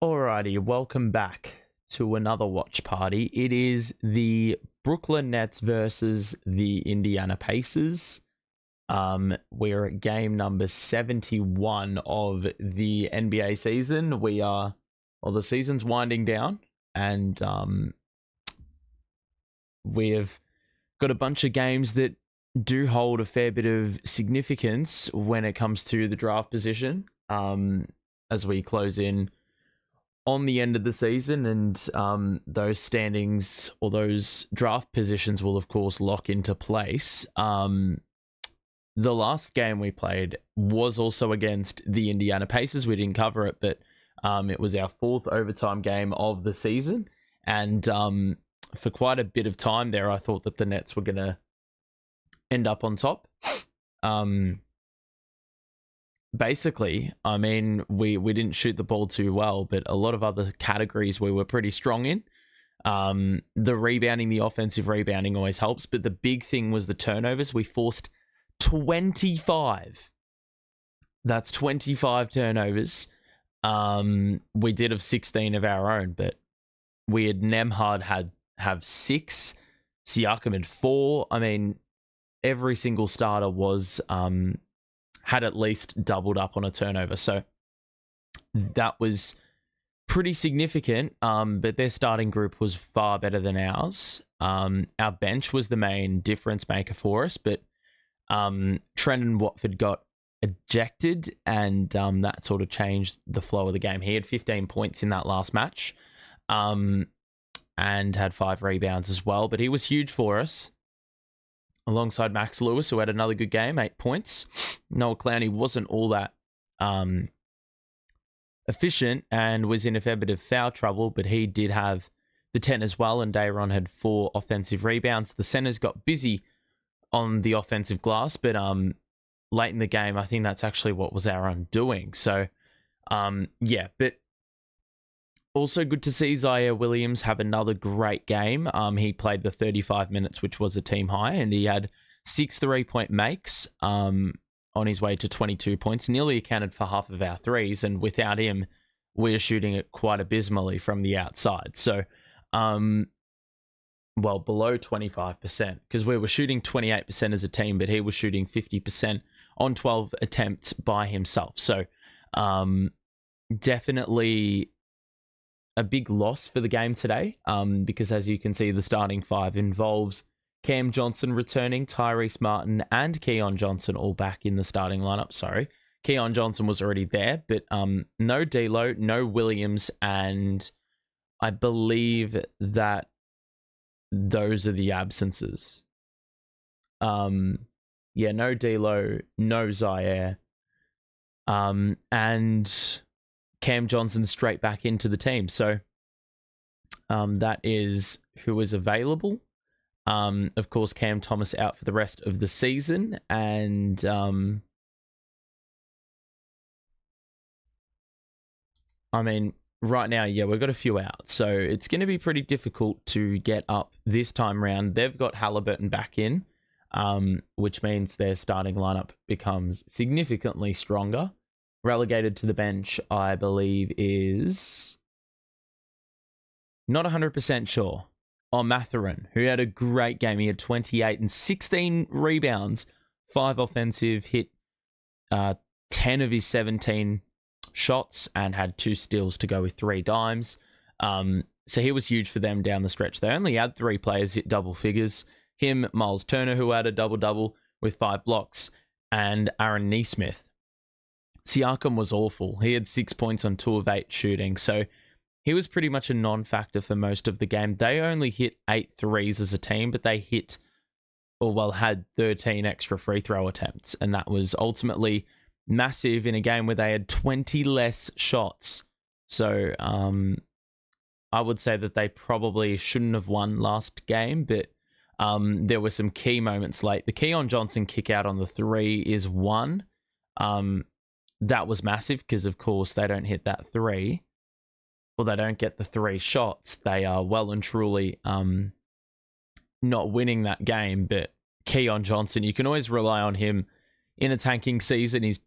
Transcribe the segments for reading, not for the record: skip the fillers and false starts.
Alrighty, welcome back to another watch party. It is the Brooklyn Nets versus the Indiana Pacers. We're at game number 71 of the NBA season. The season's winding down, and we have got a bunch of games that do hold a fair bit of significance when it comes to the draft position. As we close in on the end of the season, and those standings or those draft positions will of course lock into place. The last game we played was also against the Indiana Pacers. We didn't cover it, but it was our fourth overtime game of the season, and for quite a bit of time there, I thought that the Nets were going to end up on top. Basically, I mean, we didn't shoot the ball too well, but a lot of other categories we were pretty strong in. The rebounding, the offensive rebounding always helps, but the big thing was the turnovers. We forced 25. That's 25 turnovers. We did have 16 of our own, but we had Nemhard have 6, Siakam had 4. I mean, every single starter was had at least doubled up on a turnover. So that was pretty significant, but their starting group was far better than ours. Our bench was the main difference maker for us, but Trendon Watford got ejected, and that sort of changed the flow of the game. He had 15 points in that last match, and had 5 rebounds as well, but he was huge for us, alongside Max Lewis, who had another good game, 8 points. Noah Clowney wasn't all that efficient and was in a fair bit of foul trouble, but he did have the 10 as well, and Dayron had 4 offensive rebounds. The centers got busy on the offensive glass, but late in the game, I think that's actually what was our undoing. So, but also good to see Zaire Williams have another great game. He played the 35 minutes, which was a team high, and he had 6 3-point makes on his way to 22 points, nearly accounted for half of our threes, and without him, we're shooting it quite abysmally from the outside. So, below 25%, because we were shooting 28% as a team, but he was shooting 50% on 12 attempts by himself. So, definitely a big loss for the game today, because as you can see, the starting 5 involves Cam Johnson returning, Tyrese Martin, and Keon Johnson all back in the starting lineup. Sorry, Keon Johnson was already there, but no D'Lo, no Williams, and I believe that those are the absences. No D'Lo, no Zaire, and Cam Johnson straight back into the team. So that is who is available. Of course, Cam Thomas out for the rest of the season. And right now, we've got a few out. So it's going to be pretty difficult to get up this time round. They've got Halliburton back in, which means their starting lineup becomes significantly stronger. Relegated to the bench, I believe, is not 100% sure. Mathurin, who had a great game. He had 28 and 16 rebounds, 5 offensive, hit 10 of his 17 shots, and had 2 steals to go with 3 dimes. So he was huge for them down the stretch. They only had 3 players hit double figures. Him, Myles Turner, who had a double-double with 5 blocks, and Aaron Nesmith. Siakam was awful. He had 6 points on 2 of 8 shooting, so he was pretty much a non-factor for most of the game. They only hit 8 threes as a team, but they had 13 extra free throw attempts, and that was ultimately massive in a game where they had 20 less shots. So I would say that they probably shouldn't have won last game, but there were some key moments late. The Keon Johnson kick out on the 3 is one. That was massive because, of course, they don't hit that 3. Or they don't get the 3 shots. They are well and truly not winning that game. But Keon Johnson, you can always rely on him in a tanking season. He's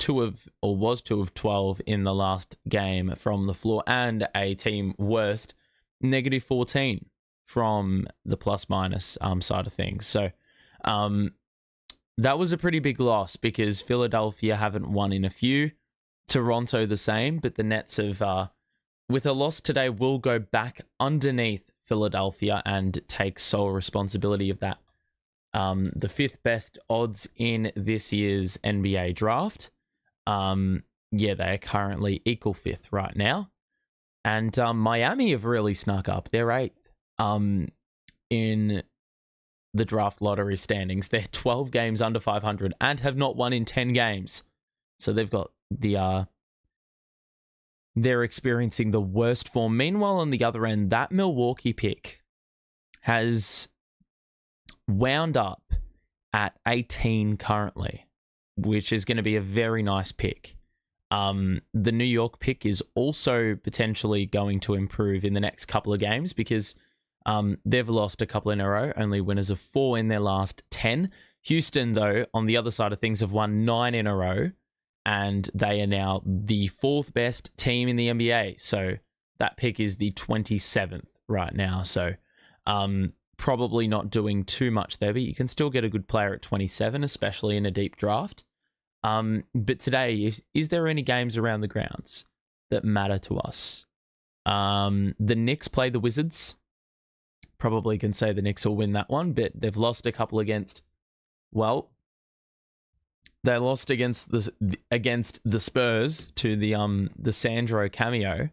was 2 of 12 in the last game from the floor, and a team worst -14 from the plus-minus side of things. So that was a pretty big loss because Philadelphia haven't won in a few. Toronto the same, but the Nets have, with a loss today, will go back underneath Philadelphia and take sole responsibility of that. The 5th best odds in this year's NBA draft. They are currently equal 5th right now. And Miami have really snuck up. They're 8th in the draft lottery standings. They're 12 games under 500 and have not won in 10 games. So they've got they're experiencing the worst form. Meanwhile, on the other end, that Milwaukee pick has wound up at 18 currently, which is going to be a very nice pick. The New York pick is also potentially going to improve in the next couple of games because they've lost a couple in a row, only winners of 4 in their last 10. Houston, though, on the other side of things, have won 9 in a row, and they are now the 4th best team in the NBA. So that pick is the 27th right now. So probably not doing too much there, but you can still get a good player at 27, especially in a deep draft. But today, is there any games around the grounds that matter to us? The Knicks play the Wizards. Probably can say the Knicks will win that one, but they've lost a couple against, they lost against the Spurs to the Sandro cameo,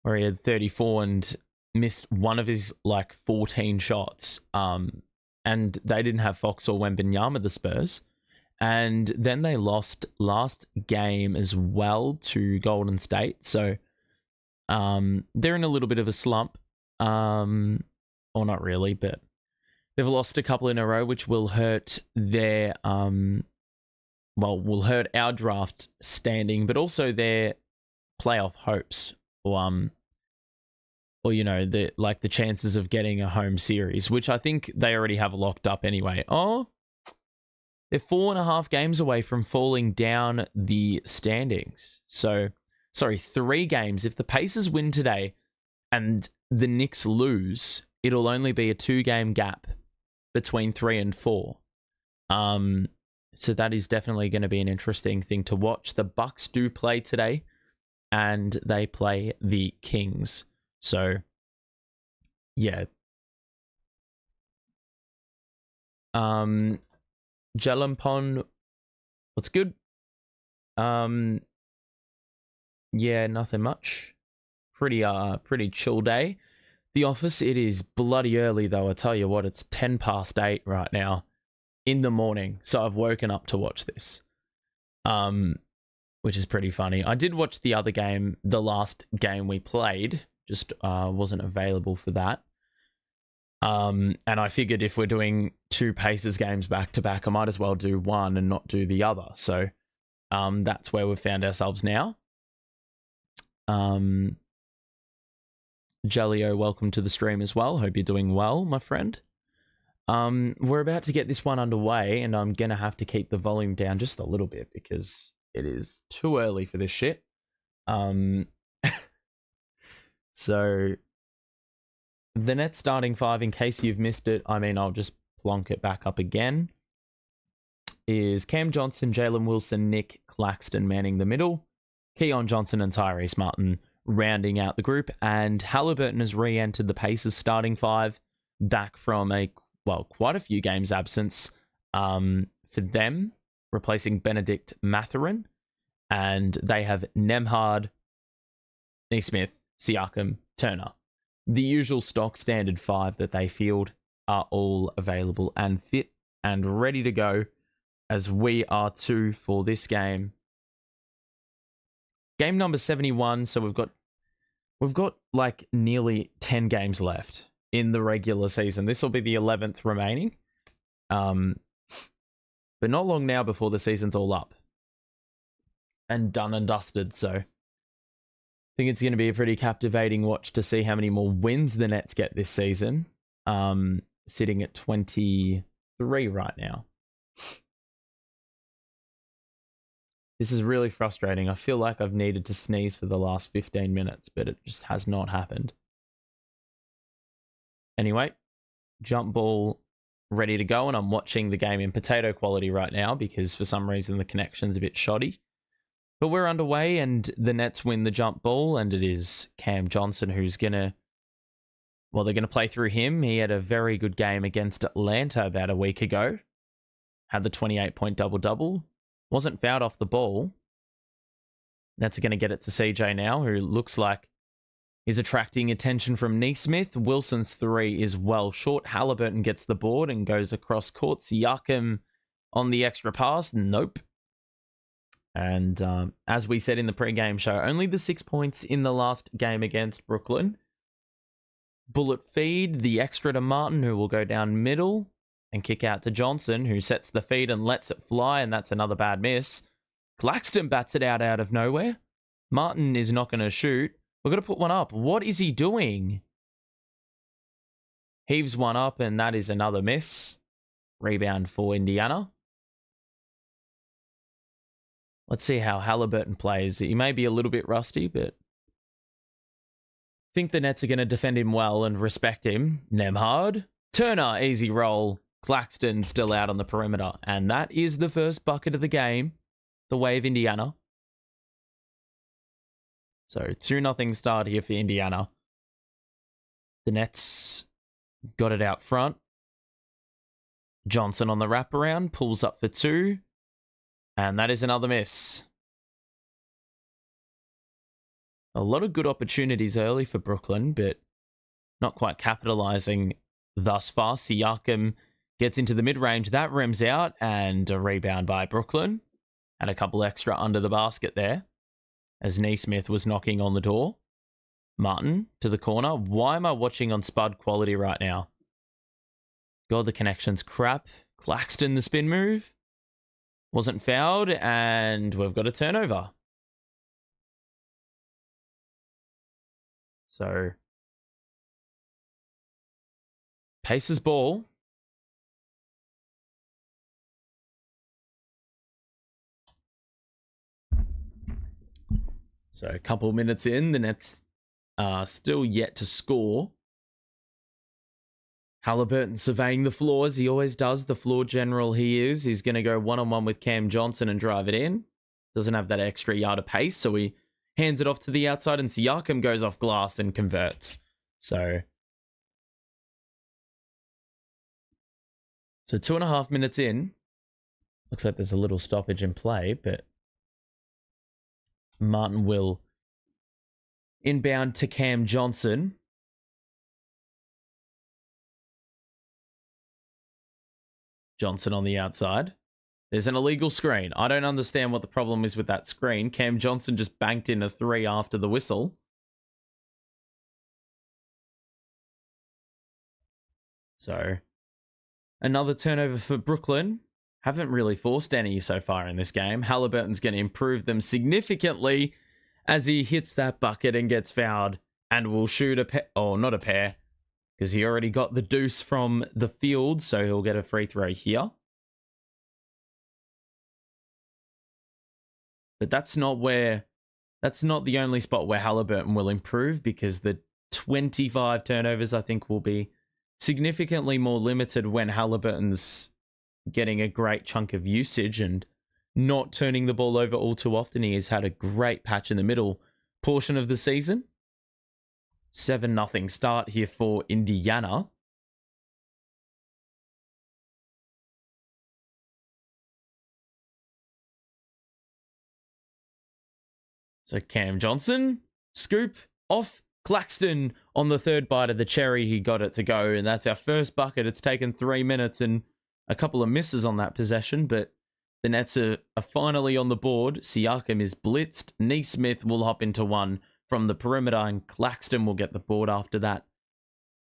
where he had 34 and missed one of his 14 shots. And they didn't have Fox or Wembanyama, the Spurs. And then they lost last game as well to Golden State. So they're in a little bit of a slump. Or not really, but they've lost a couple in a row, which will hurt their will hurt our draft standing, but also their playoff hopes, or the chances of getting a home series, which I think they already have locked up anyway. Oh, they're 4.5 games away from falling down the standings. So, 3 games. If the Pacers win today and the Knicks lose, it'll only be a 2-game gap between 3 and 4. So that is definitely going to be an interesting thing to watch. The Bucks do play today, and they play the Kings. So, yeah. Jalampon, what's good? Yeah, nothing much. Pretty chill day. The office, it is bloody early though. I tell you what, it's 10 past 8 right now in the morning. So I've woken up to watch this, which is pretty funny. I did watch the other game, the last game we played, just wasn't available for that. And I figured if we're doing 2 Pacers games back to back, I might as well do one and not do the other. So that's where we've found ourselves now. Jellio, welcome to the stream as well. Hope you're doing well, my friend. We're about to get this one underway, and I'm going to have to keep the volume down just a little bit because it is too early for this shit. So, the Nets starting 5, in case you've missed it, I'll just plonk it back up again, is Cam Johnson, Jalen Wilson, Nic Claxton manning the middle, Keon Johnson and Tyrese Martin rounding out the group, and Halliburton has re-entered the Pacers starting 5 back from quite a few games absence for them, replacing Bennedict Mathurin, and they have Nembhard, Nesmith, Siakam, Turner. The usual stock standard 5 that they field are all available and fit and ready to go, as we are too for this game. Game number 71, so we've got nearly 10 games left in the regular season. This will be the 11th remaining. But not long now before the season's all up and done and dusted, so I think it's going to be a pretty captivating watch to see how many more wins the Nets get this season. Sitting at 23 right now. This is really frustrating. I feel like I've needed to sneeze for the last 15 minutes, but it just has not happened. Anyway, jump ball ready to go, and I'm watching the game in potato quality right now because for some reason the connection's a bit shoddy. But we're underway, and the Nets win the jump ball, and it is Cam Johnson who's going to... Well, they're going to play through him. He had a very good game against Atlanta about a week ago. Had the 28-point double-double. Wasn't fouled off the ball. Nets are going to get it to CJ now, who looks like he's attracting attention from Nesmith. Wilson's three is well short. Halliburton gets the board and goes across court. Siakam on the extra pass. Nope. And as we said in the pre-game show, only the 6 points in the last game against Brooklyn. Bullet feed, the extra to Martin, who will go down middle and kick out to Johnson, who sets the feed and lets it fly, and that's another bad miss. Claxton bats it out of nowhere. Martin is not going to shoot. We're going to put one up. What is he doing? Heaves one up, and that is another miss. Rebound for Indiana. Let's see how Halliburton plays. He may be a little bit rusty, but I think the Nets are going to defend him well and respect him. Nemhard. Turner, easy roll. Claxton still out on the perimeter. And that is the first bucket of the game. The way of Indiana. So 2-0 start here for Indiana. The Nets got it out front. Johnson on the wraparound. Pulls up for two. And that is another miss. A lot of good opportunities early for Brooklyn, but not quite capitalizing thus far. Siakam gets into the mid-range. That rims out, and a rebound by Brooklyn. And a couple extra under the basket there, as Nesmith was knocking on the door. Martin to the corner. Why am I watching on Spud quality right now? God, the connection's crap. Claxton, the spin move. Wasn't fouled, and we've got a turnover. So, Pacers ball. So, a couple minutes in, the Nets are still yet to score. Halliburton surveying the floor, as he always does. The floor general he is. He's going to go one-on-one with Cam Johnson and drive it in. Doesn't have that extra yard of pace, so he hands it off to the outside, and Siakam goes off glass and converts. So 2.5 minutes in. Looks like there's a little stoppage in play, but Martin will inbound to Cam Johnson. Johnson on the outside. There's an illegal screen. I don't understand what the problem is with that screen. Cam Johnson just banked in a three after the whistle. So, another turnover for Brooklyn. Haven't really forced any so far in this game. Halliburton's going to improve them significantly as he hits that bucket and gets fouled. And will shoot a pair. Oh, not a pair. Because he already got the deuce from the field, so he'll get a free throw here. But that's not the only spot where Halliburton will improve, because the 25 turnovers, I think, will be significantly more limited when Halliburton's getting a great chunk of usage and not turning the ball over all too often. He has had a great patch in the middle portion of the season. 7-0 start here for Indiana. So Cam Johnson, scoop off Claxton on the third bite of the cherry. He got it to go, and that's our first bucket. It's taken 3 minutes and a couple of misses on that possession, but the Nets are finally on the board. Siakam is blitzed. Nesmith will hop into one from the perimeter, and Claxton will get the board after that.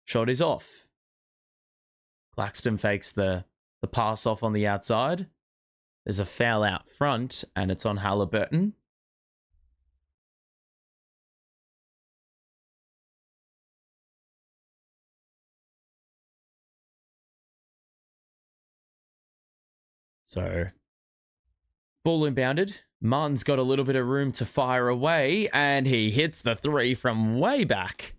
Shot is off. Claxton fakes the pass off on the outside. There's a foul out front, and it's on Halliburton. So, ball inbounded. Martin's got a little bit of room to fire away, and he hits the three from way back.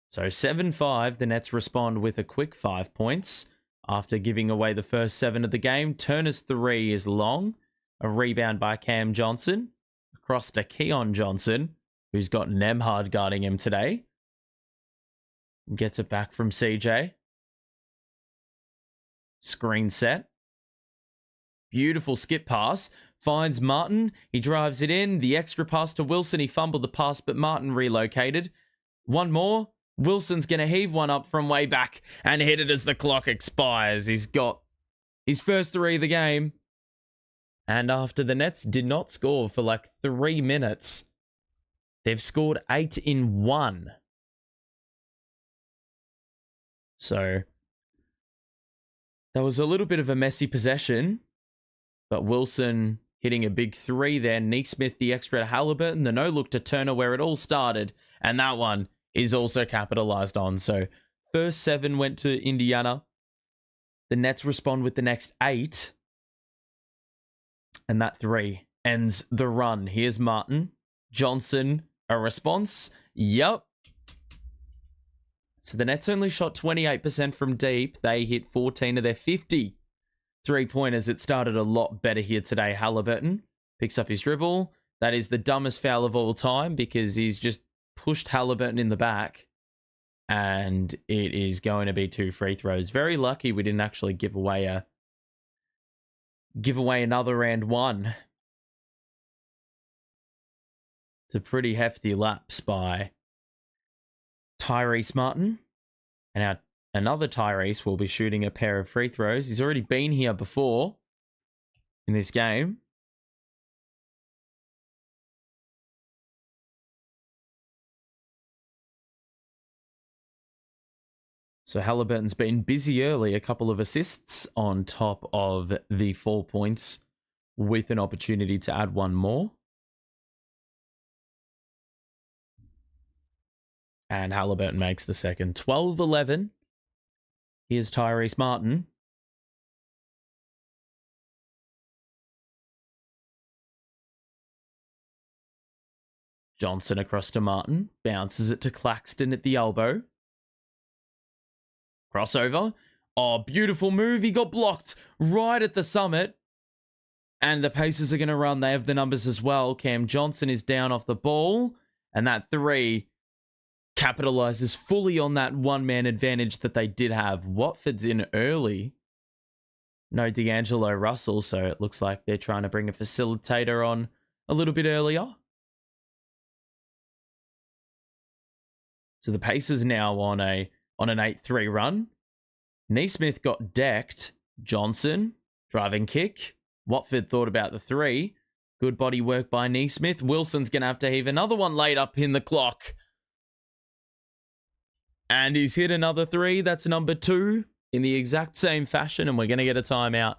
So 7-5, the Nets respond with a quick 5 points. After giving away the first 7 of the game, Turner's three is long. A rebound by Cam Johnson. Across to Keon Johnson, who's got Nemhard guarding him today. Gets it back from CJ. Screen set. Beautiful skip pass. Finds Martin. He drives it in. The extra pass to Wilson. He fumbled the pass, but Martin relocated. One more. Wilson's going to heave one up from way back and hit it as the clock expires. He's got his first three of the game. And after the Nets did not score for like 3 minutes, they've scored 8 in 1. So that was a little bit of a messy possession, but Wilson hitting a big three there. Neesmith the extra to Halliburton, the no-look to Turner where it all started, and that one is also capitalized on. So first 7 went to Indiana. The Nets respond with the next 8, and that 3 ends the run. Here's Martin. Johnson, a response. Yup. So the Nets only shot 28% from deep. They hit 14 of their 50 3-pointers. It started a lot better here today. Halliburton picks up his dribble. That is the dumbest foul of all time because he's just pushed Halliburton in the back. And it is going to be 2 free throws. Very lucky we didn't actually give away another and one. It's a pretty hefty lapse by Tyrese Martin. And another Tyrese will be shooting a pair of free throws. He's already been here before in this game. So Halliburton's been busy early, a couple of assists on top of the 4 points with an opportunity to add one more. And Halliburton makes the second. 12-11. Here's Tyrese Martin. Johnson across to Martin. Bounces it to Claxton at the elbow. Crossover. Oh, beautiful move. He got blocked right at the summit. And the Pacers are going to run. They have the numbers as well. Cam Johnson is down off the ball. And that 3 capitalizes fully on that one-man advantage that they did have. Watford's in early. No D'Angelo Russell, so it looks like they're trying to bring a facilitator on a little bit earlier. So the Pacers now on an 8-3 run. Neesmith got decked. Johnson, driving kick. Watford thought about the 3. Good body work by Neesmith. Wilson's going to have to heave another one late up in the clock. And he's hit another 3. That's number 2 in the exact same fashion. And we're going to get a timeout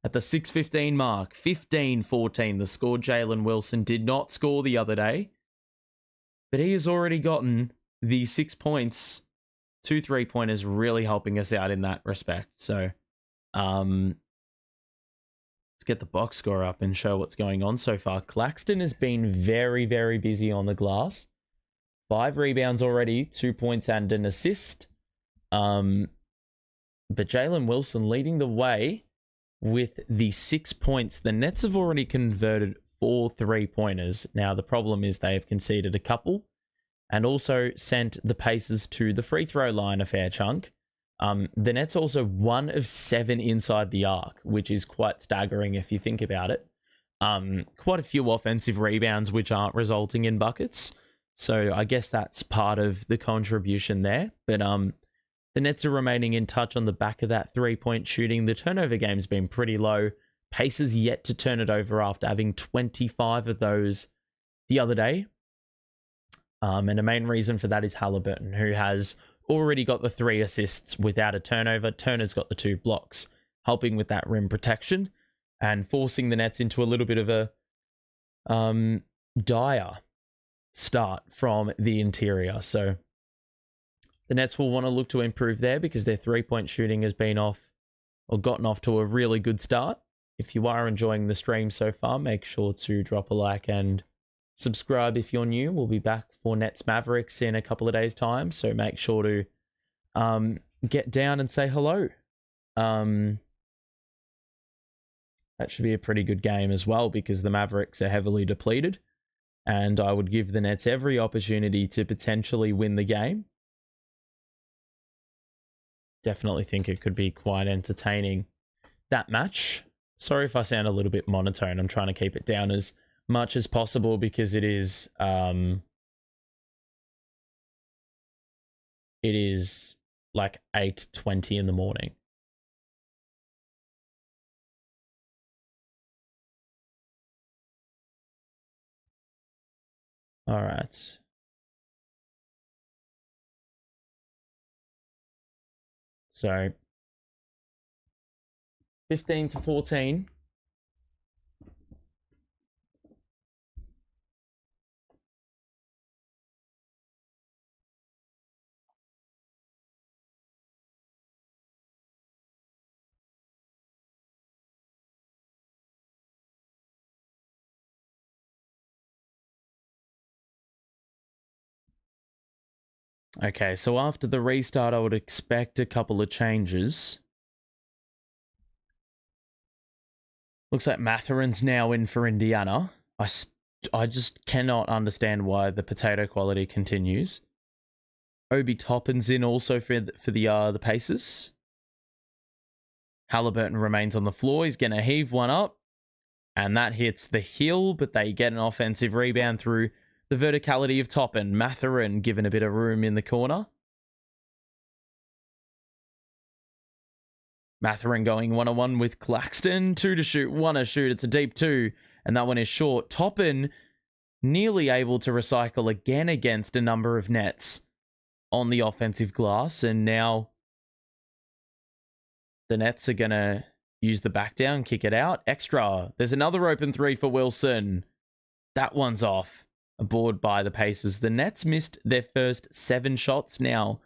at the 6:15 mark. 15-14 the score. Jalen Wilson did not score the other day, but he has already gotten the 6 points. 2 3-pointers really helping us out in that respect. So let's get the box score up and show what's going on so far. Claxton has been very, very busy on the glass. 5 rebounds already, 2 points and an assist. But Jalen Wilson leading the way with the 6 points. The Nets have already converted 4 3-pointers. Now, the problem is they have conceded a couple and also sent the Pacers to the free throw line a fair chunk. The Nets also 1 of 7 inside the arc, which is quite staggering if you think about it. Quite a few offensive rebounds which aren't resulting in buckets. So I guess that's part of the contribution there. But the Nets are remaining in touch on the back of that 3-point shooting. The turnover game's been pretty low. Pacers yet to turn it over after having 25 of those the other day. And the main reason for that is Halliburton, who has already got the 3 assists without a turnover. Turner's got the 2 blocks, helping with that rim protection and forcing the Nets into a little bit of a dire start from the interior. So the Nets will want to look to improve there because their 3-point shooting has been off or gotten off to a really good start. If you are enjoying the stream so far, make sure to drop a like and subscribe if you're new. We'll be back for Nets Mavericks in a couple of days' time, so make sure to get down and say hello. That should be a pretty good game as well because the Mavericks are heavily depleted, and I would give the Nets every opportunity to potentially win the game. Definitely think it could be quite entertaining, that match. Sorry if I sound a little bit monotone. I'm trying to keep it down as much as possible because it is like 8:20 in the morning. All right. So 15-14. Okay, so after the restart, I would expect a couple of changes. Looks like Mathurin's now in for Indiana. I just cannot understand why the potato quality continues. Obi Toppin's in also for the Pacers. Halliburton remains on the floor. He's going to heave one up. And that hits the heel, but they get an offensive rebound through the verticality of Toppin. Mathurin given a bit of room in the corner. Mathurin going one-on-one with Claxton. 2 to shoot, 1 to shoot. It's a deep 2, and that one is short. Toppin nearly able to recycle again against a number of Nets on the offensive glass, and now the Nets are going to use the back down, kick it out. Extra. There's another open 3 for Wilson. That one's off. A board by the Pacers. The Nets missed their first 7 shots now.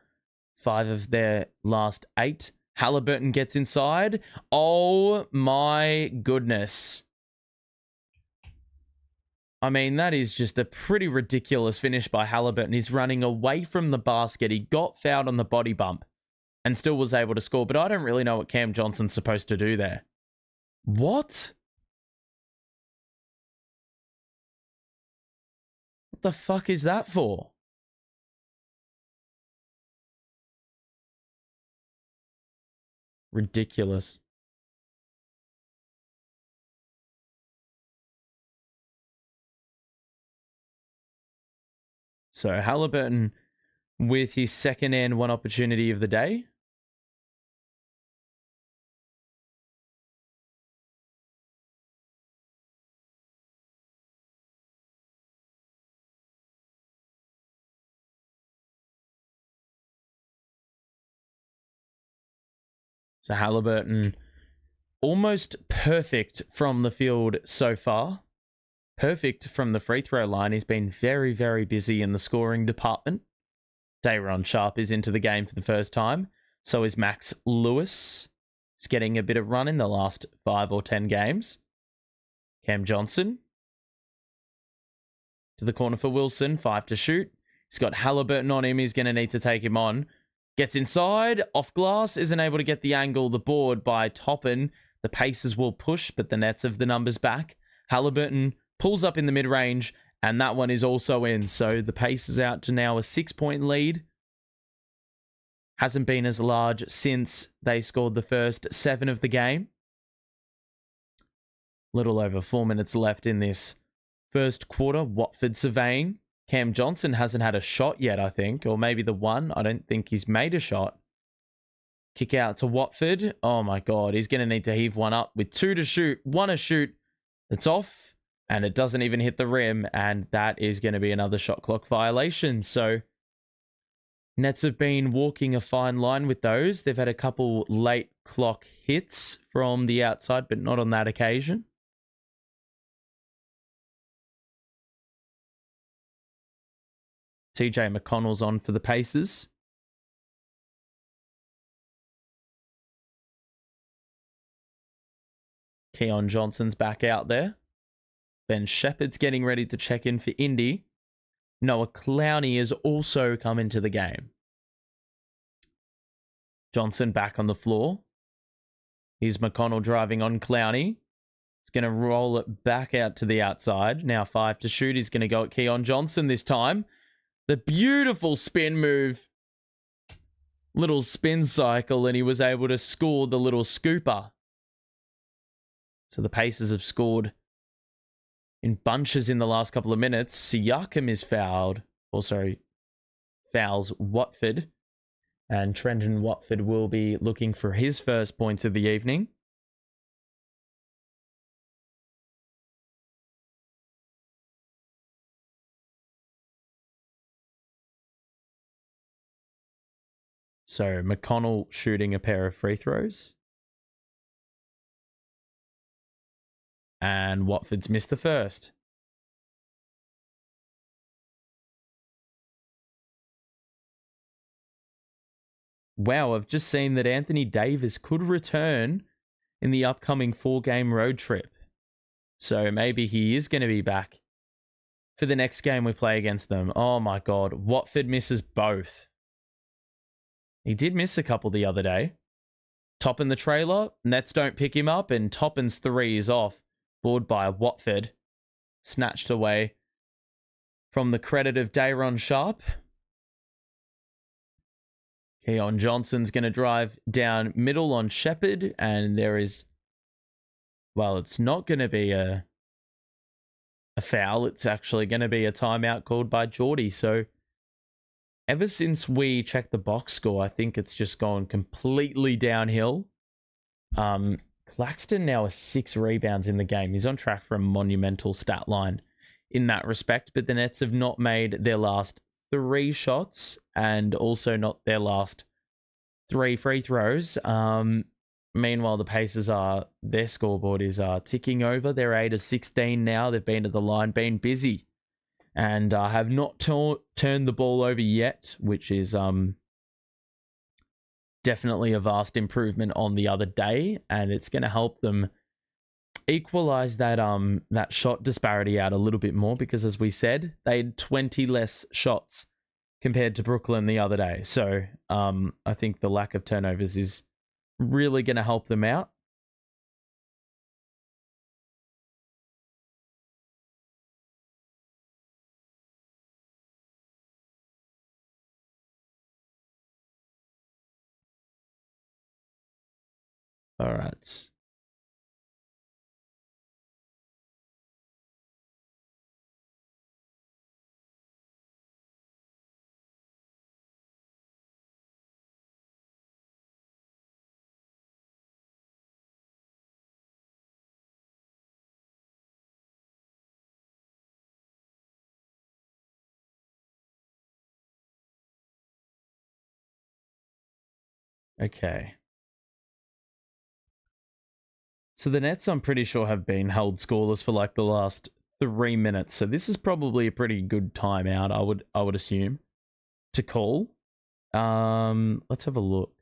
5 of their last 8. Halliburton gets inside. Oh my goodness. I mean, that is just a pretty ridiculous finish by Halliburton. He's running away from the basket. He got fouled on the body bump and still was able to score. But I don't really know what Cam Johnson's supposed to do there. What? What the fuck is that for? Ridiculous. So Halliburton with his second and 1 opportunity of the day. So Halliburton almost perfect from the field so far. Perfect from the free throw line. He's been very, very busy in the scoring department. Day'Ron Sharpe is into the game for the first time. So is Max Lewis. He's getting a bit of run in the last 5 or 10 games. Cam Johnson to the corner for Wilson. 5 to shoot. He's got Halliburton on him. He's going to need to take him on. Gets inside. Off glass. Isn't able to get the angle. The board by Toppin. The Pacers will push, but the Nets have the numbers back. Halliburton pulls up in the mid-range, and that one is also in. So the Pacers out to now a 6-point lead. Hasn't been as large since they scored the first 7 of the game. Little over 4 minutes left in this first quarter. Watford surveying. Cam Johnson hasn't had a shot yet, I think. Or maybe the one. I don't think he's made a shot. Kick out to Watford. Oh my God. He's going to need to heave one up with 2 to shoot. 1 to shoot. It's off. And it doesn't even hit the rim. And that is going to be another shot clock violation. So Nets have been walking a fine line with those. They've had a couple late clock hits from the outside, but not on that occasion. TJ McConnell's on for the Pacers. Keon Johnson's back out there. Ben Shepherd's getting ready to check in for Indy. Noah Clowney has also come into the game. Johnson back on the floor. Here's McConnell driving on Clowney. He's going to roll it back out to the outside. Now 5 to shoot. He's going to go at Keon Johnson this time. The beautiful spin move. Little spin cycle, and he was able to score the little scooper. So the Pacers have scored in bunches in the last couple of minutes. Siakam is fouled. Fouls Watford. And Trenton Watford will be looking for his first points of the evening. So McConnell shooting a pair of free throws. And Watford's missed the first. Wow, I've just seen that Anthony Davis could return in the upcoming 4-game road trip. So maybe he is going to be back for the next game we play against them. Oh my God, Watford misses both. He did miss a couple the other day. Toppin the trailer, Nets don't pick him up, and Toppin's 3 is off. Board by Watford. Snatched away from the credit of Dayron Sharp. Keon Johnson's going to drive down middle on Shepherd, and there is, well, it's not going to be a foul. It's actually going to be a timeout called by Geordie. So ever since we checked the box score, I think it's just gone completely downhill. Claxton now has 6 rebounds in the game. He's on track for a monumental stat line in that respect, but the Nets have not made their last 3 shots and also not their last 3 free throws. Meanwhile, the Pacers their scoreboard is ticking over. They're 8 of 16 now. They've been to the line, been busy, and have not turned the ball over yet, which is definitely a vast improvement on the other day, and it's going to help them equalize that shot disparity out a little bit more, because as we said, they had 20 less shots compared to Brooklyn the other day. So I think the lack of turnovers is really going to help them out. All right. Okay. So the Nets, I'm pretty sure, have been held scoreless for like the last 3 minutes. So this is probably a pretty good timeout, I would assume, to call. Let's have a look.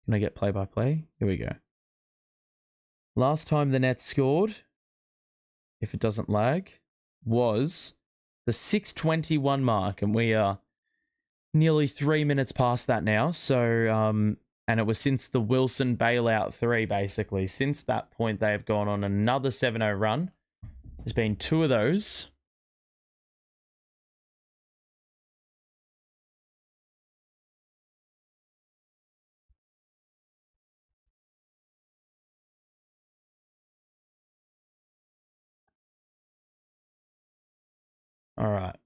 Can I get play-by-play? Here we go. Last time the Nets scored, if it doesn't lag, was the 6:21 mark, and we are nearly 3 minutes past that now. So, and it was since the Wilson bailout 3, basically. Since that point, they have gone on another 7-0 run. There's been 2 of those. All right.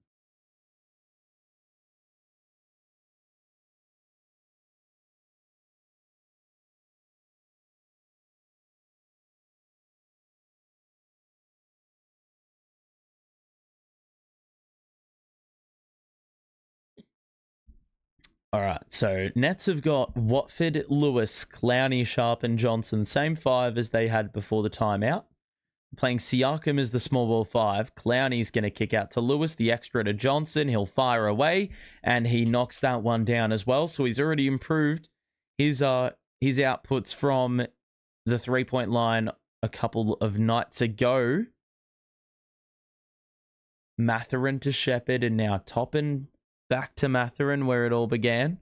All right, so Nets have got Watford, Lewis, Clowney, Sharp, and Johnson. Same 5 as they had before the timeout. Playing Siakam as the small ball 5. Clowney's going to kick out to Lewis, the extra to Johnson. He'll fire away, and he knocks that one down as well. So he's already improved his his outputs from the three-point line a couple of nights ago. Mathurin to Shepherd, and now Toppin back to Mathurin where it all began.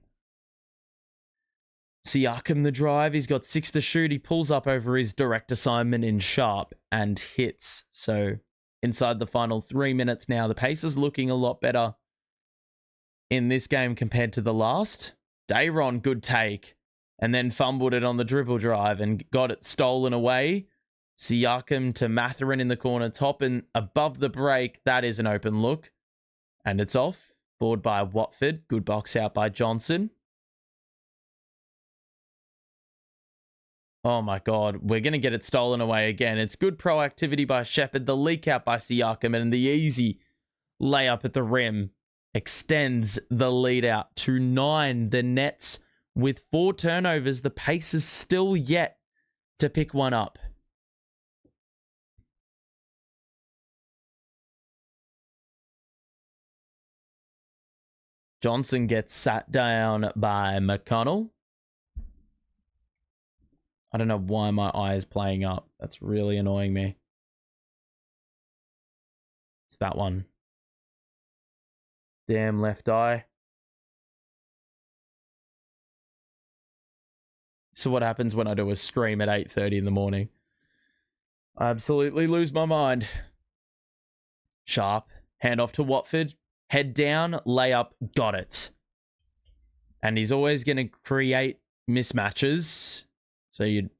Siakam the drive. He's got 6 to shoot. He pulls up over his direct assignment in sharp and hits. So inside the final 3 minutes now, the Pacers looking a lot better in this game compared to the last. Dayron, good take. And then fumbled it on the dribble drive and got it stolen away. Siakam to Mathurin in the corner. Toppin above the break. That is an open look. And it's off. Board by Watford. Good box out by Johnson. Oh my God. We're going to get it stolen away again. It's good proactivity by Shepherd. The leak out by Siakam. And the easy layup at the rim extends the lead out to 9. The Nets with 4 turnovers. The Pacers still yet to pick one up. Johnson gets sat down by McConnell. I don't know why my eye is playing up. That's really annoying me. It's that one. Damn left eye. So what happens when I do a stream at 8:30 in the morning? I absolutely lose my mind. Sharp. Hand off to Watford. Head down. Layup. Got it. And he's always going to create mismatches. So you'd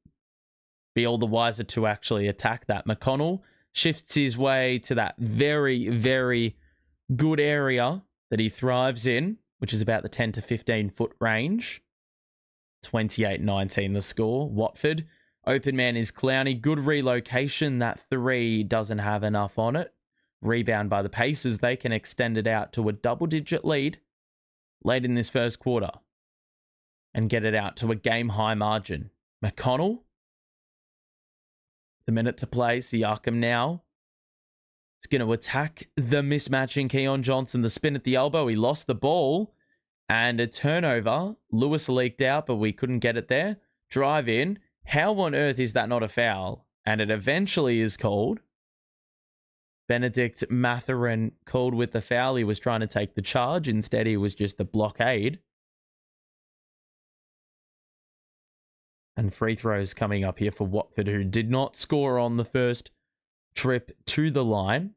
be all the wiser to actually attack that. McConnell shifts his way to that very, very good area that he thrives in, which is about the 10 to 15 foot range. 28-19 the score. Watford. Open man is Clowney. Good relocation. That 3 doesn't have enough on it. Rebound by the Pacers. They can extend it out to a double-digit lead late in this first quarter and get it out to a game-high margin. McConnell. The minute to play. Siakam now. He's going to attack the mismatching Keon Johnson. The spin at the elbow. He lost the ball. And a turnover. Lewis leaked out, but we couldn't get it there. Drive in. How on earth is that not a foul? And it eventually is called. Bennedict Mathurin called with the foul. He was trying to take the charge. Instead, he was just a blockade. And free throws coming up here for Watford, who did not score on the first trip to the line.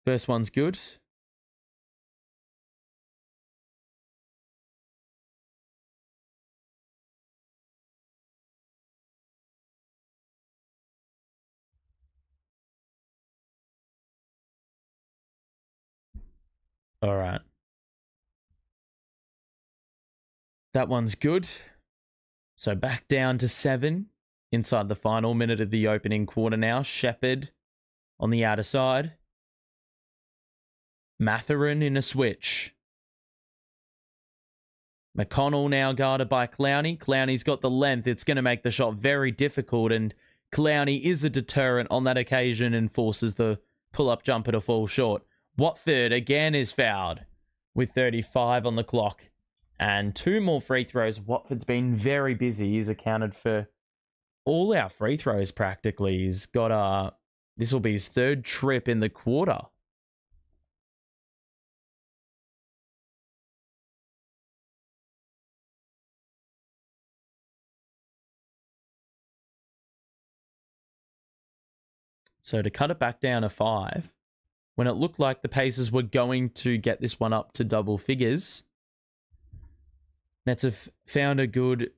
First one's good. All right. That one's good. So back down to 7 inside the final minute of the opening quarter now. Shepherd on the outer side. Mathurin in a switch. McConnell now guarded by Clowney. Clowney's got the length. It's going to make the shot very difficult, and Clowney is a deterrent on that occasion and forces the pull-up jumper to fall short. Watford again is fouled with 35 on the clock. And 2 more free throws. Watford's been very busy. He's accounted for all our free throws practically. He's got this will be his 3rd trip in the quarter. So to cut it back down to 5, when it looked like the Pacers were going to get this one up to double figures, Nets have found a good,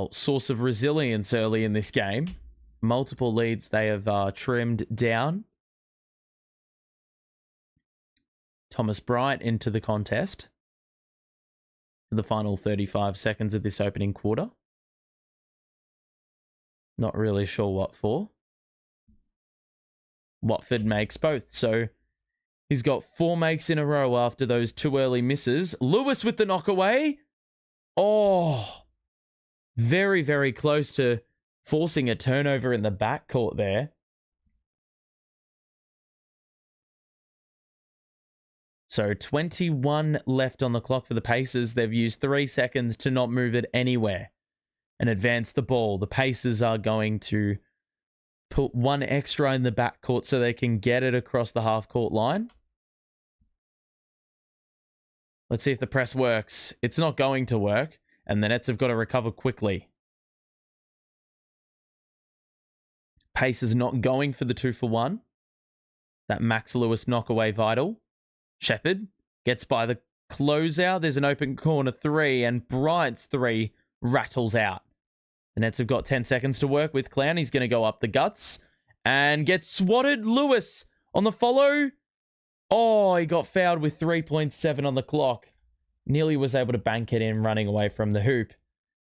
source of resilience early in this game. Multiple leads they have trimmed down. Thomas Bryant into the contest for the final 35 seconds of this opening quarter. Not really sure what for. Watford makes both, so he's got 4 makes in a row after those 2 early misses. Lewis with the knockaway. Oh, very, very close to forcing a turnover in the backcourt there. So 21 left on the clock for the Pacers. They've used 3 seconds to not move it anywhere and advance the ball. The Pacers are going to put one extra in the backcourt so they can get it across the half-court line. Let's see if the press works. It's not going to work, and the Nets have got to recover quickly. Pacers not going for the 2-for-1. That Max Lewis knockaway vital. Shepherd gets by the closeout. There's an open corner 3, and Bryant's 3 rattles out. The Nets have got 10 seconds to work with. Clown. He's going to go up the guts and gets swatted. Lewis on the follow. Oh, he got fouled with 3.7 on the clock. Nearly was able to bank it in running away from the hoop.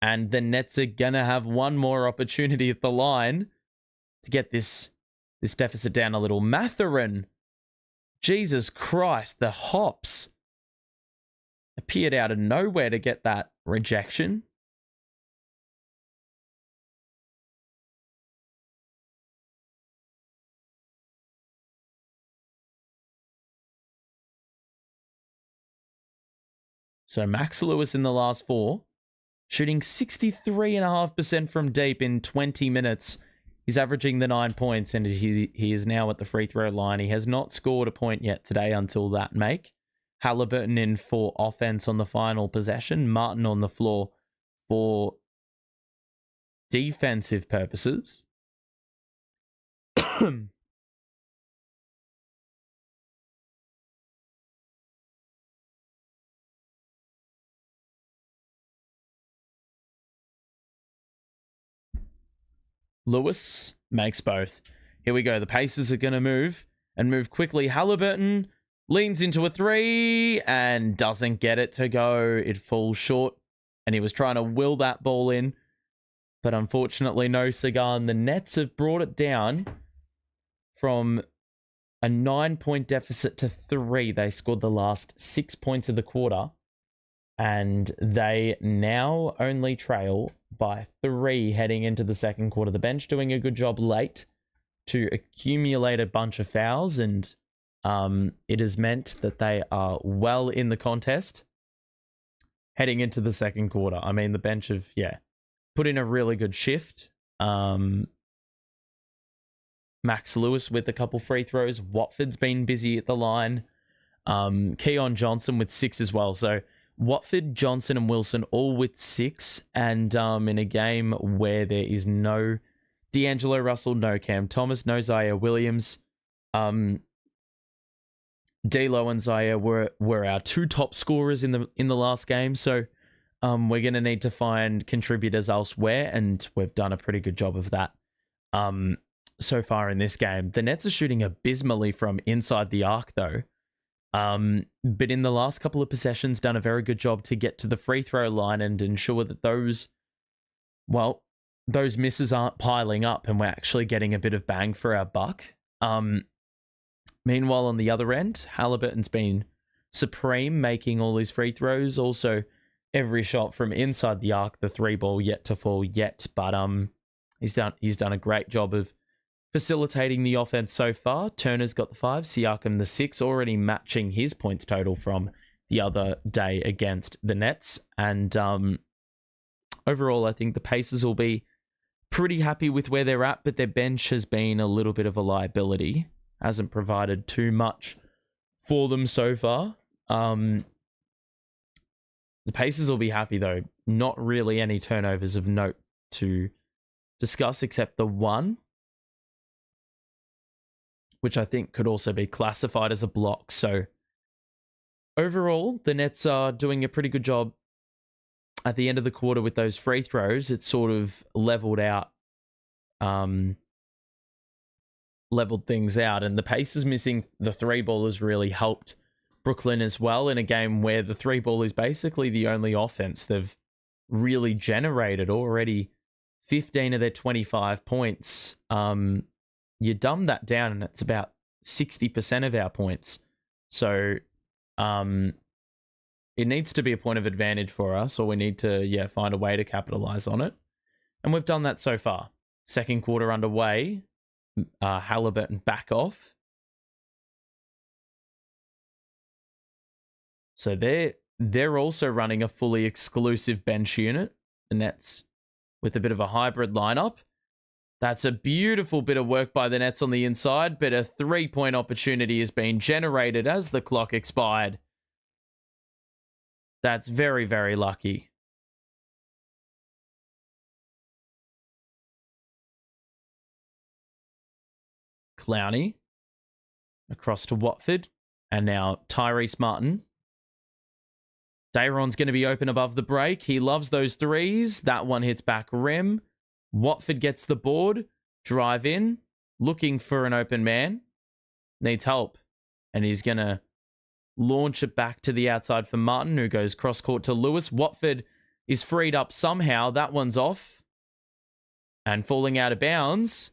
And the Nets are going to have one more opportunity at the line to get this deficit down a little. Mathurin. Jesus Christ, the hops appeared out of nowhere to get that rejection. So Max Lewis in the last 4, shooting 63.5% from deep in 20 minutes. He's averaging the 9 points, and he is now at the free throw line. He has not scored a point yet today until that make. Halliburton in for offense on the final possession. Martin on the floor for defensive purposes. Lewis makes both. Here we go. The Pacers are going to move and move quickly. Halliburton leans into a 3 and doesn't get it to go. It falls short, and he was trying to will that ball in, but unfortunately no cigar. And the Nets have brought it down from a 9-point deficit to 3. They scored the last 6 points of the quarter, and they now only trail by 3 heading into the second quarter. The bench doing a good job late to accumulate a bunch of fouls, and it has meant that they are well in the contest heading into the second quarter. I mean, the bench have, put in a really good shift. Max Lewis with a couple free throws. Watford's been busy at the line. Keon Johnson with 6 as well. So Watford, Johnson, and Wilson all with 6. And in a game where there is no D'Angelo Russell, no Cam Thomas, no Zaire Williams, D'Lo and Zaire were our 2 top scorers in the last game. So we're going to need to find contributors elsewhere, and we've done a pretty good job of that so far in this game. The Nets are shooting abysmally from inside the arc, though. But in the last couple of possessions, done a very good job to get to the free throw line and ensure that those misses aren't piling up and we're actually getting a bit of bang for our buck. Meanwhile, on the other end, Halliburton's been supreme, making all his free throws. Also, every shot from inside the arc, the 3 ball yet to fall yet. But he's done a great job of facilitating the offense so far. Turner's got the 5, Siakam the 6, already matching his points total from the other day against the Nets. And overall, I think the Pacers will be pretty happy with where they're at, but their bench has been a little bit of a liability. Hasn't provided too much for them so far. The Pacers will be happy, though. Not really any turnovers of note to discuss, except the one, which I think could also be classified as a block. So overall, the Nets are doing a pretty good job at the end of the quarter with those free throws. It's sort of leveled things out, and the Pacers missing the 3 ball has really helped Brooklyn as well in a game where the 3 ball is basically the only offense they've really generated. Already 15 of their 25 points. You dumb that down and it's about 60% of our points. So it needs to be a point of advantage for us, or we need to find a way to capitalize on it. And we've done that so far. Second quarter underway. Halliburton back off. So they're also running a fully exclusive bench unit. The Nets with a bit of a hybrid lineup. That's a beautiful bit of work by the Nets on the inside, but a 3-point opportunity has been generated as the clock expired. That's very, very lucky. Clowney across to Watford, and now Tyrese Martin. Dayron's going to be open above the break. He loves those threes. That one hits back rim. Watford gets the board. Drive in. Looking for an open man. Needs help. And he's going to launch it back to the outside for Martin, who goes cross-court to Lewis. Watford is freed up somehow. That one's off. And falling out of bounds.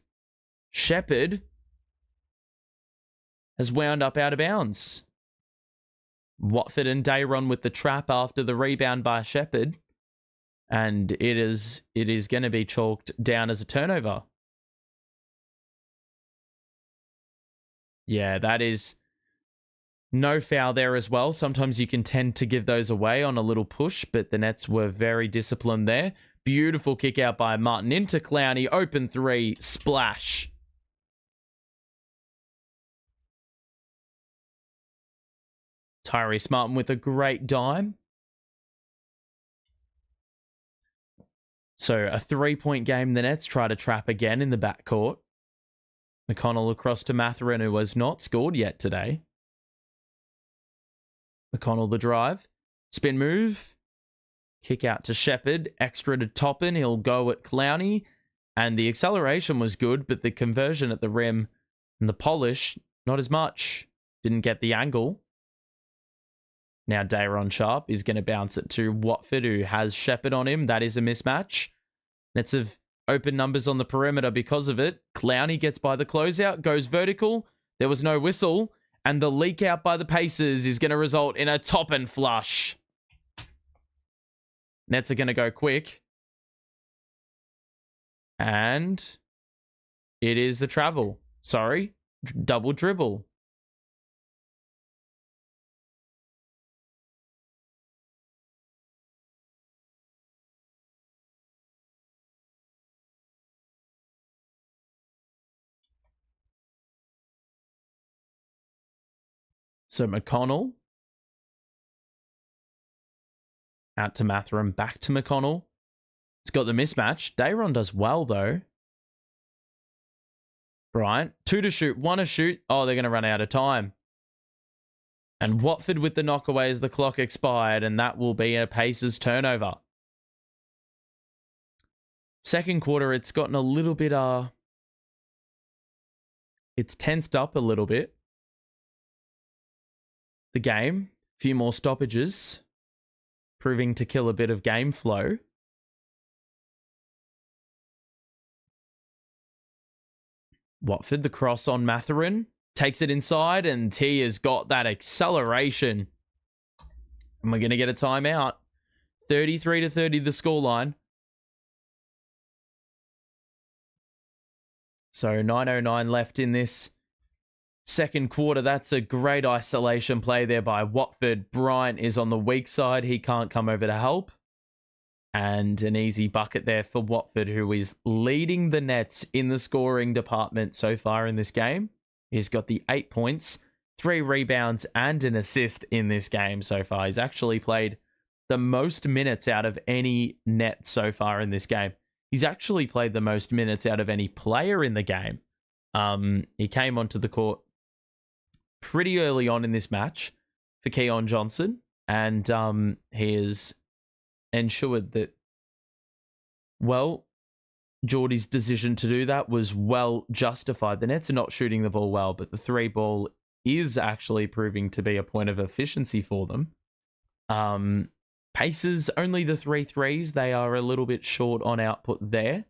Shepherd has wound up out of bounds. Watford and Dayron with the trap after the rebound by Shepherd. And it is going to be chalked down as a turnover. Yeah, that is no foul there as well. Sometimes you can tend to give those away on a little push, but the Nets were very disciplined there. Beautiful kick out by Martin into Clowney. Open three. Splash. Tyrese Martin with a great dime. So a 3-point game. The Nets try to trap again in the backcourt. McConnell across to Mathurin, who has not scored yet today. McConnell the drive. Spin move. Kick out to Shepherd. Extra to Toppin. He'll go at Clowney. And the acceleration was good, but the conversion at the rim and the polish, not as much. Didn't get the angle. Now Dayron Sharp is going to bounce it to Watford, who has Shepherd on him. That is a mismatch. Nets have open numbers on the perimeter because of it. Clowney gets by the closeout, goes vertical. There was no whistle. And the leak out by the Pacers is going to result in a top and flush. Nets are going to go quick. And it is a travel. Sorry. Double dribble. So McConnell. Out to Mathurin. Back to McConnell. It's got the mismatch. Dayron does well, though. Bryant. 2 to shoot. 1 to shoot. Oh, they're going to run out of time. And Watford with the knockaway as the clock expired. And that will be a Pacers turnover. Second quarter, it's gotten a little bit... It's tensed up a little bit. The game. A few more stoppages. Proving to kill a bit of game flow. Watford, the cross on Mathurin. Takes it inside, and he has got that acceleration. And we're going to get a timeout. 33-30 the scoreline. So 9:09 left in this second quarter. That's a great isolation play there by Watford. Bryant is on the weak side. He can't come over to help. And an easy bucket there for Watford, who is leading the Nets in the scoring department so far in this game. He's got the 8 points, 3 rebounds, and an assist in this game so far. He's actually played the most minutes out of any Net so far in this game. He's actually played the most minutes out of any player in the game. He came onto the court pretty early on in this match for Keon Johnson, and he has ensured that, well, Geordie's decision to do that was well justified. The Nets are not shooting the ball well, but the 3 ball is actually proving to be a point of efficiency for them. Pacers, only the 3 threes. They are a little bit short on output there.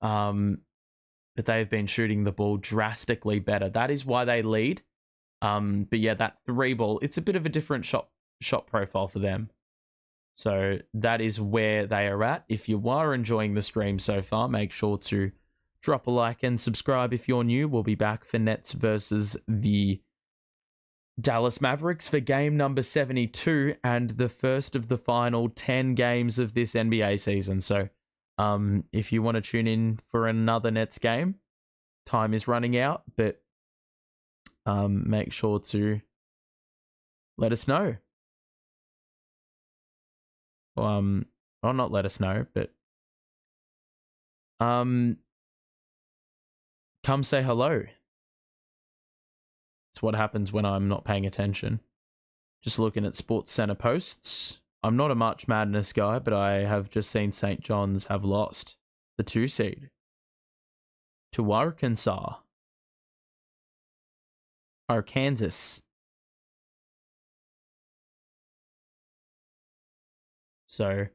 But they've been shooting the ball drastically better. That is why they lead. But yeah, that 3 ball, it's a bit of a different shot profile for them. So that is where they are at. If you are enjoying the stream so far, make sure to drop a like and subscribe if you're new. We'll be back for Nets versus the Dallas Mavericks for game number 72 and the first of the final 10 games of this NBA season. So if you want to tune in for another Nets game, time is running out, but make sure to let us know. Or not let us know, but come say hello. It's what happens when I'm not paying attention. Just looking at Sports Center posts. I'm not a March Madness guy, but I have just seen St. John's have lost the 2 seed to Arkansas. So,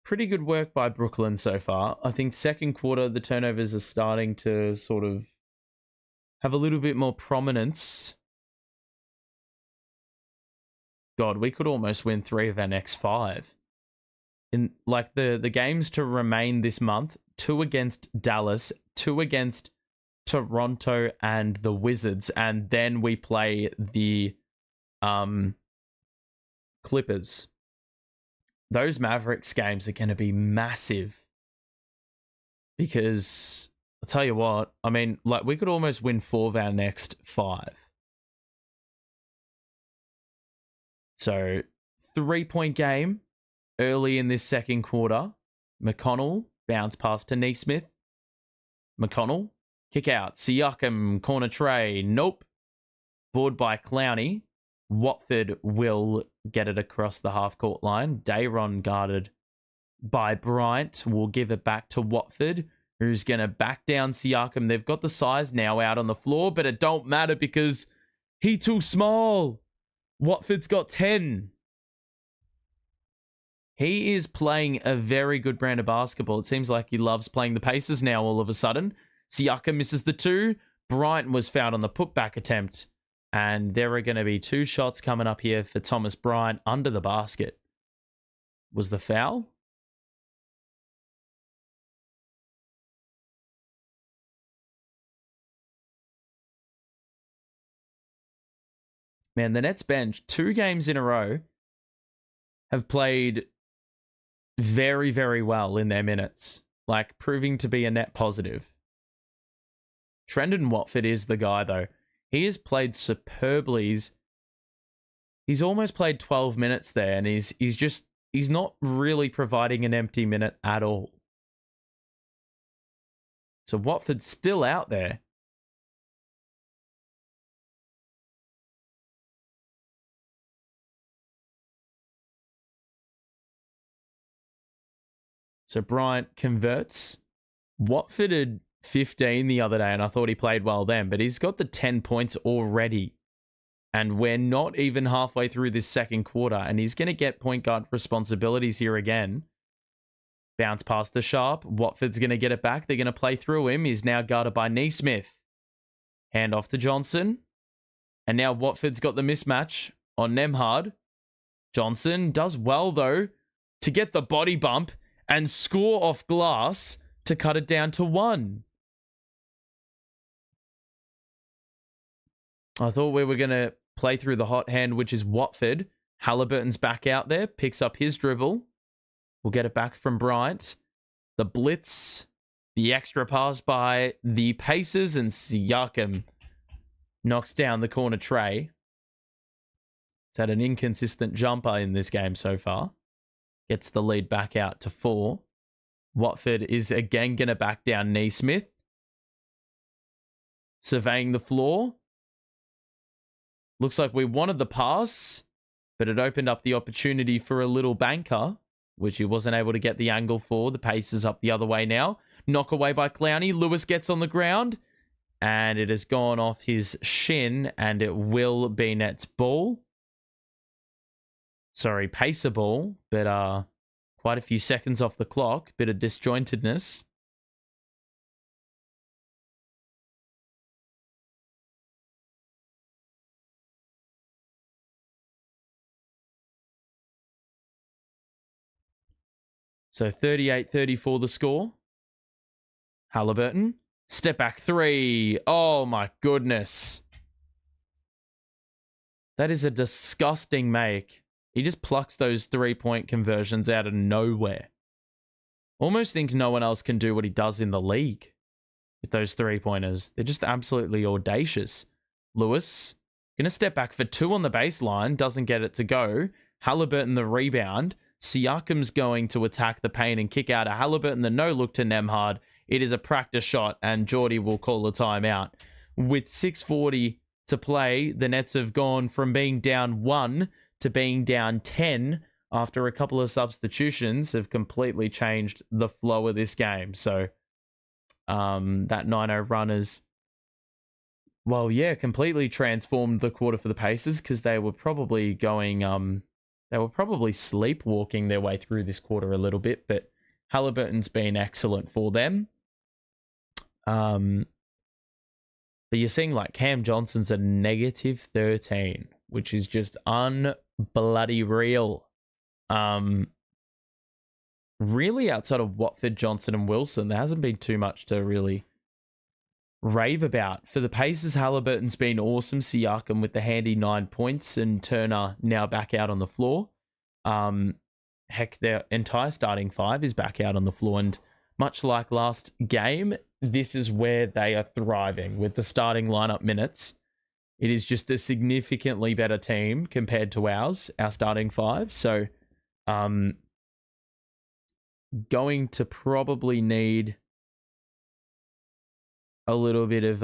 pretty good work by Brooklyn so far. I think second quarter, the turnovers are starting to sort of have a little bit more prominence. God, we could almost win 3 of our next 5. In like the games to remain this month, 2 against Dallas, 2 against Toronto and the Wizards, and then we play the Clippers. Those Mavericks games are going to be massive because I'll tell you what, I mean, like we could almost win 4 of our next 5. So 3-point game early in this second quarter. McConnell bounce pass to Neesmith. McConnell kick out. Siakam corner tray. Nope. Board by Clowney. Watford will get it across the half-court line. Dayron guarded by Bryant will give it back to Watford, who's going to back down Siakam. They've got the size now out on the floor, but it don't matter because he too small. Watford's got 10. He is playing a very good brand of basketball. It seems like he loves playing the Pacers now all of a sudden. Siakam misses the 2. Bryant was fouled on the putback attempt. And there are going to be 2 shots coming up here for Thomas Bryant under the basket. Was the foul? Man, the Nets bench, 2 games in a row, have played very, very well in their minutes. Like, proving to be a net positive. Trendon Watford is the guy, though. He has played superbly. He's almost played 12 minutes there, and he's not really providing an empty minute at all. So Watford's still out there. So Bryant converts. Watford had 15 the other day, and I thought he played well then, but he's got the 10 points already. And we're not even halfway through this second quarter, and he's going to get point guard responsibilities here again. Bounce past the Sharp. Watford's going to get it back. They're going to play through him. He's now guarded by Neesmith. Hand off to Johnson. And now Watford's got the mismatch on Nembhard. Johnson does well, though, to get the body bump and score off glass to cut it down to 1. I thought we were going to play through the hot hand, which is Watford. Halliburton's back out there, picks up his dribble. We'll get it back from Bryant. The blitz, the extra pass by the Pacers, and Siakam knocks down the corner tray. It's had an inconsistent jumper in this game so far. Gets the lead back out to 4. Watford is again going to back down Neesmith. Surveying the floor. Looks like we wanted the pass, but it opened up the opportunity for a little banker, which he wasn't able to get the angle for. The Pacers up the other way now. Knock away by Clowney. Lewis gets on the ground, and it has gone off his shin, and it will be Nets ball. Sorry, Pacer ball, but quite a few seconds off the clock. Bit of disjointedness. So 38-34 the score. Halliburton. Step back 3. Oh my goodness. That is a disgusting make. He just plucks those 3-point conversions out of nowhere. Almost think no one else can do what he does in the league with those 3-pointers. They're just absolutely audacious. Lewis, going to step back for 2 on the baseline. Doesn't get it to go. Halliburton the rebound. Siakam's going to attack the paint and kick out a Halliburton. The no-look to Nembhard. It is a practice shot, and Geordie will call a timeout. With 6:40 to play, the Nets have gone from being down 1 to being down 10 after a couple of substitutions have completely changed the flow of this game. So that 9-0 run has, well, yeah, completely transformed the quarter for the Pacers, because they were probably going... They were probably sleepwalking their way through this quarter a little bit, but Halliburton's been excellent for them. But you're seeing like Cam Johnson's a negative 13, which is just unbloody real. Really, outside of Watford, Johnson, and Wilson, there hasn't been too much to really rave about. For the Pacers, Halliburton's been awesome. Siakam with the handy 9 points, and Turner now back out on the floor. Heck, their entire starting 5 is back out on the floor, and much like last game, this is where they are thriving with the starting lineup minutes. It is just a significantly better team compared to our starting 5. So, going to probably need a little bit of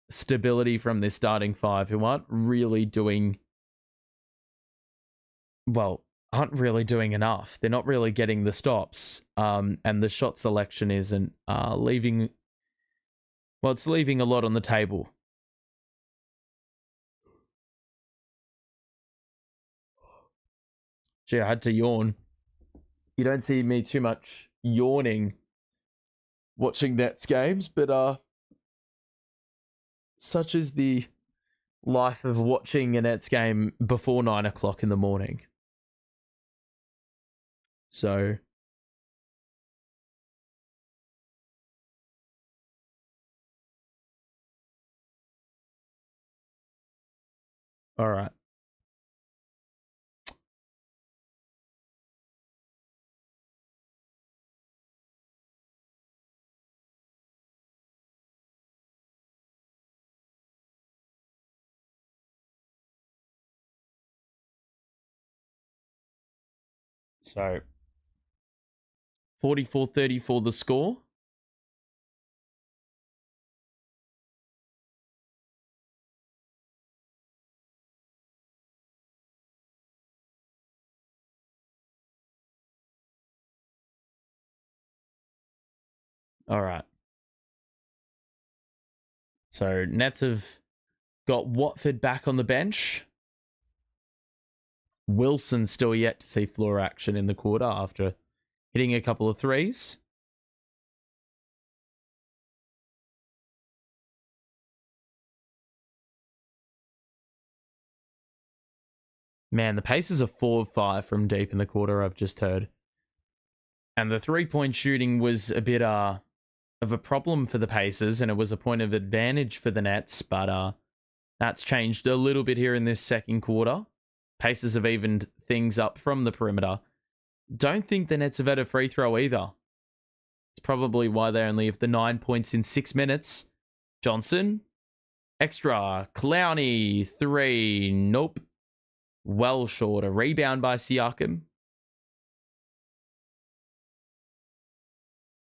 stability from this starting 5, who aren't really doing enough. They're not really getting the stops, and the shot selection isn't leaving. Well, it's leaving a lot on the table. Gee, I had to yawn. You don't see me too much yawning watching Nets games, but such is the life of watching a Nets game before 9 o'clock in the morning. So, all right. So, 44-34 the score. All right. So, Nets have got Watford back on the bench. Wilson still yet to see floor action in the quarter after hitting a couple of threes. Man, the Pacers are 4 of 5 from deep in the quarter, I've just heard. And the 3-point shooting was a bit of a problem for the Pacers, and it was a point of advantage for the Nets, but that's changed a little bit here in this second quarter. Pacers have evened things up from the perimeter. Don't think the Nets have had a free throw either. It's probably why they only have the 9 points in 6 minutes. Johnson, extra, Clowney, 3, nope. Well short. A rebound by Siakam.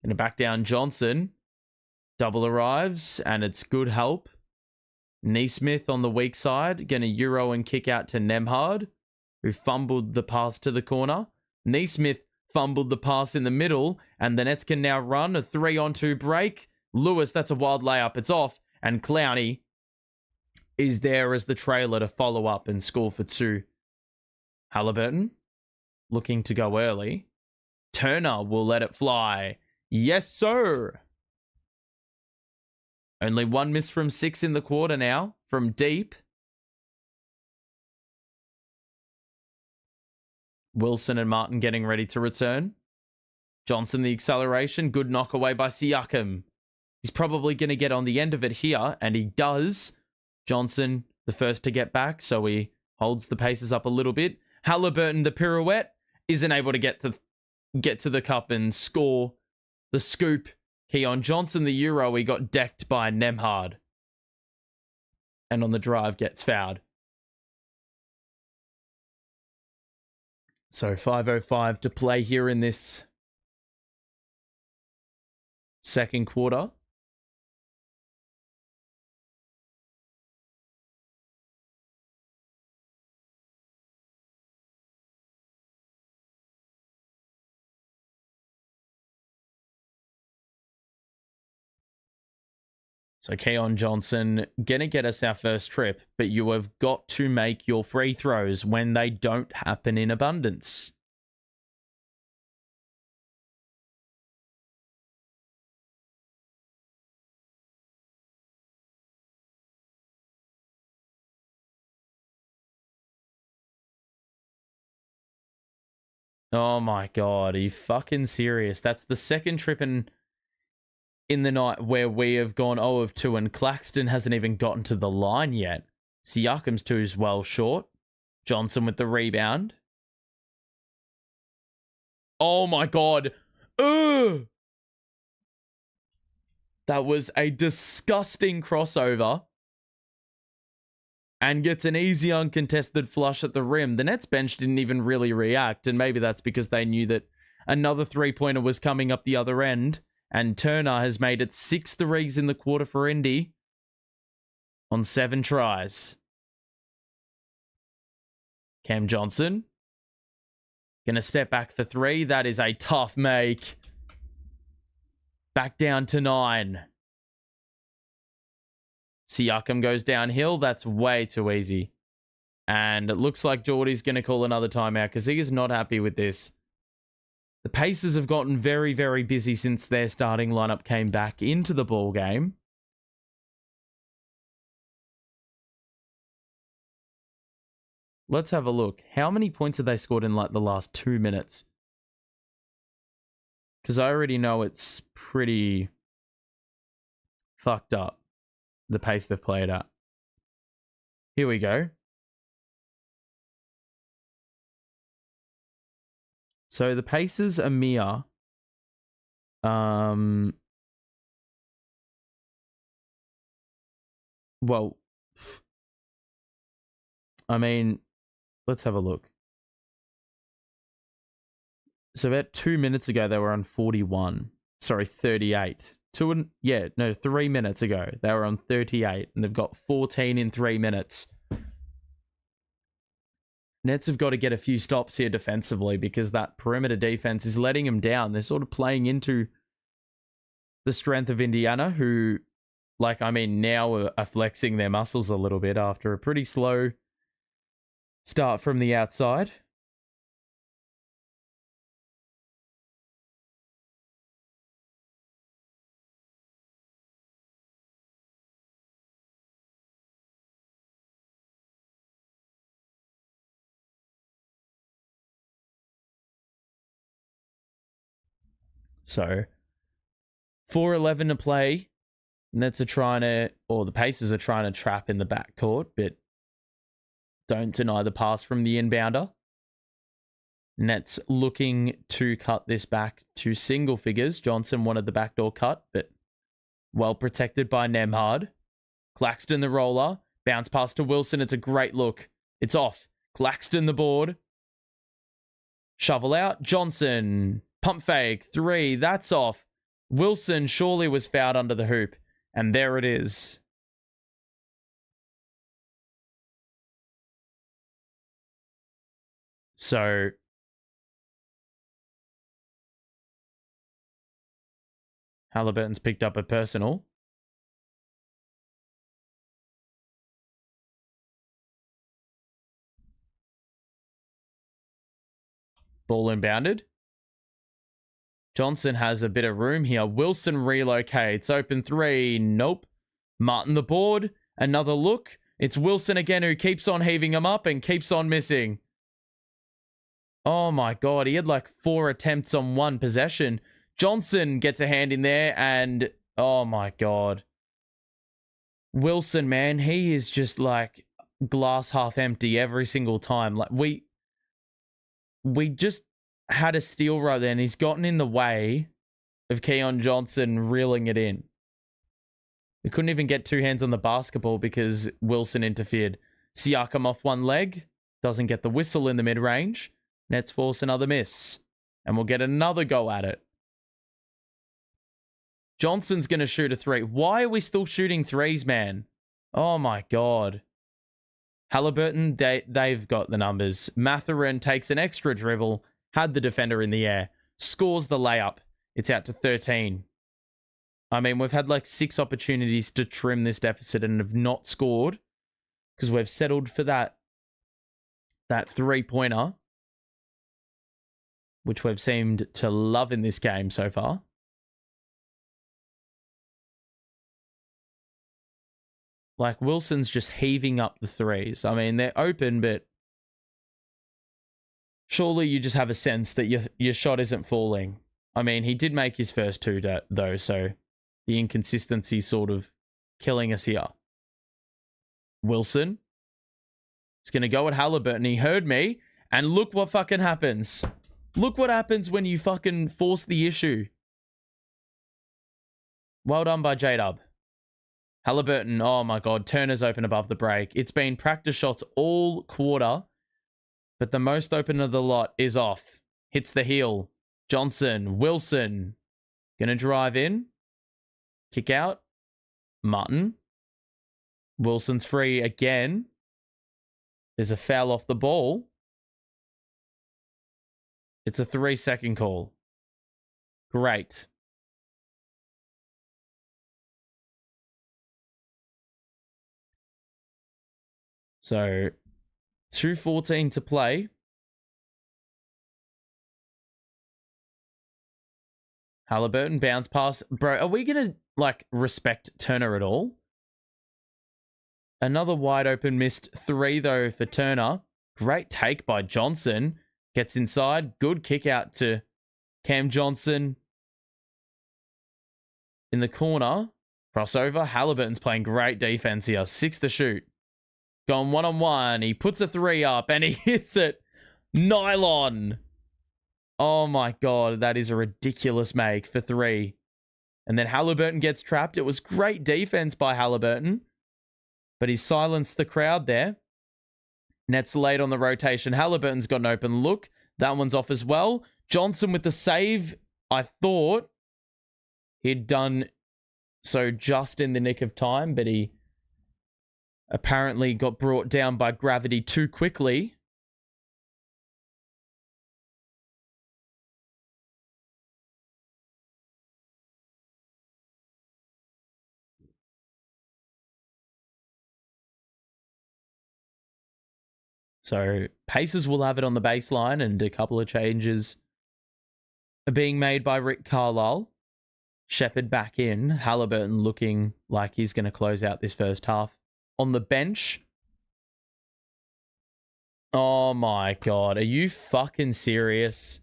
And a back down Johnson. Double arrives, and it's good help. Neesmith on the weak side, going to Euro and kick out to Nembhard, who fumbled the pass to the corner. Neesmith fumbled the pass in the middle, and the Nets can now run a 3-on-2 break. Lewis, that's a wild layup. It's off, and Clowney is there as the trailer to follow up and score for 2. Halliburton looking to go early. Turner will let it fly. Yes, sir. Only 1 miss from 6 in the quarter now, from deep. Wilson and Martin getting ready to return. Johnson, the acceleration. Good knock away by Siakam. He's probably going to get on the end of it here, and he does. Johnson, the first to get back, so he holds the paces up a little bit. Halliburton, the pirouette, isn't able to get to the cup and score the scoop. Keon Johnson, the Euro, he got decked by Nemhard. And on the drive gets fouled. So 5:05 to play here in this second quarter. So Keon Johnson gonna get us our first trip, but you have got to make your free throws when they don't happen in abundance. Oh my god, are you fucking serious? That's the second trip in the night where we have gone 0 of 2 and Claxton hasn't even gotten to the line yet. Siakam's 2 is well short. Johnson with the rebound. Oh my god. Ugh! That was a disgusting crossover. And gets an easy uncontested flush at the rim. The Nets bench didn't even really react, and maybe that's because they knew that another three-pointer was coming up the other end, and Turner has made it 6 threes in the quarter for Indy on 7 tries. Cam Johnson gonna step back for 3. That is a tough make. Back down to 9. Siakam goes downhill. That's way too easy. And it looks like Geordie's going to call another timeout because he is not happy with this. The Pacers have gotten very, very busy since their starting lineup came back into the ball game. Let's have a look. How many points have they scored in like the last 2 minutes? Because I already know it's pretty fucked up, the pace they've played at. Here we go. So the Pacers are mere. Well, I mean, let's have a look. So about 2 minutes ago, they were on 41. Sorry, 38. 3 minutes ago, they were on 38, and they've got 14 in 3 minutes. Nets have got to get a few stops here defensively because that perimeter defense is letting them down. They're sort of playing into the strength of Indiana, who, now are flexing their muscles a little bit after a pretty slow start from the outside. So, 4:11 to play. Nets are the Pacers are trying to trap in the backcourt, but don't deny the pass from the inbounder. Nets looking to cut this back to single figures. Johnson wanted the backdoor cut, but well protected by Nemhard. Claxton the roller. Bounce pass to Wilson. It's a great look. It's off. Claxton the board. Shovel out. Johnson. Pump fake. 3. That's off. Wilson surely was fouled under the hoop. And there it is. So Halliburton's picked up a personal. Ball inbounded. Johnson has a bit of room here. Wilson relocates. Open 3. Nope. Martin the board. Another look. It's Wilson again who keeps on heaving him up and keeps on missing. Oh my god. He had 4 attempts on 1 possession. Johnson gets a hand in there and oh my god. Wilson, man, he is just glass half empty every single time. Like, we just had a steal right there, and he's gotten in the way of Keon Johnson reeling it in. We couldn't even get two hands on the basketball because Wilson interfered. Siakam off one leg. Doesn't get the whistle in the mid-range. Nets force another miss. And we'll get another go at it. Johnson's going to shoot a three. Why are we still shooting threes, man? Oh my God. Halliburton, they've got the numbers. Mathurin takes an extra dribble. Had the defender in the air. Scores the layup. It's out to 13. I mean, we've had like 6 opportunities to trim this deficit and have not scored because we've settled for that three-pointer, which we've seemed to love in this game so far. Like, Wilson's just heaving up the threes. I mean, they're open, but surely you just have a sense that your shot isn't falling. I mean, he did make his first 2, though, so the inconsistency sort of killing us here. Wilson is going to go at Halliburton. He heard me, and look what fucking happens. Look what happens when you fucking force the issue. Well done by J-Dub. Halliburton, oh my God, Turner's open above the break. It's been practice shots all quarter, but the most open of the lot is off. Hits the heel. Johnson, Wilson, gonna drive in. Kick out. Martin. Wilson's free again. There's a foul off the ball. It's a 3-second call. Great. So, 2:14 to play. Halliburton, bounce pass. Bro, are we going to, like, respect Turner at all? Another wide open missed 3, though, for Turner. Great take by Johnson. Gets inside. Good kick out to Cam Johnson. In the corner. Crossover. Halliburton's playing great defense here. 6 to shoot. Going one-on-one. He puts a 3 up and he hits it. Nylon. Oh my God. That is a ridiculous make for 3. And then Halliburton gets trapped. It was great defense by Halliburton. But he silenced the crowd there. Nets late on the rotation. Halliburton's got an open look. That one's off as well. Johnson with the save. I thought he'd done so just in the nick of time, but he apparently got brought down by gravity too quickly. So Pacers will have it on the baseline, and a couple of changes are being made by Rick Carlisle. Shepherd back in. Halliburton looking like he's going to close out this first half. On the bench. Oh my God. Are you fucking serious?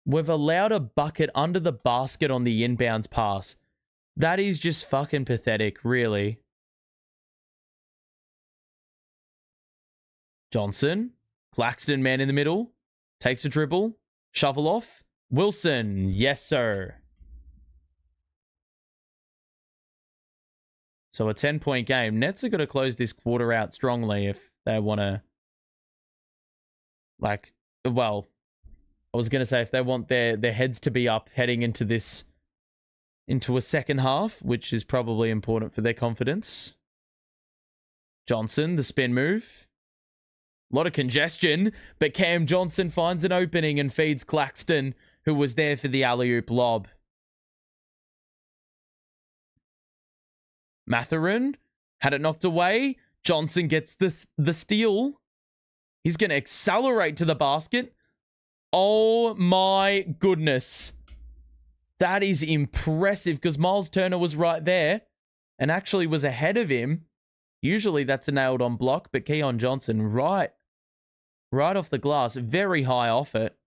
We've allowed a bucket under the basket on the inbounds pass. That is just fucking pathetic, really. Johnson. Claxton, man in the middle. Takes a dribble. Shovel off. Wilson. Yes, sir. So a 10-point game. Nets are going to close this quarter out strongly if they want to, like, well, I was going to say if they want their heads to be up heading into a second half, which is probably important for their confidence. Johnson, the spin move. A lot of congestion, but Cam Johnson finds an opening and feeds Claxton, who was there for the alley-oop lob. Mathurin had it knocked away. Johnson gets the steal. He's going to accelerate to the basket. Oh my goodness. That is impressive because Myles Turner was right there and actually was ahead of him. Usually that's a nailed on block, but Keon Johnson right off the glass, very high off it.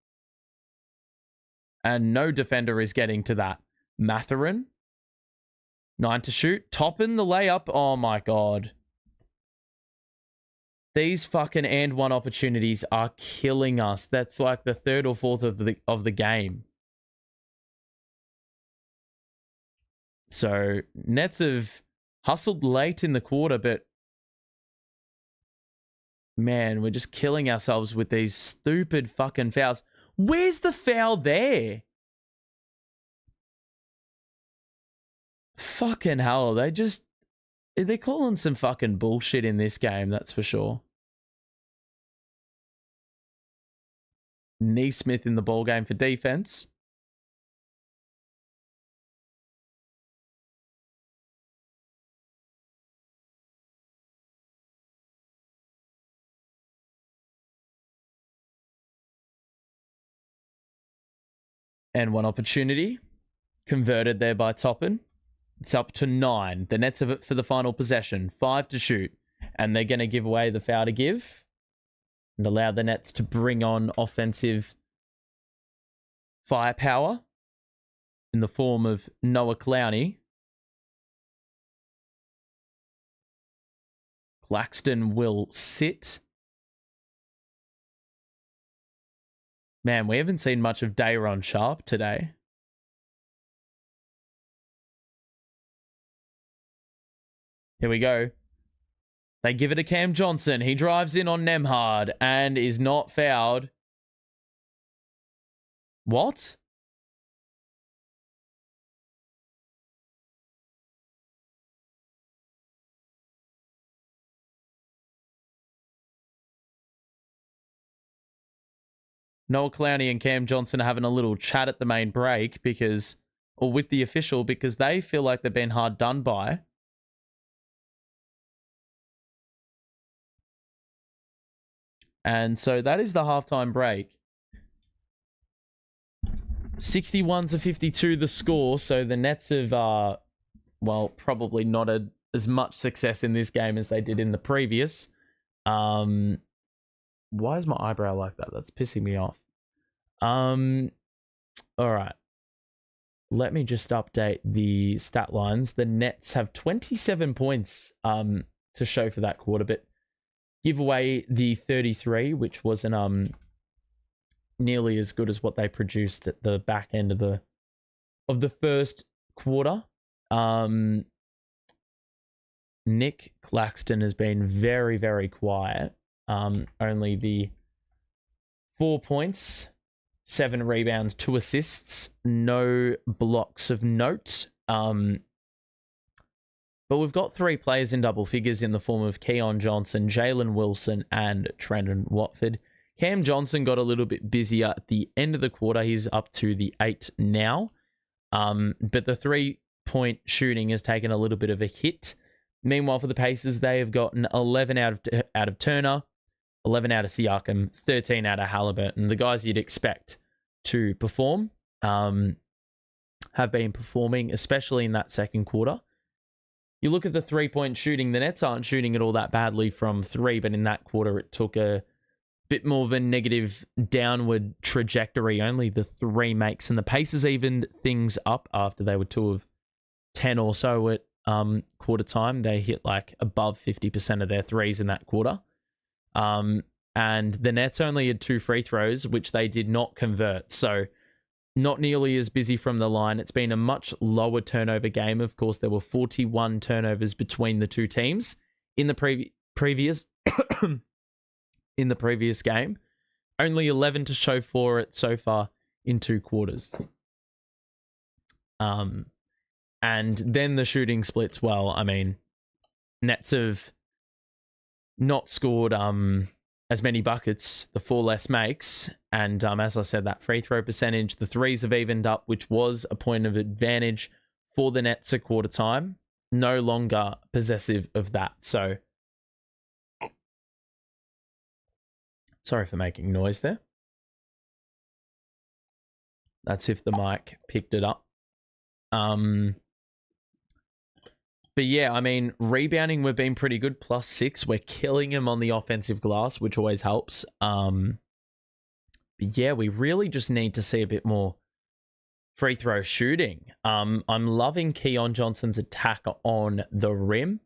And no defender is getting to that. Mathurin. 9 to shoot. Toppin the layup. Oh my God. These fucking and one opportunities are killing us. That's like the third or fourth of the game. So Nets have hustled late in the quarter, but man, we're just killing ourselves with these stupid fucking fouls. Where's the foul there? Fucking hell, they're calling some fucking bullshit in this game, that's for sure. Neesmith in the ball game for defense. And one opportunity converted there by Toppin. It's up to 9. The Nets have it for the final possession. 5 to shoot. And they're going to give away the foul to give and allow the Nets to bring on offensive firepower in the form of Noah Clowney. Claxton will sit. Man, we haven't seen much of Dayron Sharp today. Here we go. They give it to Cam Johnson. He drives in on Nembhard and is not fouled. What? Noah Clowney and Cam Johnson are having a little chat at the main break or with the official, because they feel like they've been hard done by. And so that is the halftime break. 61 to 52 the score. So the Nets have, probably not had as much success in this game as they did in the previous. Why is my eyebrow like that? That's pissing me off. All right. Let me just update the stat lines. The Nets have 27 points to show for that quarter, but give away the 33, which wasn't nearly as good as what they produced at the back end of the first quarter. Nic Claxton has been very, very quiet. Only the 4 points, 7 rebounds, 2 assists, no blocks of note. But we've got 3 players in double figures in the form of Keon Johnson, Jalen Wilson, and Trendon Watford. Cam Johnson got a little bit busier at the end of the quarter. He's up to the 8 now. But the 3-point shooting has taken a little bit of a hit. Meanwhile, for the Pacers, they have gotten 11 out of Turner, 11 out of Siakam, 13 out of Halliburton. The guys you'd expect to perform have been performing, especially in that second quarter. You look at the 3-point shooting, the Nets aren't shooting it all that badly from 3, but in that quarter it took a bit more of a negative downward trajectory. Only the 3 makes, and the Pacers evened things up after they were 2 of 10 or so at quarter time. They hit like above 50% of their threes in that quarter. And the Nets only had 2 free throws, which they did not convert. So not nearly as busy from the line. It's been a much lower turnover game. Of course, there were 41 turnovers between the two teams in the previous in the previous game. Only 11 to show for it so far in 2 quarters. And then the shooting splits well. I mean, Nets have not scored as many buckets, the 4 less makes. And as I said, that free throw percentage, the 3s have evened up, which was a point of advantage for the Nets at quarter time. No longer possessive of that. So, sorry for making noise there. That's if the mic picked it up. But yeah, I mean, rebounding, we've been pretty good. +6. We're killing him on the offensive glass, which always helps. But yeah, we really just need to see a bit more free throw shooting. I'm loving Keon Johnson's attack on the rim.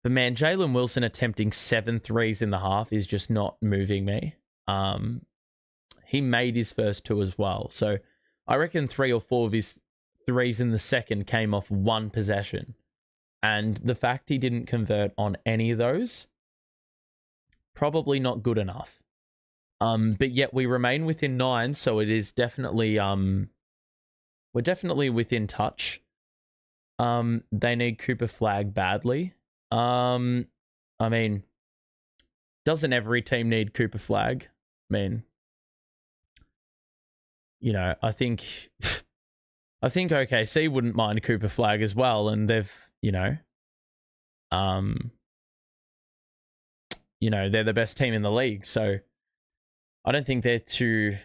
But man, Jalen Wilson attempting 7 threes in the half is just not moving me. He made his first 2 as well. So I reckon 3 or 4 of his threes in the second came off one possession. And the fact he didn't convert on any of those, probably not good enough. But yet we remain within 9, so it is definitely we're definitely within touch. They need Cooper Flag badly. I mean, doesn't every team need Cooper Flag? I mean, you know, I think OKC wouldn't mind Cooper Flag as well, and they've, they're the best team in the league, so I don't think they're too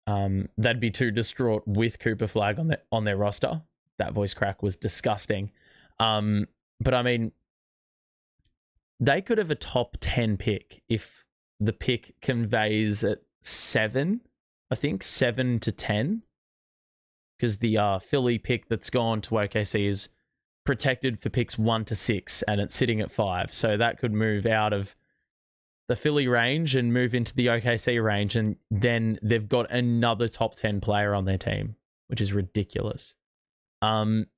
they'd be too distraught with Cooper Flag on their roster. That voice crack was disgusting. But I mean, they could have a top 10 pick if the pick conveys at 7, I think 7 to 10, because the Philly pick that's gone to OKC is protected for picks 1 to 6, and it's sitting at 5. So that could move out of the Philly range and move into the OKC range, and then they've got another top 10 player on their team, which is ridiculous. Let's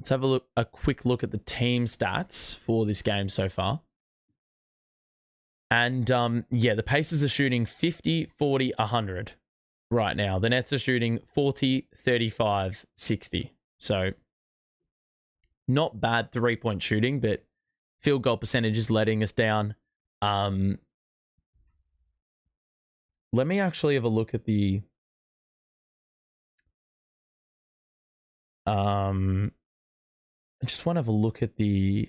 have a quick look at the team stats for this game so far. And the Pacers are shooting 50, 40, 100 right now. The Nets are shooting 40, 35, 60. So not bad 3-point shooting, but field goal percentage is letting us down. Let me actually have a look at the I just want to have a look at the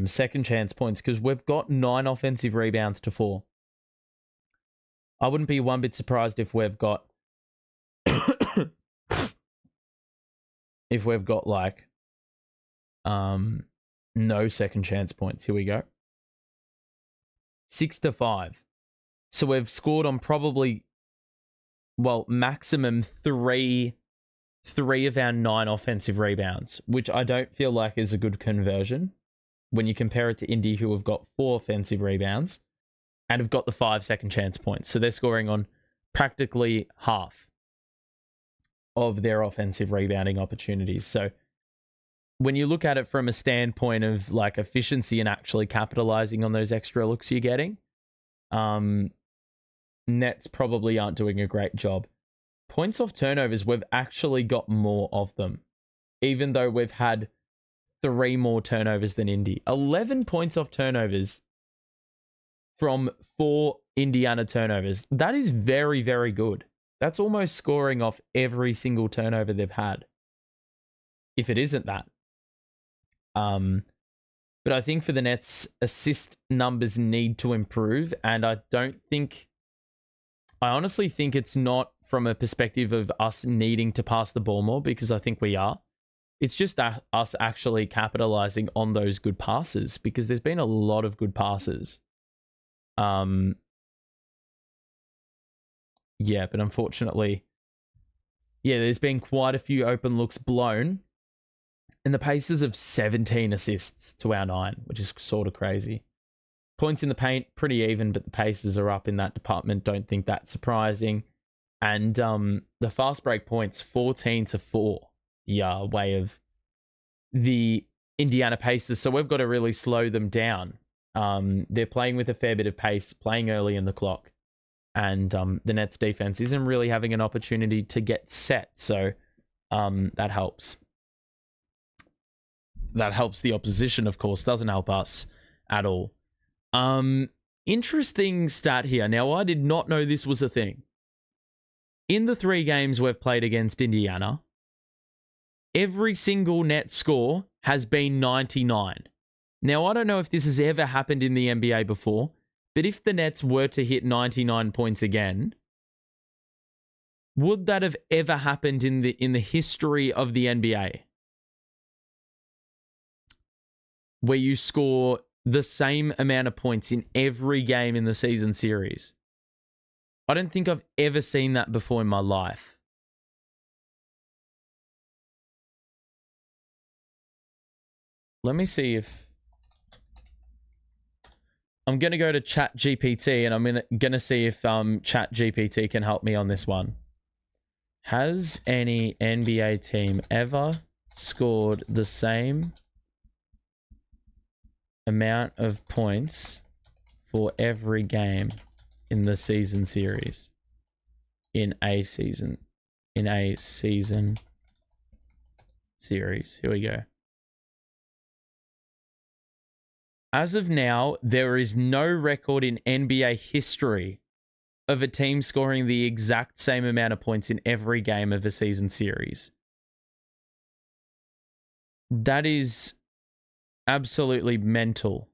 second chance points, because we've got 9 offensive rebounds to 4. I wouldn't be one bit surprised if we've got like no second chance points. Here we go. 6 to 5. So we've scored on probably, maximum 3 of our 9 offensive rebounds, which I don't feel like is a good conversion when you compare it to Indy, who have got 4 offensive rebounds and have got the 5 second chance points. So they're scoring on practically half of their offensive rebounding opportunities. So when you look at it from a standpoint of like efficiency and actually capitalizing on those extra looks you're getting, Nets probably aren't doing a great job. Points off turnovers, we've actually got more of them, even though we've had 3 more turnovers than Indy. 11 points off turnovers from 4 Indiana turnovers. That is very, very good. That's almost scoring off every single turnover they've had, if it isn't that. But I think for the Nets, assist numbers need to improve, and I honestly think it's not from a perspective of us needing to pass the ball more, because I think we are. It's just us actually capitalizing on those good passes, because there's been a lot of good passes. But unfortunately, there's been quite a few open looks blown, and the Pacers have 17 assists to our 9, which is sort of crazy. Points in the paint, pretty even, but the Pacers are up in that department. Don't think that's surprising. And the fast break points, 14 to 4. Way of the Indiana Pacers. So we've got to really slow them down. They're playing with a fair bit of pace, playing early in the clock. And the Nets defense isn't really having an opportunity to get set. So that helps. That helps the opposition, of course. Doesn't help us at all. Interesting stat here. Now, I did not know this was a thing. In the 3 games we've played against Indiana, every single net score has been 99. Now, I don't know if this has ever happened in the NBA before, but if the Nets were to hit 99 points again, would that have ever happened in the history of the NBA? Where you score the same amount of points in every game in the season series. I don't think I've ever seen that before in my life. let me see if... I'm going to go to ChatGPT and I'm gonna see if ChatGPT can help me on this one. Has any NBA team ever scored the same amount of points for every game in the season series? In a season series. Here we go. As of now, there is no record in NBA history of a team scoring the exact same amount of points in every game of a season series. That is absolutely mental.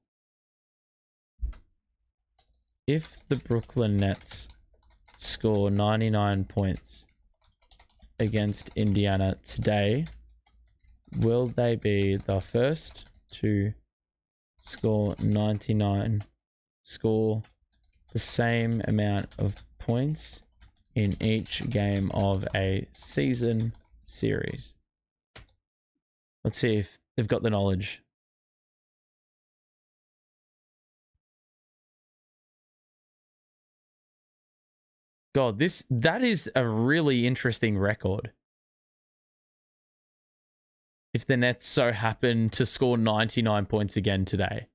If the Brooklyn Nets score 99 points against Indiana today, will they be the first to score the same amount of points in each game of a season series? Let's see if they've got the knowledge. God, that is a really interesting record. If the Nets so happen to score 99 points again today.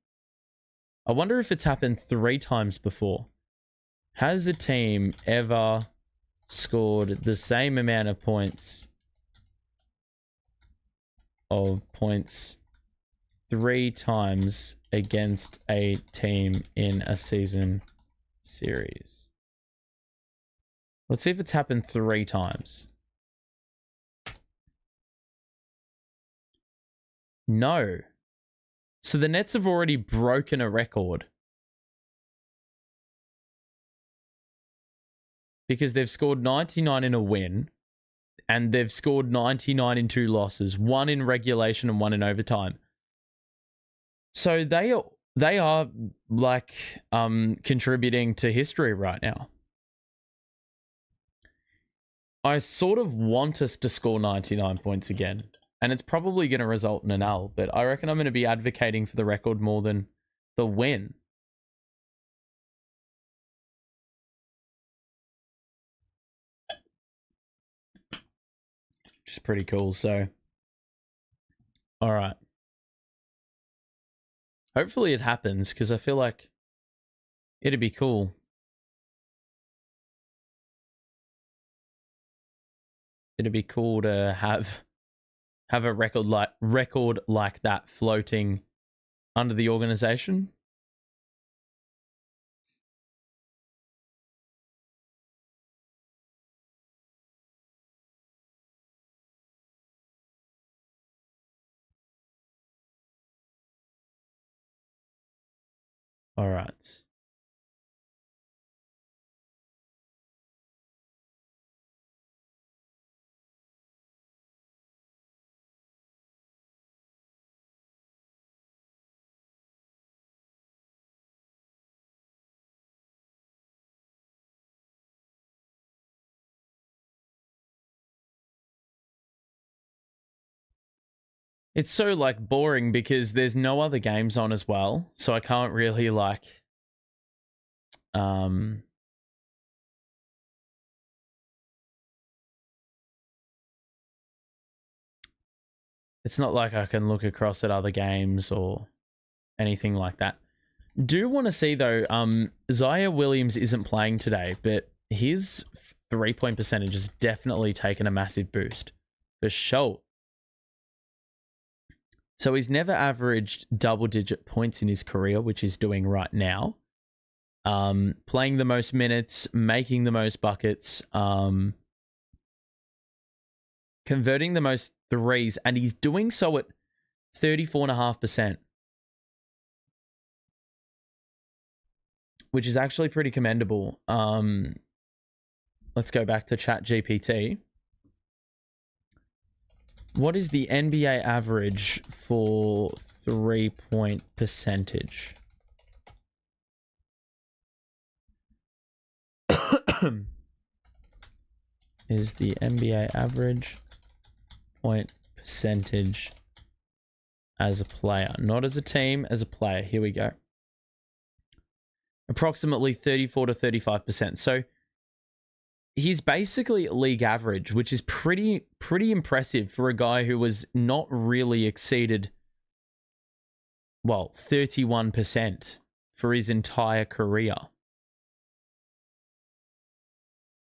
I wonder if it's happened 3 times before. Has a team ever scored the same amount of points 3 times against a team in a season series? Let's see if it's happened 3 times. No. So the Nets have already broken a record. Because they've scored 99 in a win. And they've scored 99 in 2 losses. 1 in regulation and 1 in overtime. So they are like contributing to history right now. I sort of want us to score 99 points again. And it's probably going to result in an L, but I reckon I'm going to be advocating for the record more than the win. Which is pretty cool, so... Alright. Hopefully it happens, because I feel like it'd be cool. It'd be cool to have a record like that floating under the organization. All right. It's so, like, boring because there's no other games on as well. So I can't really, like... It's not like I can look across at other games or anything like that. Do want to see, though, Zaire Williams isn't playing today, but his 3-point percentage has definitely taken a massive boost. For sure. So he's never averaged double-digit points in his career, which he's doing right now. Playing the most minutes, making the most buckets, converting the most threes, and he's doing so at 34.5%. Which is actually pretty commendable. Let's go back to ChatGPT. What is the NBA average for 3-point percentage? Is the NBA average point percentage as a player. Not as a team, as a player. Here we go. Approximately 34 to 35%. So he's basically league average, which is pretty impressive for a guy who was not really exceeded, 31% for his entire career.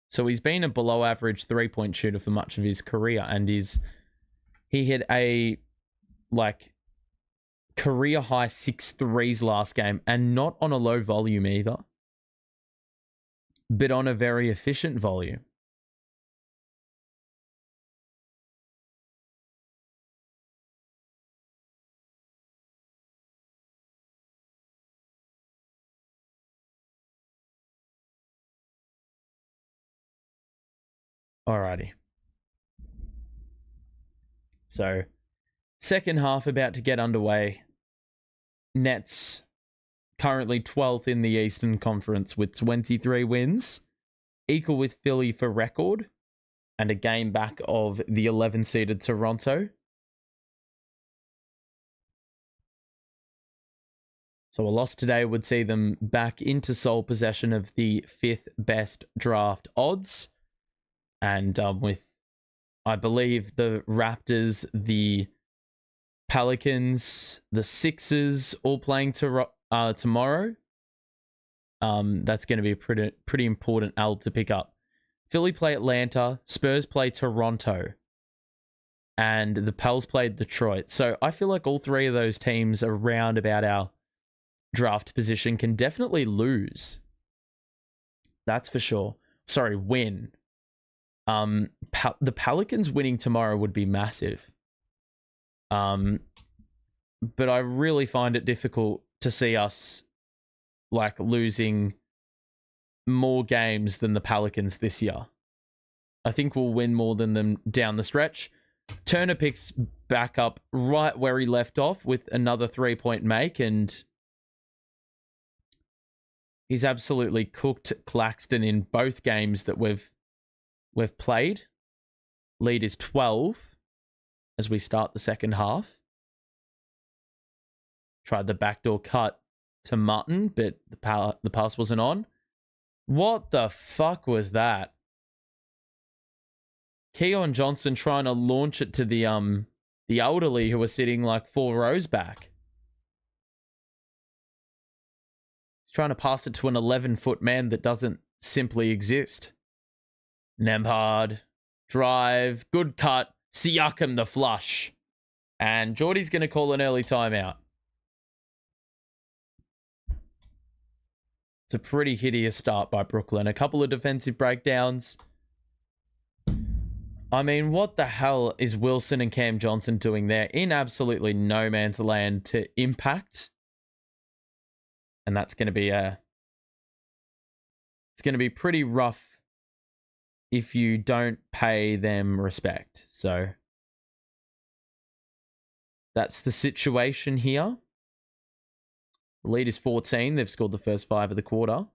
So he's been a below average 3-point shooter for much of his career, and he hit a career high 6 threes last game, and not on a low volume either, but on a very efficient volume. Alrighty. So, second half about to get underway. Nets currently 12th in the Eastern Conference with 23 wins, equal with Philly for record, and a game back of the 11-seeded Toronto. So a loss today would see them back into sole possession of the 5th best draft odds. And with, I believe, the Raptors, the Pelicans, the Sixers all playing tomorrow, that's going to be a pretty important L to pick up. Philly play Atlanta, Spurs play Toronto, and the Pels played Detroit. So I feel like all three of those teams around about our draft position can definitely lose. That's for sure. Sorry, win. The Pelicans winning tomorrow would be massive. But I really find it difficult to see us losing more games than the Pelicans this year. I think we'll win more than them down the stretch. Turner picks back up right where he left off with another 3-point make, and he's absolutely cooked Claxton in both games that we've played. Lead is 12 as we start the second half. Tried the backdoor cut to Mutton, but the pass wasn't on. What the fuck was that? Keon Johnson trying to launch it to the elderly who were sitting 4 rows back. He's trying to pass it to an 11-foot man that doesn't simply exist. Nembhard, drive, good cut, Siakam the flush. And Geordie's going to call an early timeout. It's a pretty hideous start by Brooklyn. A couple of defensive breakdowns. I mean, what the hell is Wilson and Cam Johnson doing there in absolutely no man's land to impact? And that's going to be it's going to be pretty rough if you don't pay them respect. So that's the situation here. The lead is 14. They've scored the first 5 of the quarter.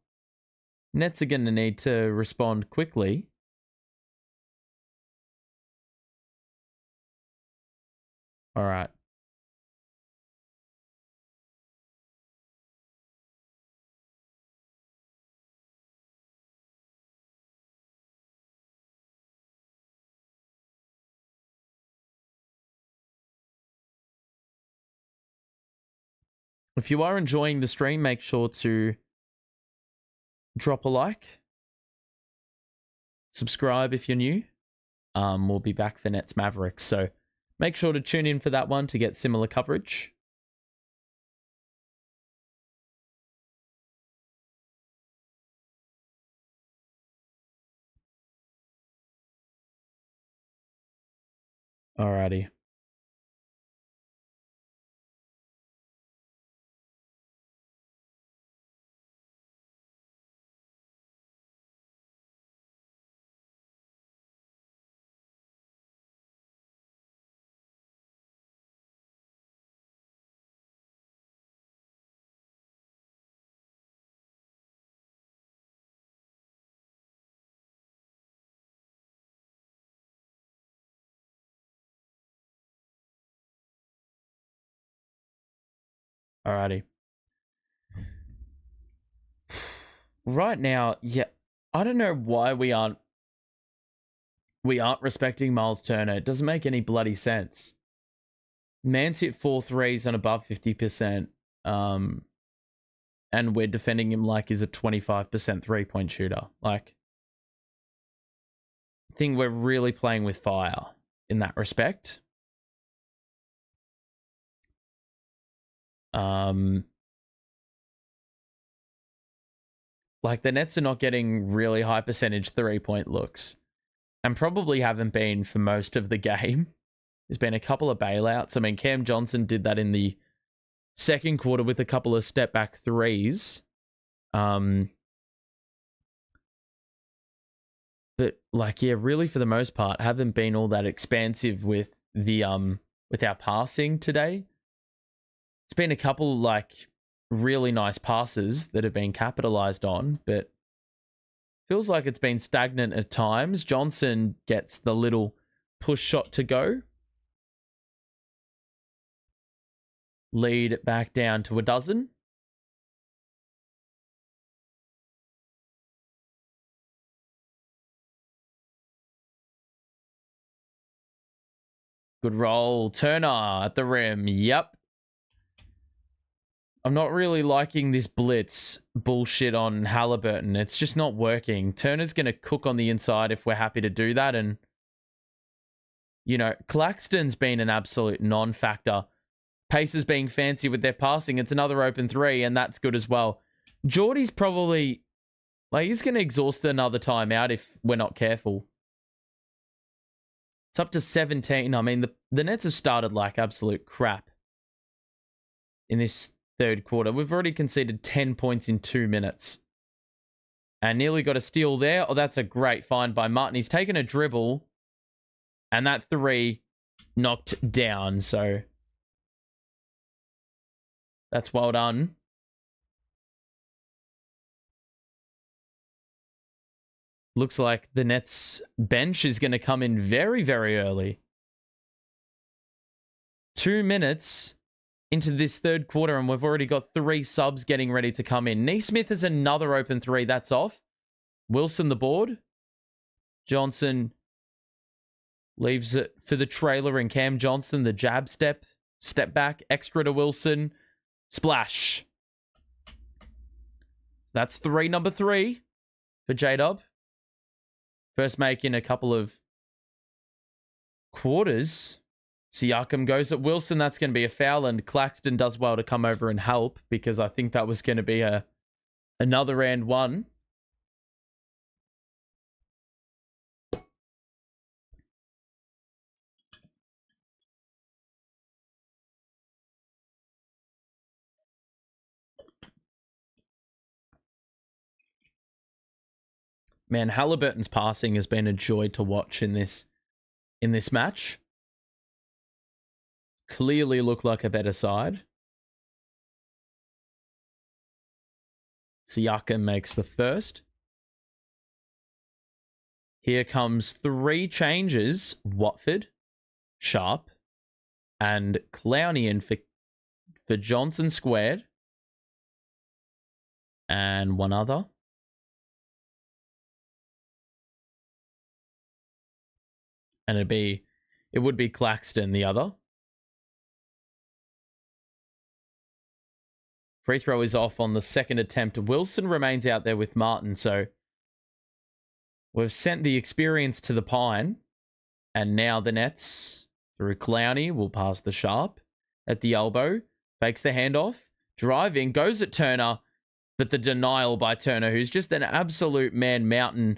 Nets are going to need to respond quickly. All right. If you are enjoying the stream, make sure to drop a like. Subscribe if you're new. We'll be back for Nets Mavericks. So make sure to tune in for that one to get similar coverage. Alrighty. Alrighty. Right now, yeah, I don't know why we aren't respecting Myles Turner. It doesn't make any bloody sense. Man's hit 4 threes on above 50%. And we're defending him like he's a 25% 3-point shooter. Like, I think we're really playing with fire in that respect. Like, the Nets are not getting really high percentage 3-point looks, and probably haven't been for most of the game. There's been a couple of bailouts. I mean, Cam Johnson did that in the second quarter with a couple of step back threes. But like, yeah, really for the most part, haven't been all that expansive with the with our passing today. It's been a couple like really nice passes that have been capitalized on, but feels like it's been stagnant at times. Johnson gets the little push shot to go. Lead it back down to a dozen. Good roll. Turner at the rim. Yep. I'm not really liking this blitz bullshit on Halliburton. It's just not working. Turner's going to cook on the inside if we're happy to do that. And, you know, Claxton's been an absolute non-factor. Pacers being fancy with their passing. It's another open three, and that's good as well. Geordie's probably, like, he's going to exhaust another timeout if we're not careful. It's up to 17. I mean, the Nets have started like absolute crap in this third quarter. We've already conceded 10 points in 2 minutes. And nearly got a steal there. Oh, that's a great find by Martin. He's taken a dribble. And that three knocked down. So that's well done. Looks like the Nets bench is going to come in very, very early. 2 minutes into this third quarter, and we've already got 3 subs getting ready to come in. Nesmith is another open three. That's off. Wilson the board. Johnson leaves it for the trailer, and Cam Johnson, the jab step back, extra to Wilson. Splash. That's number 3 for J-Dub. First make in a couple of quarters. Siakam goes at Wilson. That's going to be a foul, and Claxton does well to come over and help, because I think that was going to be another and one. Man, Halliburton's passing has been a joy to watch in this match. Clearly look like a better side. Siakam makes the first. Here comes 3 changes. Watford, Sharp, and Clowney in for Johnson squared. And one other. And it would be Claxton, the other. Free throw is off on the second attempt. Wilson remains out there with Martin, so we've sent the experience to the Pine. And now the Nets, through Clowney, will pass the Sharp at the elbow. Fakes the handoff. Driving, goes at Turner, but the denial by Turner, who's just an absolute man mountain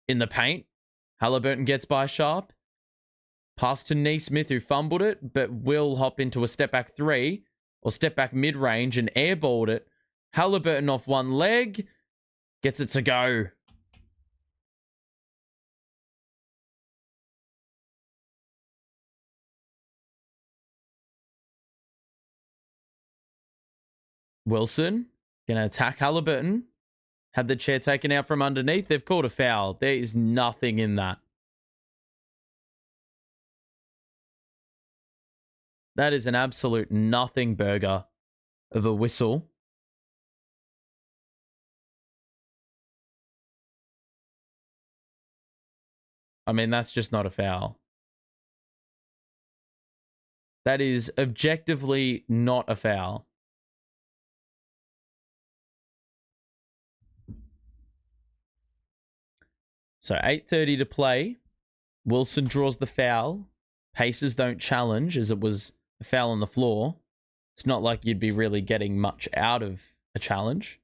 in the paint. Halliburton gets by Sharp. Pass to Nesmith, who fumbled it, but will hop into a step-back 3, or step-back mid-range, and airballed it. Halliburton off one leg, gets it to go. Wilson, going to attack Halliburton. Had the chair taken out from underneath. They've called a foul. There is nothing in that. That is an absolute nothing burger. of a whistle. I mean, that's just not a foul. That is objectively not a foul. So 8:30 to play. Wilson draws the foul. Pacers don't challenge as it was a foul on the floor. It's not like you'd be really getting much out of a challenge.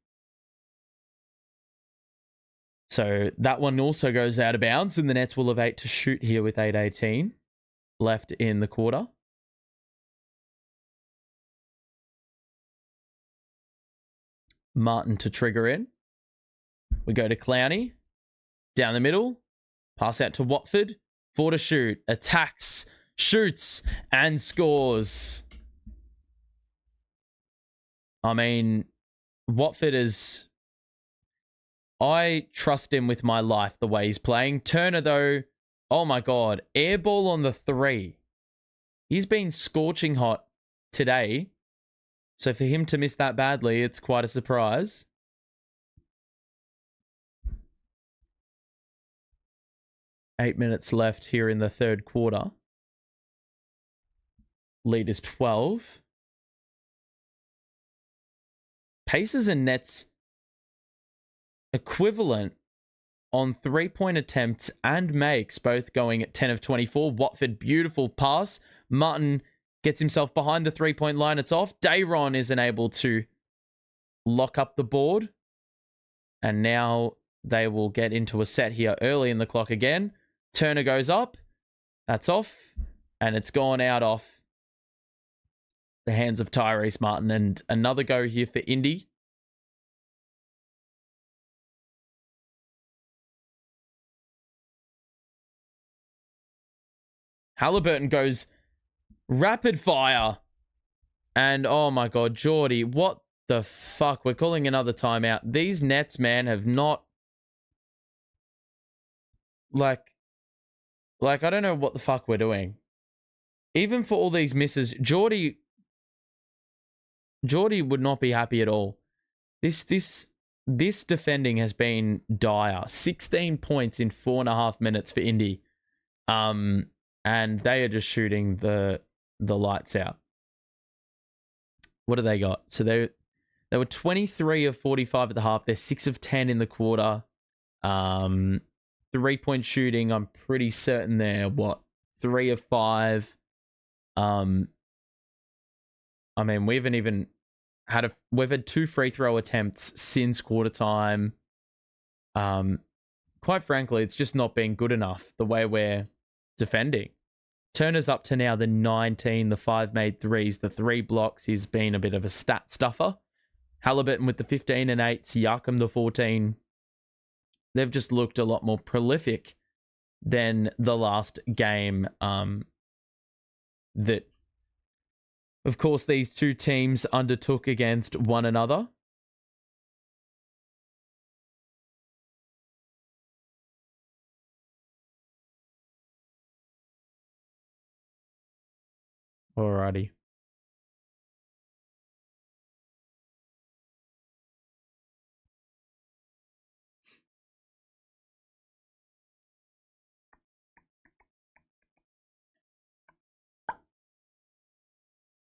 So that one also goes out of bounds, and the Nets will have 8 to shoot here with 8:18 left in the quarter. Martin to trigger in. We go to Clowney. Down the middle. Pass out to Watford. 4 to shoot. Attacks. Shoots. And scores. I mean, Watford is... I trust him with my life the way he's playing. Turner, though, oh my God. Air ball on the 3. He's been scorching hot today. So for him to miss that badly, it's quite a surprise. Eight minutes left here in the third quarter. Lead is 12. Pacers and Nets equivalent on 3-point attempts and makes, both going at 10 of 24. Watford, beautiful pass. Martin gets himself behind the 3-point line. It's off. Dayron isn't able to lock up the board. And now they will get into a set here early in the clock again. Turner goes up. That's off. And it's gone out off the hands of Tyrese Martin. And another go here for Indy. Halliburton goes rapid fire. And oh my God, Geordie, what the fuck? We're calling another timeout. These Nets, man, have not... Like, I don't know what the fuck we're doing. Even for all these misses, Geordie would not be happy at all. This defending has been dire. 16 points in 4.5 minutes for Indy. And they are just shooting the lights out. What do they got? So they were 23 of 45 at the half. They're 6 of 10 in the quarter. 3-point shooting, I'm pretty certain they're 3 of 5. I mean, we've had 2 free throw attempts since quarter time. Quite frankly, it's just not been good enough the way we're defending. Turner's up to now the 19, the 5 made threes, the 3 blocks. He's been a bit of a stat stuffer. Halliburton with the 15 and 8, Siakam the 14. They've just looked a lot more prolific than the last game. That, of course, these two teams undertook against one another. Alrighty.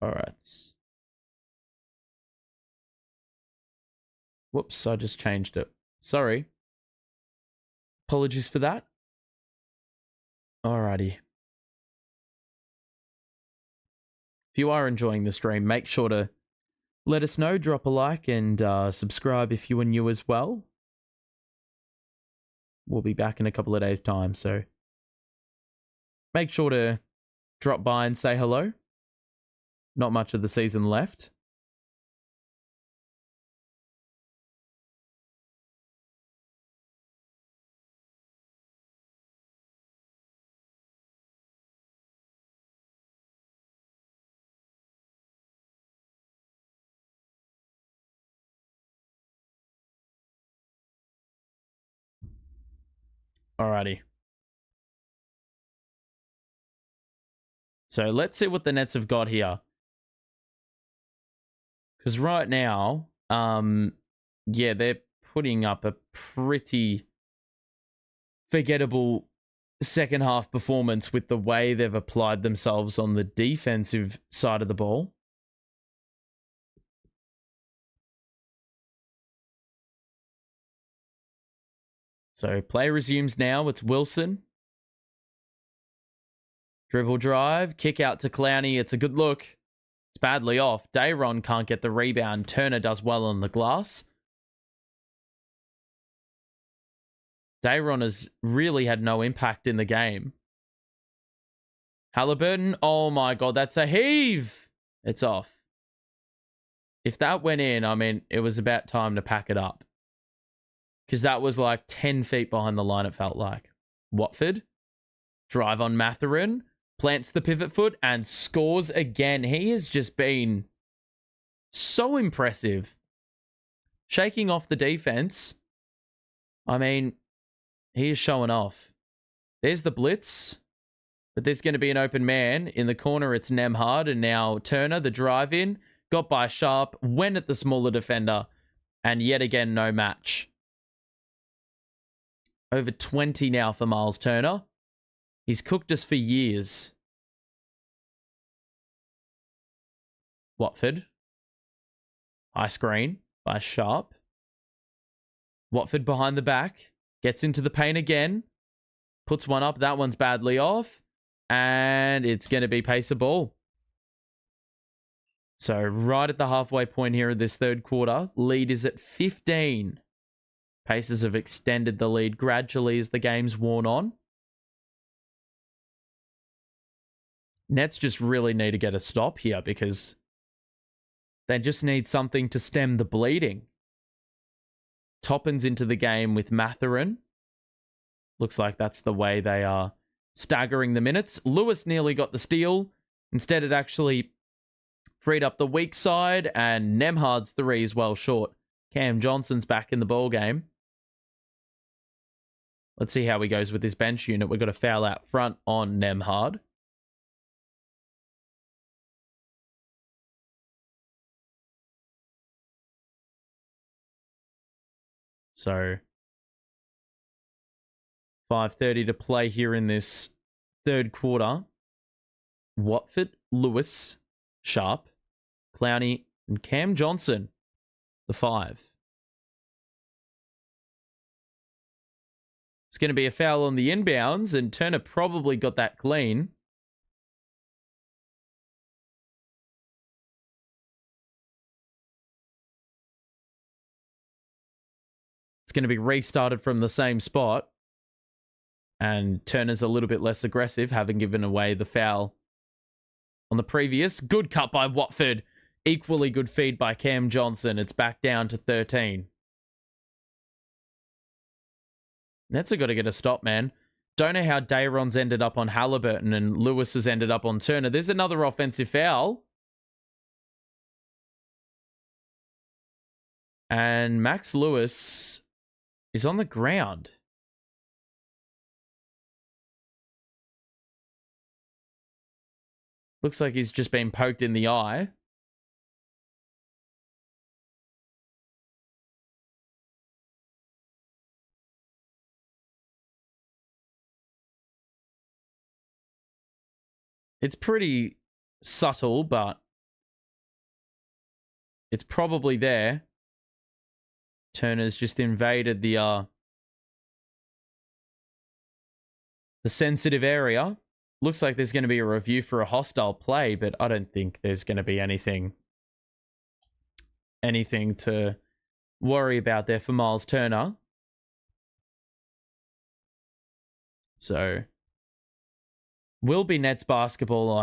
Alright. Whoops, I just changed it. Sorry. Apologies for that. Alrighty. If you are enjoying the stream, make sure to let us know, drop a like, and subscribe if you are new as well. We'll be back in a couple of days' time, so make sure to drop by and say hello. Not much of the season left. Alrighty. So let's see what the Nets have got here. Because right now, yeah, they're putting up a pretty forgettable second half performance with the way they've applied themselves on the defensive side of the ball. So play resumes now. It's Wilson. Dribble drive, kick out to Clowney. It's a good look. It's badly off. Dayron can't get the rebound. Turner does well on the glass. Dayron has really had no impact in the game. Halliburton, oh my God, that's a heave. It's off. If that went in, I mean, it was about time to pack it up. Because that was like 10 feet behind the line, it felt like. Watford, drive on Mathurin, plants the pivot foot and scores again. He has just been so impressive. Shaking off the defense. I mean, he is showing off. There's the blitz. But there's going to be an open man. In the corner, it's Nemhard. And now Turner, the drive in. Got by Sharp. Went at the smaller defender. And yet again, no match. Over 20 now for Myles Turner. He's cooked us for years. Watford. High screen by Sharp. Watford behind the back. Gets into the paint again. Puts one up. That one's badly off. And it's going to be pace of ball. So right at the halfway point here of this third quarter. Lead is at 15. Pacers have extended the lead gradually as the game's worn on. Nets just really need to get a stop here because they just need something to stem the bleeding. Toppin's into the game with Mathurin. Looks like that's the way they are staggering the minutes. Lewis nearly got the steal. Instead, it actually freed up the weak side, and Nemhard's three is well short. Cam Johnson's back in the ball game. Let's see how he goes with this bench unit. We've got a foul out front on Nemhard. So 5:30 to play here in this third quarter. Watford, Lewis, Sharp, Clowney, and Cam Johnson, the five. It's going to be a foul on the inbounds, and Turner probably got that clean. It's going to be restarted from the same spot. And Turner's a little bit less aggressive, having given away the foul on the previous. Good cut by Watford. Equally good feed by Cam Johnson. It's back down to 13. Nets have got to get a stop, man. Don't know how Dayron's ended up on Halliburton and Lewis has ended up on Turner. There's another offensive foul. And Max Lewis is on the ground. Looks like he's just been poked in the eye. It's pretty subtle, but it's probably there. Turner's just invaded the sensitive area. Looks like there's going to be a review for a hostile play, but I don't think there's going to be anything to worry about there for Myles Turner. So will be Nets basketball.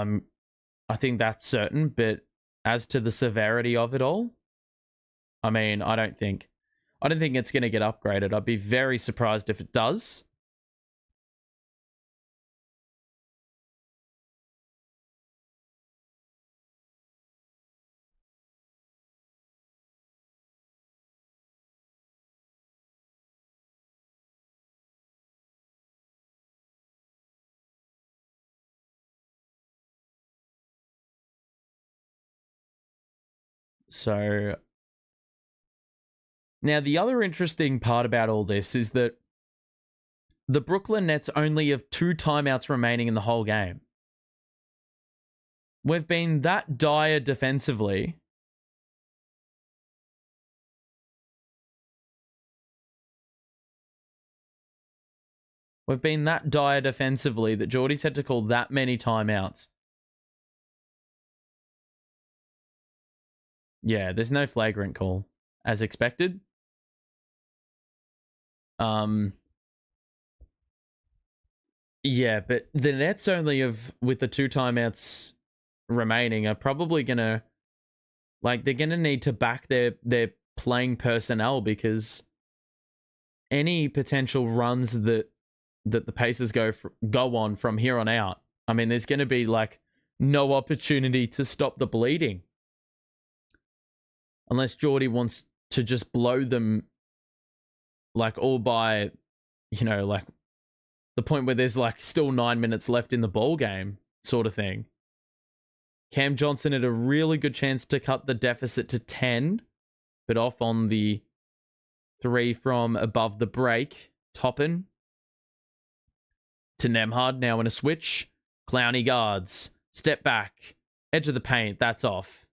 I think that's certain, but as to the severity of it all, I mean, I don't think it's going to get upgraded. I'd be very surprised if it does. So now the other interesting part about all this is that the Brooklyn Nets only have 2 timeouts remaining in the whole game. We've been that dire defensively. We've been that dire defensively that Geordie's had to call that many timeouts. Yeah, there's no flagrant call, as expected. Yeah, but the Nets only have, with the 2 timeouts remaining, are probably gonna, like, they're gonna need to back their playing personnel, because any potential runs that the Pacers go on from here on out, I mean, there's gonna be like no opportunity to stop the bleeding, unless Geordie wants to just blow them, like, all by, like the point where there's like still 9 minutes left in the ball game, sort of thing. Cam Johnson had a really good chance to cut the deficit to 10, but off on the 3 from above the break. Toppin to Nemhard, now in a switch. Clowney guards. Step back. Edge of the paint. That's off.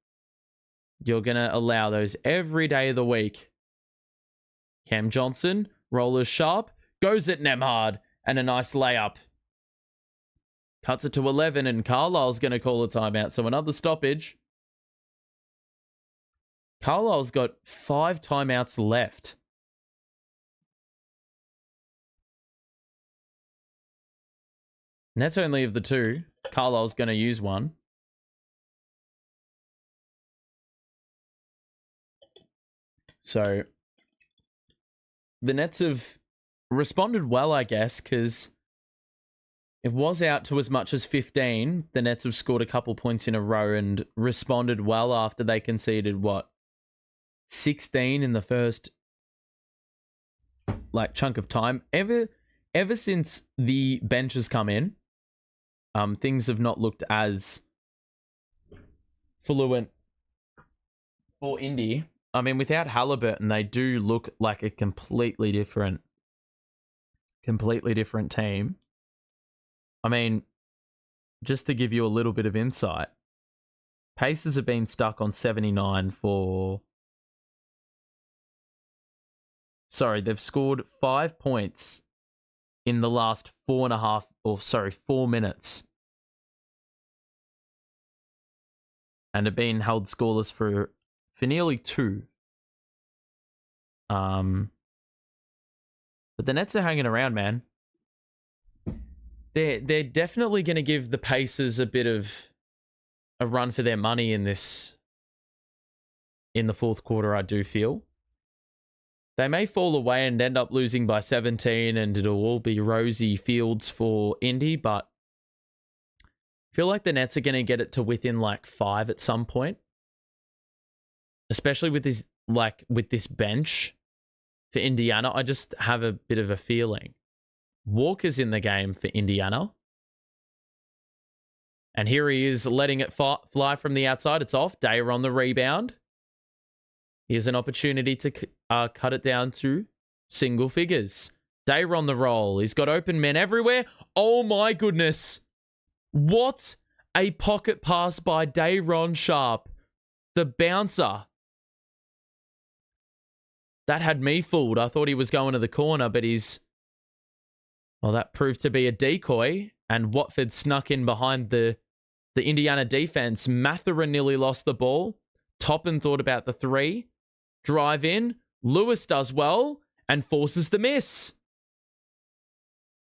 You're going to allow those every day of the week. Cam Johnson, rollers sharp, goes at Nemhard, and a nice layup. Cuts it to 11, and Carlisle's going to call a timeout. So another stoppage. Carlisle's got 5 timeouts left. And that's only of the 2. Carlisle's going to use one. So the Nets have responded well, I guess, because it was out to as much as 15. The Nets have scored a couple points in a row and responded well after they conceded, 16 in the first chunk of time. Ever since the bench has come in, things have not looked as fluent for Indy. I mean, without Halliburton, they do look like a completely different team. I mean, just to give you a little bit of insight, Pacers have been stuck on 79 for... Sorry, they've scored 5 points in the last 4 minutes. And have been held scoreless for nearly 2. But the Nets are hanging around, man. They're definitely going to give the Pacers a bit of a run for their money in the fourth quarter, I do feel. They may fall away and end up losing by 17, and it'll all be rosy fields for Indy, but I feel like the Nets are going to get it to within 5 at some point. Especially with this bench for Indiana. I just have a bit of a feeling. Walker's in the game for Indiana. And here he is letting it fly from the outside. It's off. Dyer on the rebound. Here's an opportunity to cut it down to single figures. Dyer on the roll. He's got open men everywhere. Oh my goodness. What a pocket pass by Dayron Sharp. The bouncer. That had me fooled. I thought he was going to the corner, but that proved to be a decoy. And Watford snuck in behind the Indiana defense. Mathurin nearly lost the ball. Toppin thought about the 3. Drive in. Lewis does well and forces the miss.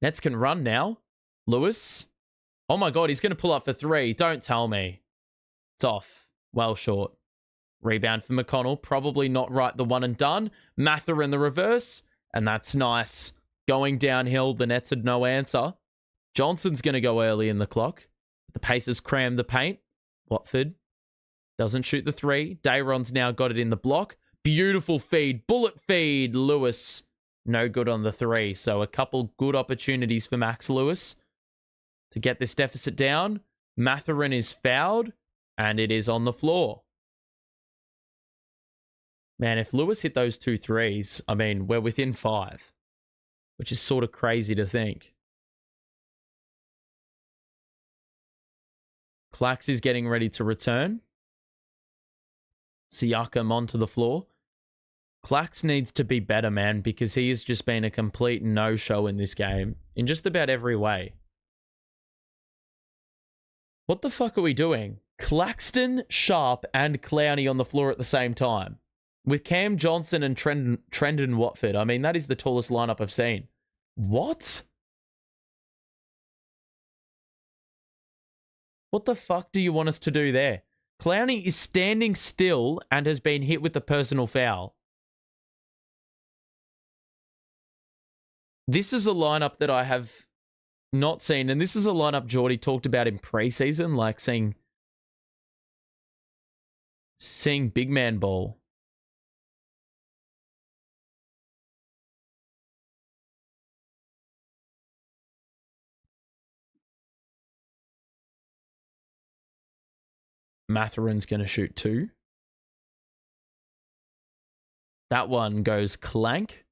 Nets can run now. Lewis. Oh my God, he's going to pull up for 3. Don't tell me. It's off. Well short. Rebound for McConnell. Probably not right the one and done. Mathurin the reverse. And that's nice. Going downhill. The Nets had no answer. Johnson's going to go early in the clock. The Pacers cram the paint. Watford doesn't shoot the 3. Dayron's now got it in the block. Beautiful feed. Bullet feed. Lewis. No good on the 3. So a couple good opportunities for Max Lewis to get this deficit down. Mathurin is fouled. And it is on the floor. Man, if Lewis hit those 2 threes, I mean, we're within 5, which is sort of crazy to think. Clax is getting ready to return. Siakam onto the floor. Clax needs to be better, man, because he has just been a complete no-show in this game in just about every way. What the fuck are we doing? Claxton, Sharp, and Clowney on the floor at the same time. With Cam Johnson and Trendon Watford. I mean, that is the tallest lineup I've seen. What? What the fuck do you want us to do there? Clowney is standing still and has been hit with the personal foul. This is a lineup that I have not seen, and this is a lineup Geordie talked about in preseason, like seeing big man ball. Mathurin's going to shoot 2. That one goes clank.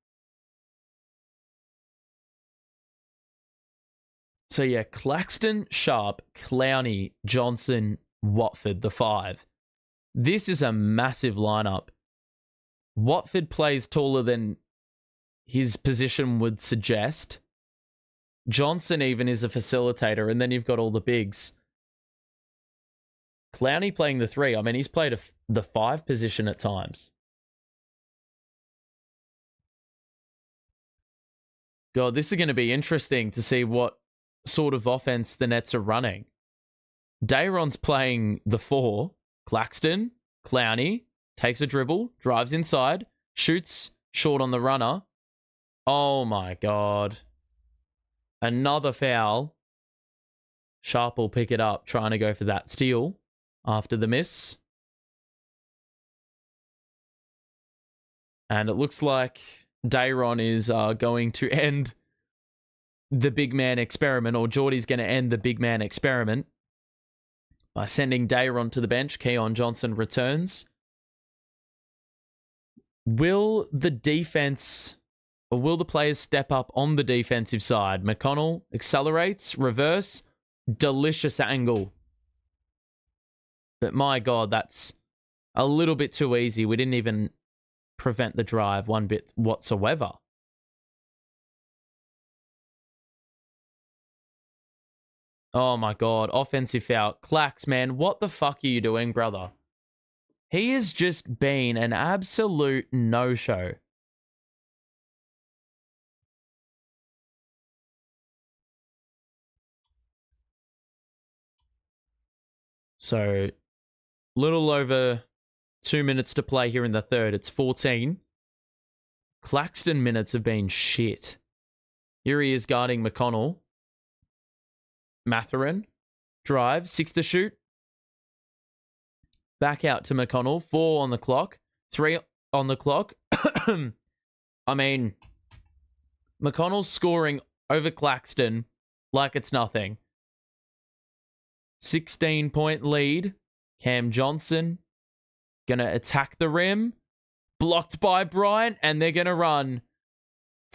So yeah, Claxton, Sharp, Clowney, Johnson, Watford, the 5. This is a massive lineup. Watford plays taller than his position would suggest. Johnson even is a facilitator, and then you've got all the bigs. Clowney playing the 3. I mean, he's played the 5 position at times. God, this is going to be interesting to see what sort of offense the Nets are running. Dayron's playing the 4. Claxton, Clowney, takes a dribble, drives inside, shoots short on the runner. Oh my God. Another foul. Sharp will pick it up, trying to go for that steal after the miss. And it looks like Dayron is going to end the big man experiment, or Geordie's going to end the big man experiment by sending Dayron to the bench. Keon Johnson returns. Will the defense, or will the players step up on the defensive side? McConnell accelerates, reverse, delicious angle. But my God, that's a little bit too easy. We didn't even prevent the drive one bit whatsoever. Oh my God, offensive foul. Clax, man, what the fuck are you doing, brother? He has just been an absolute no-show. So, little over 2 minutes to play here in the third. It's 14. Claxton minutes have been shit. Here he is guarding McConnell. Mathurin. Drive. 6 to shoot. Back out to McConnell. 4 on the clock. 3 on the clock. I mean, McConnell's scoring over Claxton like it's nothing. 16-point lead. Cam Johnson going to attack the rim. Blocked by Bryant, and they're going to run.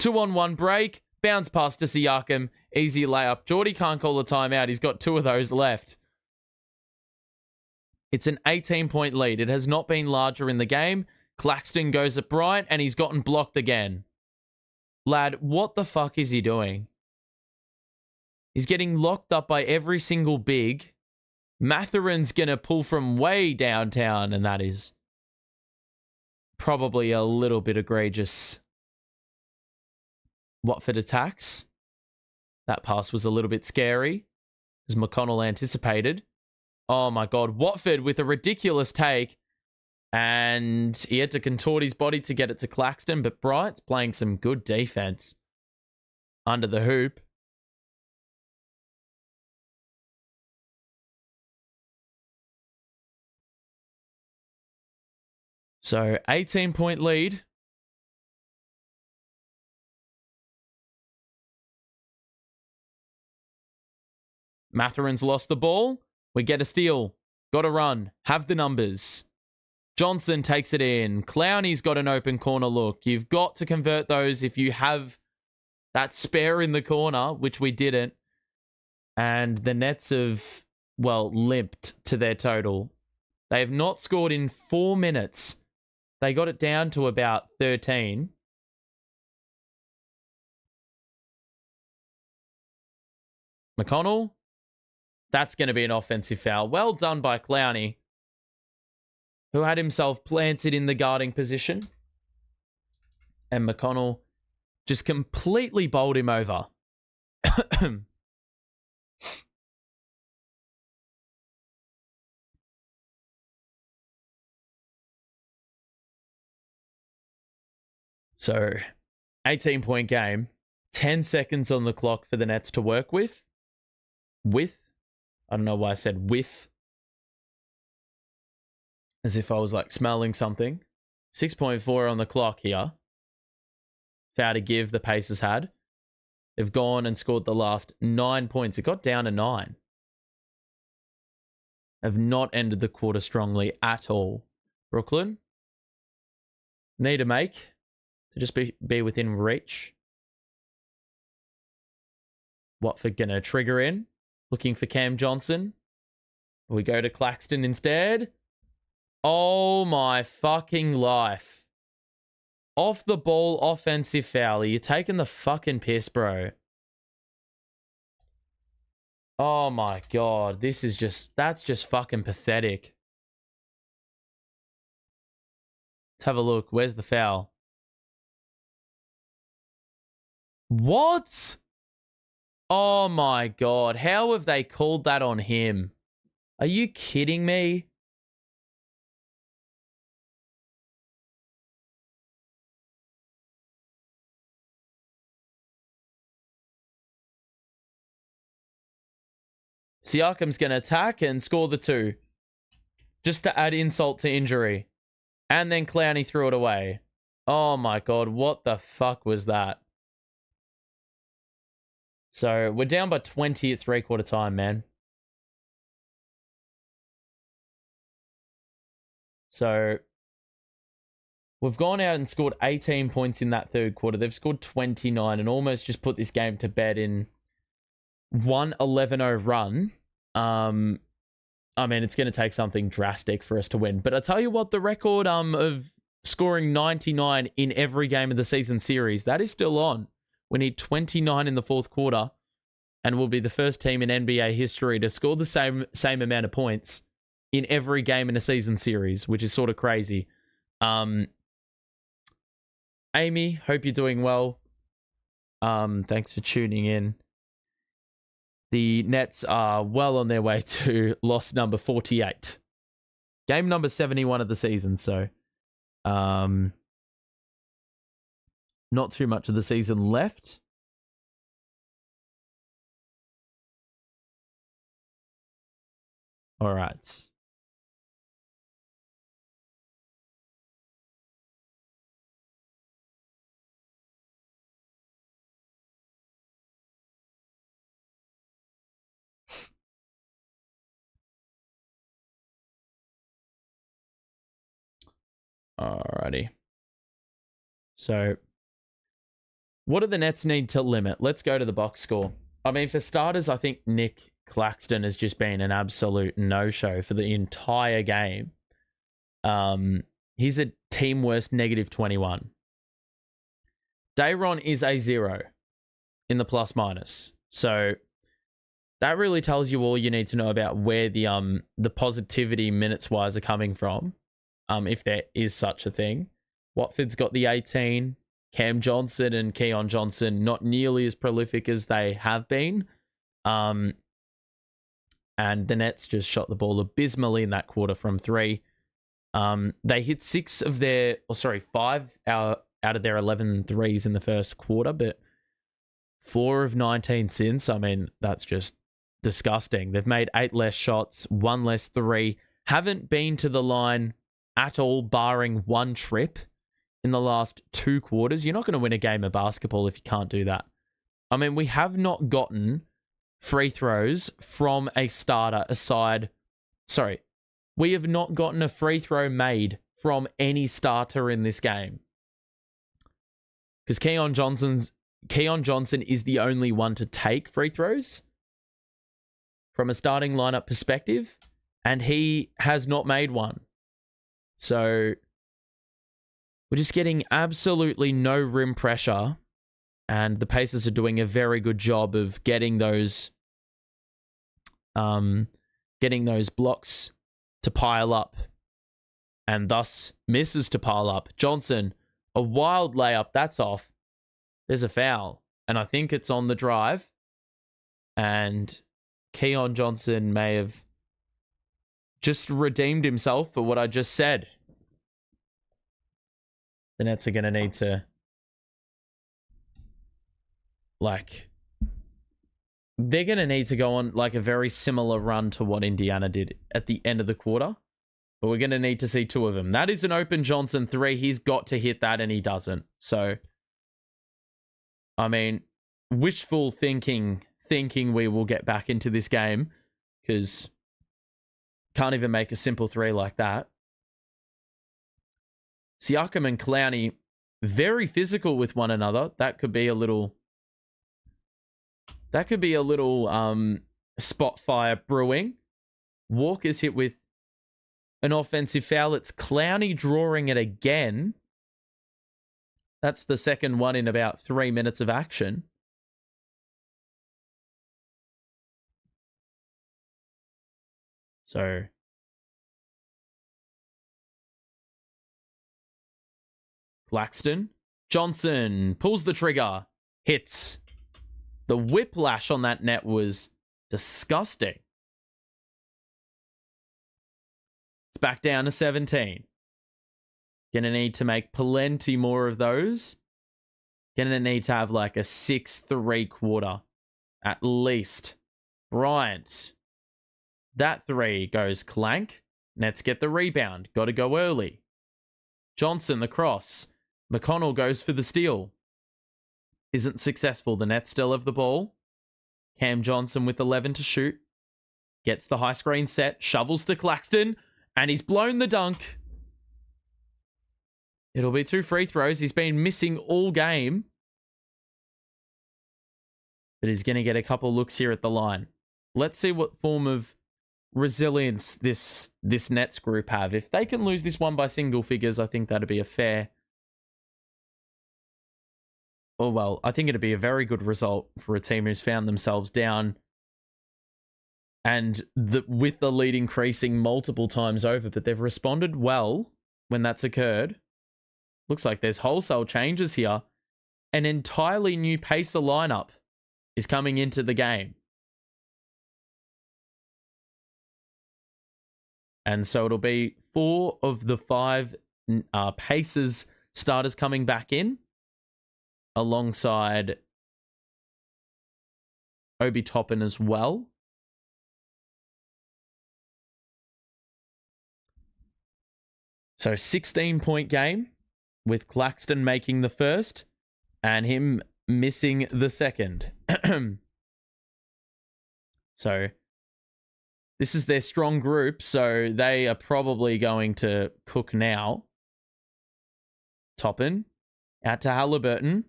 2-on-1 break. Bounce pass to Siakam. Easy layup. Geordie can't call a timeout. He's got 2 of those left. It's an 18-point lead. It has not been larger in the game. Claxton goes at Bryant, and he's gotten blocked again. Lad, what the fuck is he doing? He's getting locked up by every single big. Mathurin's going to pull from way downtown, and that is probably a little bit egregious. Watford attacks. That pass was a little bit scary, as McConnell anticipated. Oh my God, Watford with a ridiculous take. And he had to contort his body to get it to Claxton, but Bryant's playing some good defense under the hoop. So, 18-point lead. Mathurin's lost the ball. We get a steal. Got to run. Have the numbers. Johnson takes it in. Clowney's got an open corner look. You've got to convert those if you have that spare in the corner, which we didn't. And the Nets have, well, limped to their total. They have not scored in 4 minutes. They got it down to about 13. McConnell. That's going to be an offensive foul. Well done by Clowney, who had himself planted in the guarding position. And McConnell just completely bowled him over. So, 18-point game. 10 seconds on the clock for the Nets to work with. I don't know why I said with. As if I was like smelling something. 6.4 on the clock here. Foul to give the Pacers had. They've gone and scored the last 9 points. It got down to 9. Have not ended the quarter strongly at all. Brooklyn need a make to just be within reach. Watford gonna trigger in. Looking for Cam Johnson. We go to Claxton instead. Oh my fucking life. Off the ball offensive foul. You're taking the fucking piss, bro. Oh my god. That's just fucking pathetic. Let's have a look. Where's the foul? What? Oh my god. How have they called that on him? Are you kidding me? Siakam's going to attack and score the 2. Just to add insult to injury. And then Clowney threw it away. Oh my god, what the fuck was that? So, we're down by 20 at 3/4 time, man. So, we've gone out and scored 18 points in that third quarter. They've scored 29 and almost just put this game to bed in 1-11-0 run. I mean, it's going to take something drastic for us to win. But I tell you what, the record of scoring 99 in every game of the season series, that is still on. We need 29 in the fourth quarter, and we'll be the first team in NBA history to score the same amount of points in every game in a season series, which is sort of crazy. Amy, hope you're doing well. Thanks for tuning in. The Nets are well on their way to loss number 48. Game number 71 of the season, so not too much of the season left. All right. Alrighty. So, what do the Nets need to limit? Let's go to the box score. I mean, for starters, I think Nic Claxton has just been an absolute no-show for the entire game. He's a team worst -21. Dayron is a 0 in the plus-minus. So, that really tells you all you need to know about where the positivity minutes-wise are coming from. If there is such a thing. Watford's got the 18. Cam Johnson and Keon Johnson not nearly as prolific as they have been. And the Nets just shot the ball abysmally in that quarter from 3. They hit 5 out of their 11 threes in the first quarter, but 4 of 19 since. I mean, that's just disgusting. They've made 8 less shots, 1 less 3. Haven't been to the line at all, barring 1 trip in the last 2 quarters. You're not going to win a game of basketball if you can't do that. I mean, we have not gotten free throws from a starter aside. Sorry. We have not gotten a free throw made from any starter in this game. Because Keon Johnson is the only one to take free throws from a starting lineup perspective, and he has not made one. So we're just getting absolutely no rim pressure, and the Pacers are doing a very good job of getting those blocks to pile up, and thus misses to pile up. Johnson, a wild layup, that's off. There's a foul, and I think it's on the drive, and Keon Johnson may have just redeemed himself for what I just said. The Nets are going to need to, they're going to need to go on like a very similar run to what Indiana did at the end of the quarter. But we're going to need to see two of them. That is an open Johnson three. He's got to hit that, and he doesn't. So, I mean, wishful thinking we will get back into this game, because can't even make a simple three like that. Siakam and Clowney, very physical with one another. That could be a little spot fire brewing. Walker's hit with an offensive foul. It's Clowney drawing it again. That's the second one in about 3 minutes of action. So Claxton. Johnson pulls the trigger. Hits. The whiplash on that net was disgusting. It's back down to 17. Gonna need to make plenty more of those. Gonna need to have like a 6-3 quarter. At least. Bryant. That three goes clank. Nets get the rebound. Gotta go early. Johnson, the cross. McConnell goes for the steal. Isn't successful. The Nets still have the ball. Cam Johnson with 11 to shoot. Gets the high screen set. Shovels to Claxton. And he's blown the dunk. It'll be 2 free throws. He's been missing all game. But he's going to get a couple looks here at the line. Let's see what form of resilience this Nets group have. If they can lose this one by single figures, I think that'd be a fair... Oh, well, I think it'd be a very good result for a team who's found themselves down and with the lead increasing multiple times over, but they've responded well when that's occurred. Looks like there's wholesale changes here. An entirely new Pacer lineup is coming into the game. And so it'll be 4 of the 5 Pacers starters coming back in, alongside Obi Toppin as well. So 16-point game with Claxton making the first and him missing the second. So this is their strong group, so they are probably going to cook now. Toppin out to Halliburton.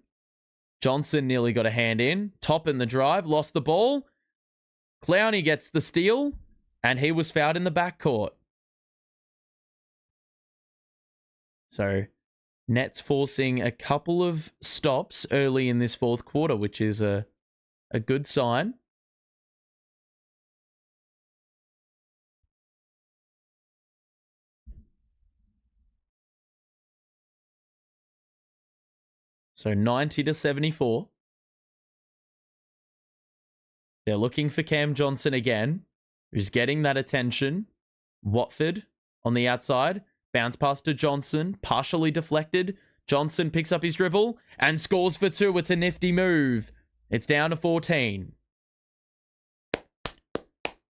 Johnson nearly got a hand in. Toppin the drive, lost the ball. Clowney gets the steal, and he was fouled in the backcourt. So Nets forcing a couple of stops early in this fourth quarter, which is a good sign. So 90-74. They're looking for Cam Johnson again, who's getting that attention. Watford on the outside. Bounce pass to Johnson, partially deflected. Johnson picks up his dribble and scores for 2. It's a nifty move. It's down to 14.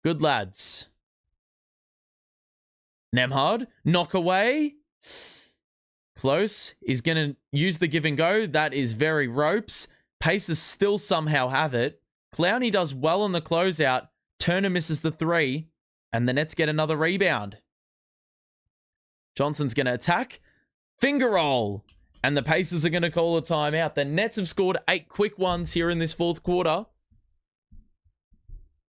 Good lads. Nembhard, knock away. Close. He's going to use the give and go. That is very ropes. Pacers still somehow have it. Clowney does well on the closeout. Turner misses the 3. And the Nets get another rebound. Johnson's going to attack. Finger roll. And the Pacers are going to call a timeout. The Nets have scored 8 quick ones here in this fourth quarter.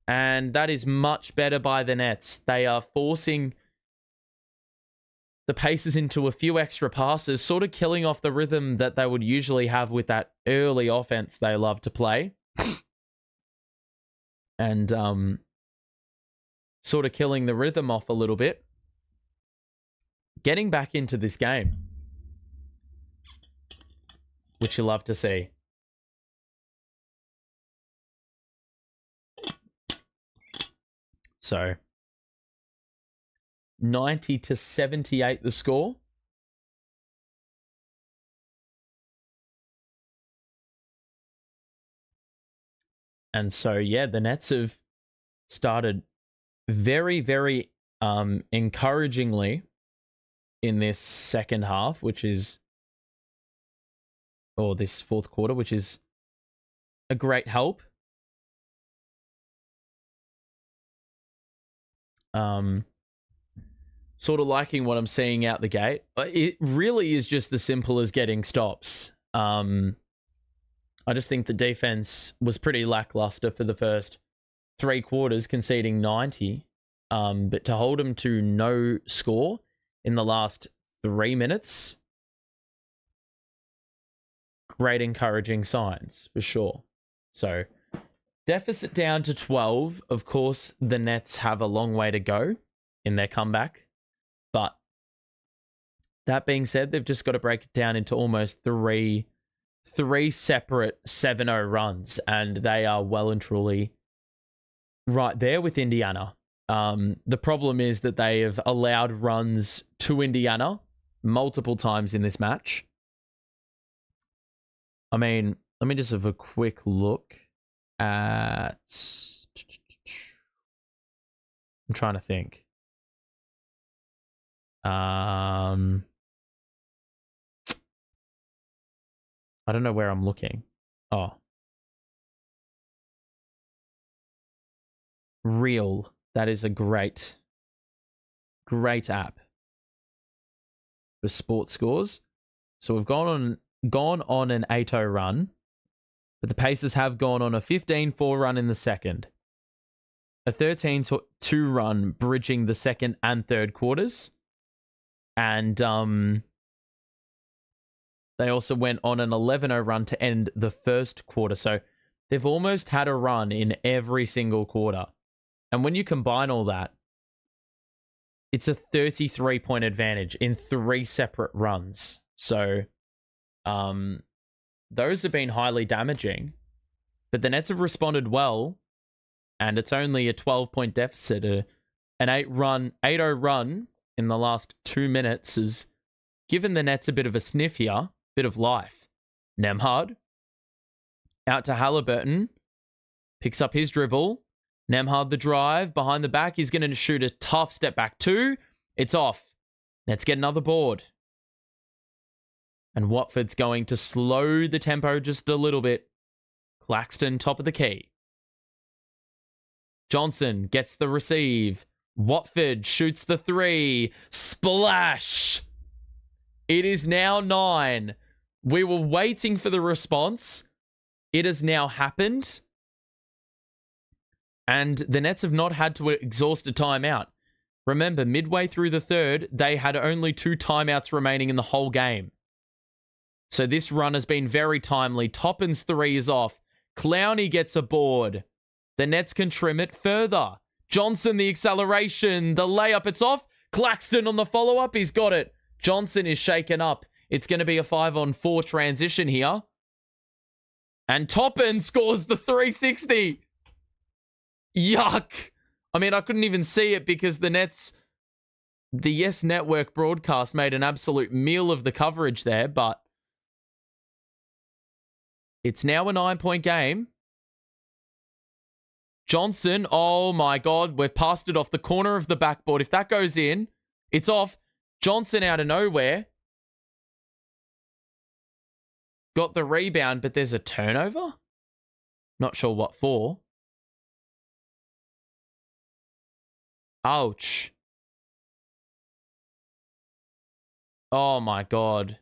And that is much better by the Nets. They are forcing the Pacers into a few extra passes, sort of killing off the rhythm that they would usually have with that early offense they love to play. And sort of killing the rhythm off a little bit. Getting back into this game, which you love to see. So 90-78 the score. And so, yeah, the Nets have started very, very encouragingly in this second half, or this fourth quarter, which is a great help. Sort of liking what I'm seeing out the gate. It really is just as simple as getting stops. I just think the defense was pretty lackluster for the first 3 quarters, conceding 90. But to hold them to no score in the last 3 minutes, great encouraging signs for sure. So deficit down to 12. Of course, the Nets have a long way to go in their comeback. But that being said, they've just got to break it down into almost three separate 7-0 runs, and they are well and truly right there with Indiana. The problem is that they have allowed runs to Indiana multiple times in this match. I mean, let me just have a quick look at... I'm trying to think. I don't know where I'm looking. Oh. Real. That is a great app for sports scores. So we've gone on an 8-0 run, but the Pacers have gone on a 15-4 run in the second. A 13-2 run bridging the second and third quarters. And they also went on an 11-0 run to end the first quarter. So they've almost had a run in every single quarter. And when you combine all that, it's a 33-point advantage in 3 separate runs. So those have been highly damaging. But the Nets have responded well. And it's only a 12-point deficit. An 8-0 run in the last 2 minutes has given the Nets a bit of a sniff here, bit of life. Nembhard out to Halliburton, picks up his dribble. Nembhard the drive behind the back. He's going to shoot a tough step back 2. It's off. Nets get another board. And Watford's going to slow the tempo just a little bit. Claxton top of the key. Johnson gets the receive. Watford shoots the 3. Splash! It is now 9. We were waiting for the response. It has now happened. And the Nets have not had to exhaust a timeout. Remember, midway through the third, they had only 2 timeouts remaining in the whole game. So this run has been very timely. Toppin's 3 is off. Clowney gets a board. The Nets can trim it further. Johnson, the acceleration, the layup, it's off. Claxton on the follow-up, he's got it. Johnson is shaken up. It's going to be a 5-on-4 transition here. And Toppin scores the 360. Yuck. I mean, I couldn't even see it because the Yes Network broadcast made an absolute meal of the coverage there, but it's now a 9-point game. Johnson, oh my God, we've passed it off the corner of the backboard. If that goes in, it's off. Johnson out of nowhere. Got the rebound, but there's a turnover? Not sure what for. Ouch. Oh my God.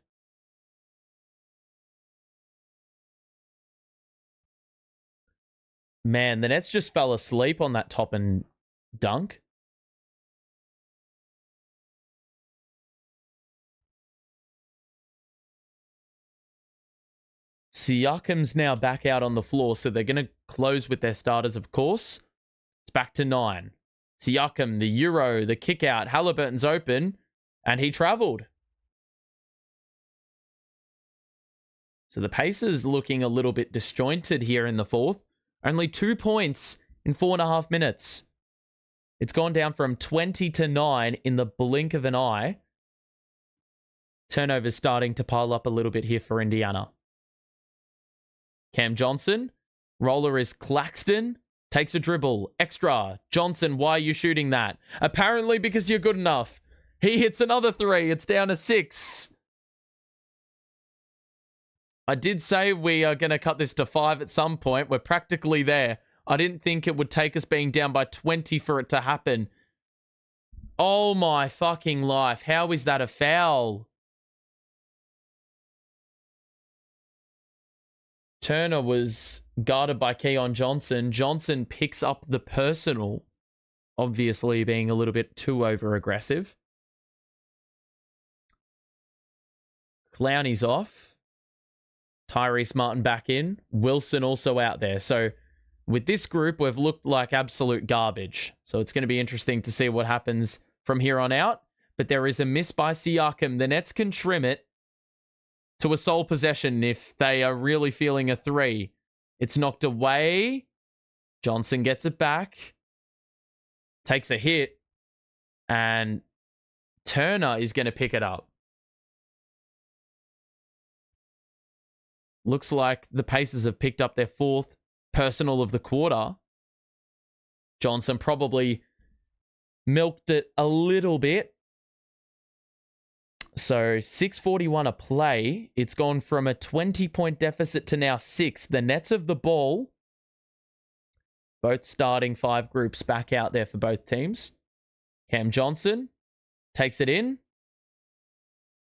Man, the Nets just fell asleep on that top and dunk. Siakam's now back out on the floor, so they're going to close with their starters, of course. It's back to 9. Siakam, the Euro, the kick out. Halliburton's open, and he traveled. So the Pacers looking a little bit disjointed here in the fourth. Only 2 points in 4.5 minutes. It's gone down from 20 to 9 in the blink of an eye. Turnovers starting to pile up a little bit here for Indiana. Cam Johnson. Roller is Claxton. Takes a dribble. Extra. Johnson, why are you shooting that? Apparently because you're good enough. He hits another 3. It's down to 6. I did say we are going to cut this to 5 at some point. We're practically there. I didn't think it would take us being down by 20 for it to happen. Oh my fucking life. How is that a foul? Turner was guarded by Keon Johnson. Johnson picks up the personal, obviously being a little bit too over-aggressive. Clowney's off. Tyrese Martin back in. Wilson also out there. So with this group, we've looked like absolute garbage. So it's going to be interesting to see what happens from here on out. But there is a miss by Siakam. The Nets can trim it to a sole possession if they are really feeling a 3. It's knocked away. Johnson gets it back. Takes a hit. And Turner is going to pick it up. Looks like the Pacers have picked up their 4th personal of the quarter. Johnson probably milked it a little bit. So 6:41 a play. It's gone from a 20-point deficit to now 6. The Nets have the ball. Both starting 5 groups back out there for both teams. Cam Johnson takes it in.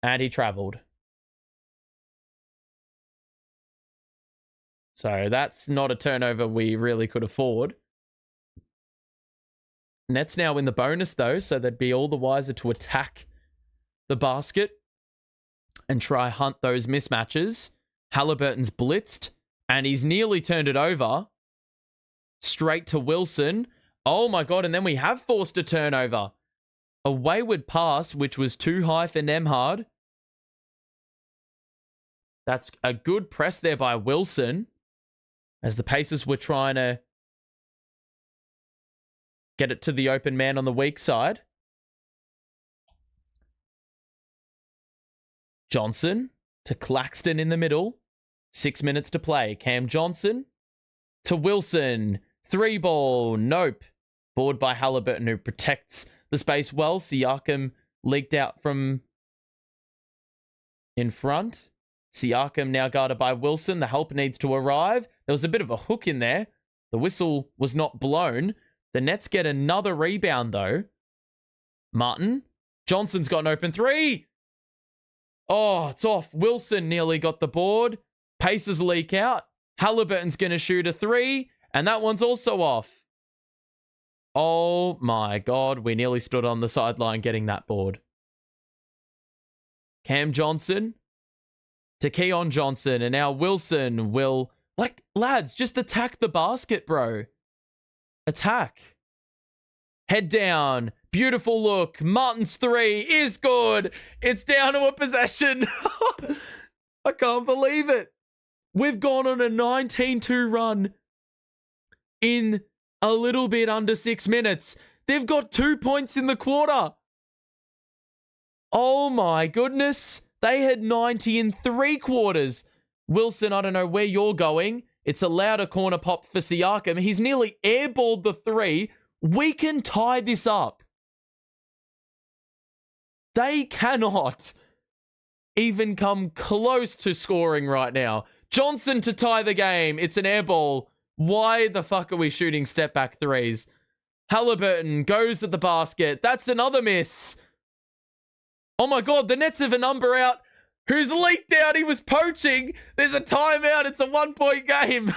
And he traveled. So that's not a turnover we really could afford. Nets now in the bonus though, so they'd be all the wiser to attack the basket and try hunt those mismatches. Halliburton's blitzed and he's nearly turned it over. Straight to Wilson. Oh my God, and then we have forced a turnover. A wayward pass, which was too high for Nembhard. That's a good press there by Wilson, as the Pacers were trying to get it to the open man on the weak side. Johnson to Claxton in the middle. 6 minutes to play. Cam Johnson to Wilson. 3 ball. Nope. Board by Halliburton, who protects the space well. Siakam leaked out from in front. Siakam now guarded by Wilson. The help needs to arrive. There was a bit of a hook in there. The whistle was not blown. The Nets get another rebound, though. Martin. Johnson's got an open 3. Oh, it's off. Wilson nearly got the board. Pacers leak out. Halliburton's going to shoot a 3. And that one's also off. Oh my God. We nearly stood on the sideline getting that board. Cam Johnson to Keon Johnson. And now Wilson will... Like, lads, just attack the basket, bro. Attack. Head down. Beautiful look. Martin's 3 is good. It's down to a possession. I can't believe it. We've gone on a 19-2 run in a little bit under 6 minutes. They've got 2 points in the quarter. Oh my goodness. They had 90 in 3 quarters. Wilson, I don't know where you're going. It's a louder corner pop for Siakam. He's nearly airballed the 3. We can tie this up. They cannot even come close to scoring right now. Johnson to tie the game. It's an air ball. Why the fuck are we shooting step back 3s? Halliburton goes at the basket. That's another miss. Oh my God, the Nets have a number out. Who's leaked out he was poaching. There's a timeout. It's a 1-point game.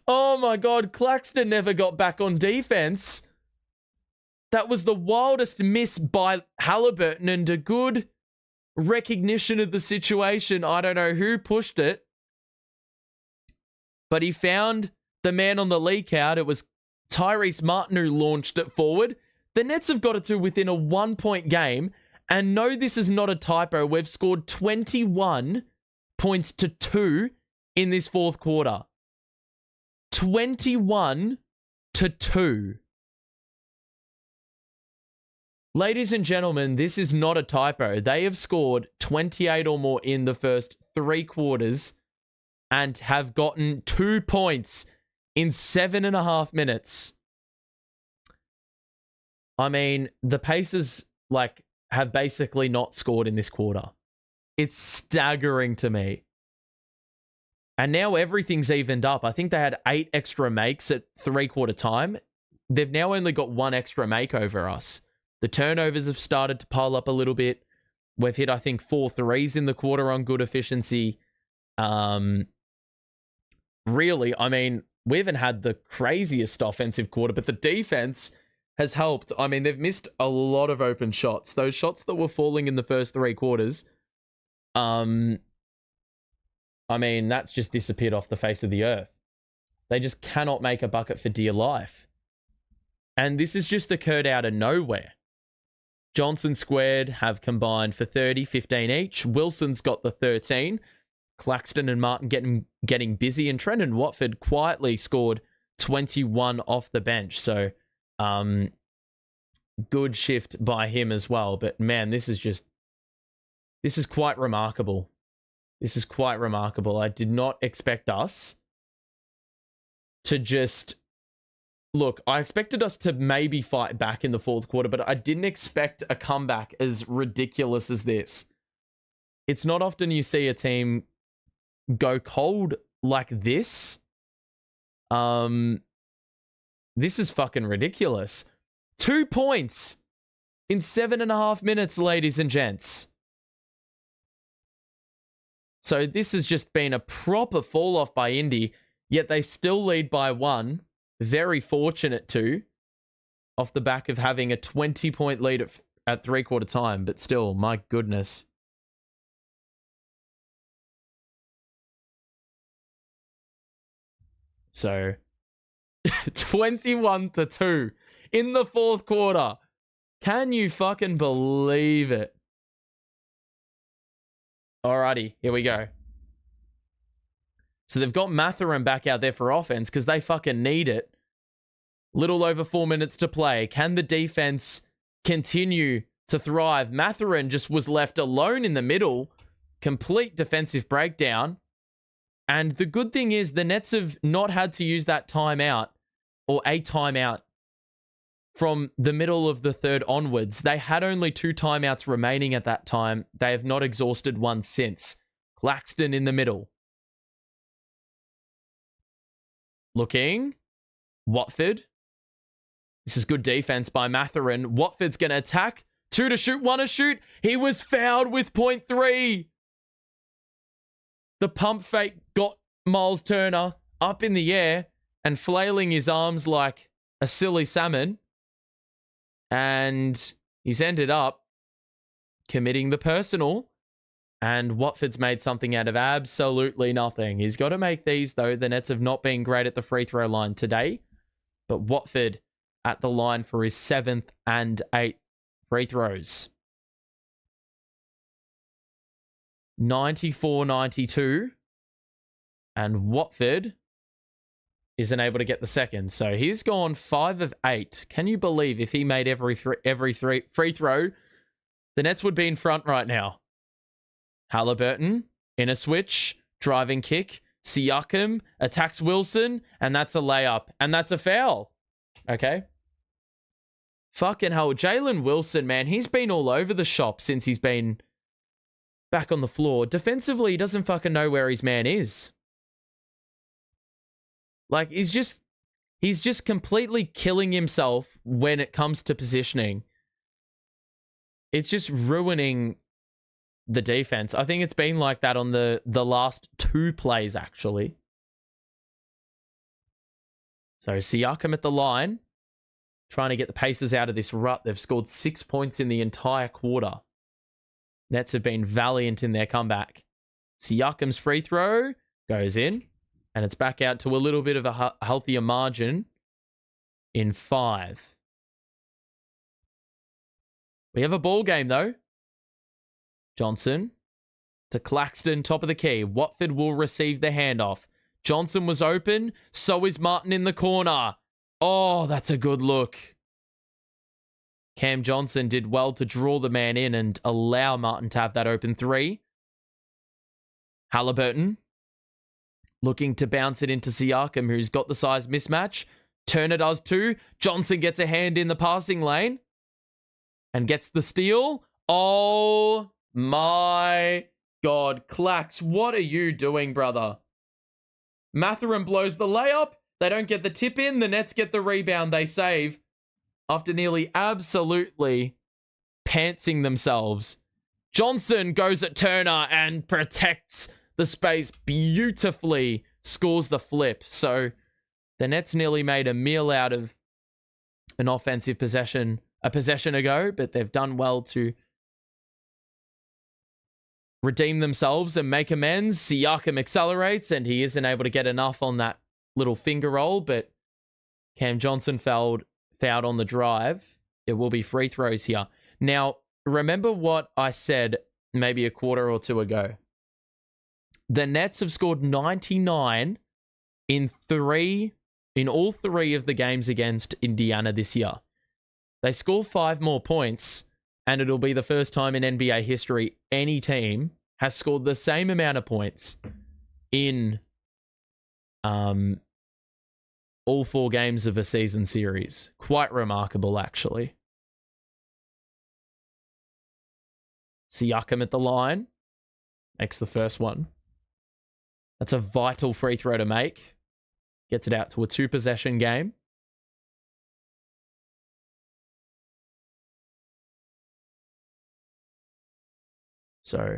Oh my God, Claxton never got back on defense. That was the wildest miss by Halliburton and a good recognition of the situation. I don't know who pushed it, but he found the man on the leak out. It was Tyrese Martin who launched it forward. The Nets have got it to within a 1-point game. And no, this is not a typo. We've scored 21 points to 2 in this fourth quarter. 21 to 2. Ladies and gentlemen, this is not a typo. They have scored 28 or more in the first 3 quarters and have gotten 2 points in 7.5 minutes. I mean, the Pacers, have basically not scored in this quarter. It's staggering to me. And now everything's evened up. I think they had 8 extra makes at 3-quarter time. They've now only got 1 extra make over us. The turnovers have started to pile up a little bit. We've hit, I think, 4 threes in the quarter on good efficiency. Really, I mean, we haven't had the craziest offensive quarter, but the defense has helped. I mean, they've missed a lot of open shots. Those shots that were falling in the first 3 quarters, I mean, that's just disappeared off the face of the earth. They just cannot make a bucket for dear life. And this has just occurred out of nowhere. Johnson squared have combined for 30, 15 each. Wilson's got the 13. Claxton and Martin getting busy. And Trendon Watford quietly scored 21 off the bench. So, good shift by him as well. But man, this is quite remarkable. This is quite remarkable. I did not expect us to just... Look, I expected us to maybe fight back in the fourth quarter, but I didn't expect a comeback as ridiculous as this. It's not often you see a team go cold like this. This is fucking ridiculous. 2 points in 7.5 minutes, ladies and gents. So this has just been a proper fall off by Indy, yet they still lead by 1. Very fortunate too, off the back of having a 20-point lead at 3-quarter time, but still, my goodness. So, 21 to 2 in the fourth quarter. Can you fucking believe it? Alrighty, here we go. So they've got Mathurin back out there for offense because they fucking need it. Little over 4 minutes to play. Can the defense continue to thrive? Mathurin just was left alone in the middle. Complete defensive breakdown. And the good thing is the Nets have not had to use that timeout or a timeout from the middle of the third onwards. They had only 2 timeouts remaining at that time. They have not exhausted one since. Claxton in the middle. Looking. Watford. This is good defense by Mathurin. Watford's going to attack. 2 to shoot, 1 to shoot. He was fouled with .3. The pump fake got Myles Turner up in the air and flailing his arms like a silly salmon. And he's ended up committing the personal. And Watford's made something out of absolutely nothing. He's got to make these, though. The Nets have not been great at the free throw line today. But Watford at the line for his 7th and 8th free throws. 94-92. And Watford isn't able to get the second. So he's gone 5 of 8. Can you believe if he made every free throw, the Nets would be in front right now? Halliburton in a switch, driving kick. Siakam attacks Wilson, and that's a layup. And that's a foul. Okay. Fucking hell. Jalen Wilson, man, he's been all over the shop since he's been back on the floor. Defensively, he doesn't fucking know where his man is. Like, he's just completely killing himself when it comes to positioning. it's just ruining the defense. I think it's been like that on the last 2 plays, actually. So Siakam at the line, trying to get the Pacers out of this rut. They've scored 6 points in the entire quarter. Nets have been valiant in their comeback. Siakam's free throw goes in, and it's back out to a little bit of a healthier margin in 5. We have a ball game, though. Johnson to Claxton, top of the key. Watford will receive the handoff. Johnson was open. So is Martin in the corner. Oh, that's a good look. Cam Johnson did well to draw the man in and allow Martin to have that open 3. Halliburton looking to bounce it into Siakam, who's got the size mismatch. Turner does too. Johnson gets a hand in the passing lane and gets the steal. Oh my God. Clax, what are you doing, brother? Mathurin blows the layup. They don't get the tip in. The Nets get the rebound. They save after nearly absolutely pantsing themselves. Johnson goes at Turner and protects the space beautifully, scores the flip. So the Nets nearly made a meal out of an offensive possession a possession ago, but they've done well to redeem themselves and make amends. Siakam accelerates, and he isn't able to get enough on that little finger roll, but Cam Johnson fouled on the drive. It will be free throws here. Now, remember what I said maybe a quarter or 2 ago. The Nets have scored 99 in all 3 of the games against Indiana this year. They score 5 more points, and it'll be the first time in NBA history any team has scored the same amount of points in all 4 games of a season series. Quite remarkable, actually. Siakam at the line. Makes the first one. That's a vital free throw to make. Gets it out to a 2-possession game. So,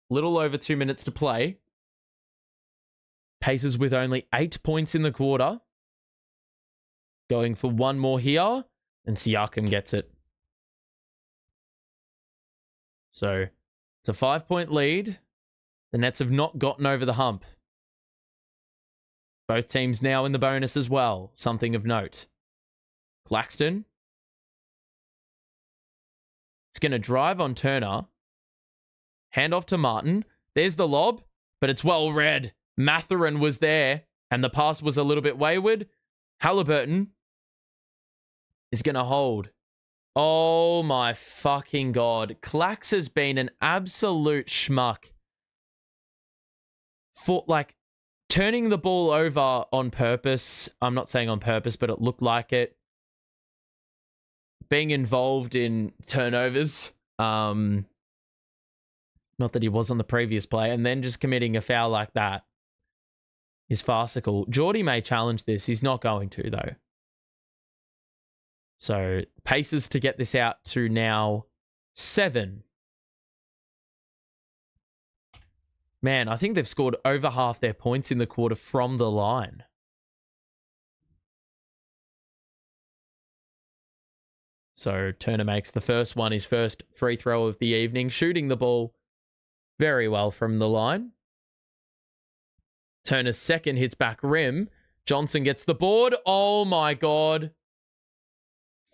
little over 2 minutes to play. Pacers with only 8 points in the quarter. Going for one more here, and Siakam gets it. So, it's a 5-point lead. The Nets have not gotten over the hump. Both teams now in the bonus as well. Something of note. Claxton. He's going to drive on Turner. Hand off to Martin. There's the lob, but it's well read. Mathurin was there, and the pass was a little bit wayward. Halliburton is going to hold. Oh my fucking God. Clax has been an absolute schmuck. For, turning the ball over on purpose. I'm not saying on purpose, but it looked like it. Being involved in turnovers. Not that he was on the previous play. And then just committing a foul like that is farcical. Geordie may challenge this. He's not going to, though. So, Pacers to get this out to now 7. Man, I think they've scored over half their points in the quarter from the line. So, Turner makes the first one, his first free throw of the evening, shooting the ball very well from the line. Turner's second hits back rim. Johnson gets the board. Oh my God.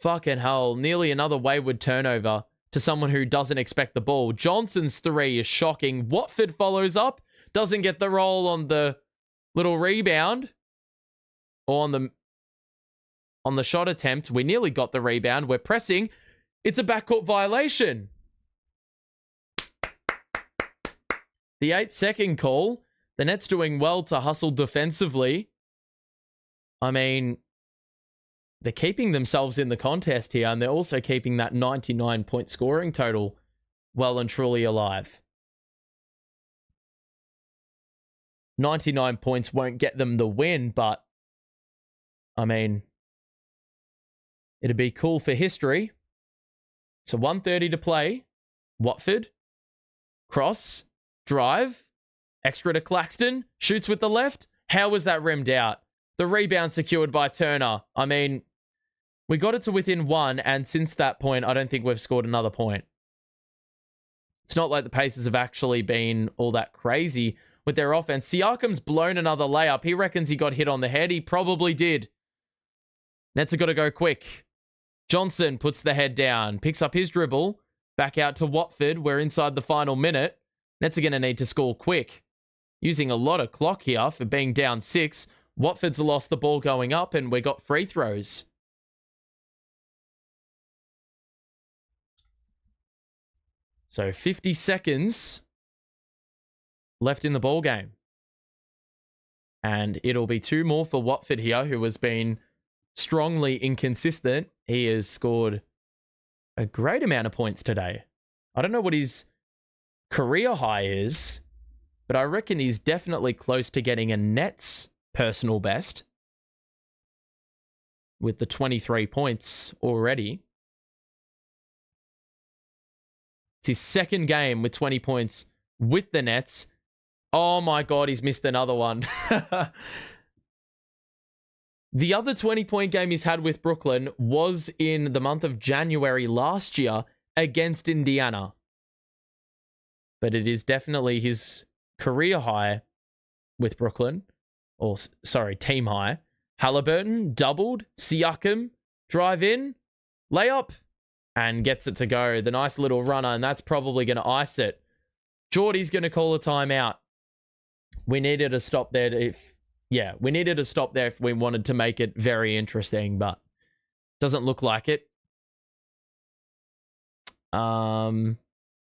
Fucking hell. Nearly another wayward turnover to someone who doesn't expect the ball. Johnson's 3 is shocking. Watford follows up. Doesn't get the roll on the little rebound. Or on the shot attempt. We nearly got the rebound. We're pressing. It's a backcourt violation. The 8-second call. The Nets doing well to hustle defensively. I mean, they're keeping themselves in the contest here, and they're also keeping that 99-point scoring total well and truly alive. 99 points won't get them the win, but, I mean, it'd be cool for history. So 1:30 to play. Watford. Cross. Drive. Extra to Claxton. Shoots with the left. How was that rimmed out? The rebound secured by Turner. I mean, we got it to within 1, and since that point, I don't think we've scored another point. It's not like the Pacers have actually been all that crazy with their offense. Siakam's blown another layup. He reckons he got hit on the head. He probably did. Nets have got to go quick. Johnson puts the head down, picks up his dribble, back out to Watford. We're inside the final minute. Nets are going to need to score quick. Using a lot of clock here for being down 6. Watford's lost the ball going up, and we got free throws. So 50 seconds left in the ball game. And it'll be 2 more for Watford here, who has been strongly inconsistent. He has scored a great amount of points today. I don't know what his career high is, but I reckon he's definitely close to getting a Nets personal best with the 23 points already. It's his second game with 20 points with the Nets. Oh my God, he's missed another one. The other 20-point game he's had with Brooklyn was in the month of January last year against Indiana. But it is definitely his career high with Brooklyn. Or, sorry, team high. Halliburton doubled. Siakam, drive in, layup, and gets it to go. The nice little runner, and that's probably going to ice it. Geordie's going to call a timeout. We needed to stop there we needed to stop there if we wanted to make it very interesting, but doesn't look like it.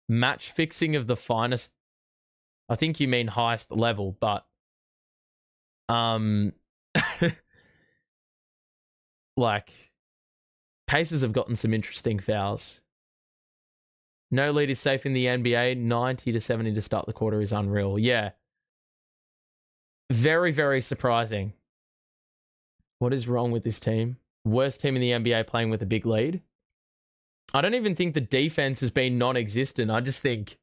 Match fixing of the finest. I think you mean highest level, but like Pacers have gotten some interesting fouls. No lead is safe in the NBA. 90-70 to start the quarter is unreal. Yeah. Very, very surprising. What is wrong with this team? Worst team in the NBA playing with a big lead. I don't even think the defense has been non-existent. I just think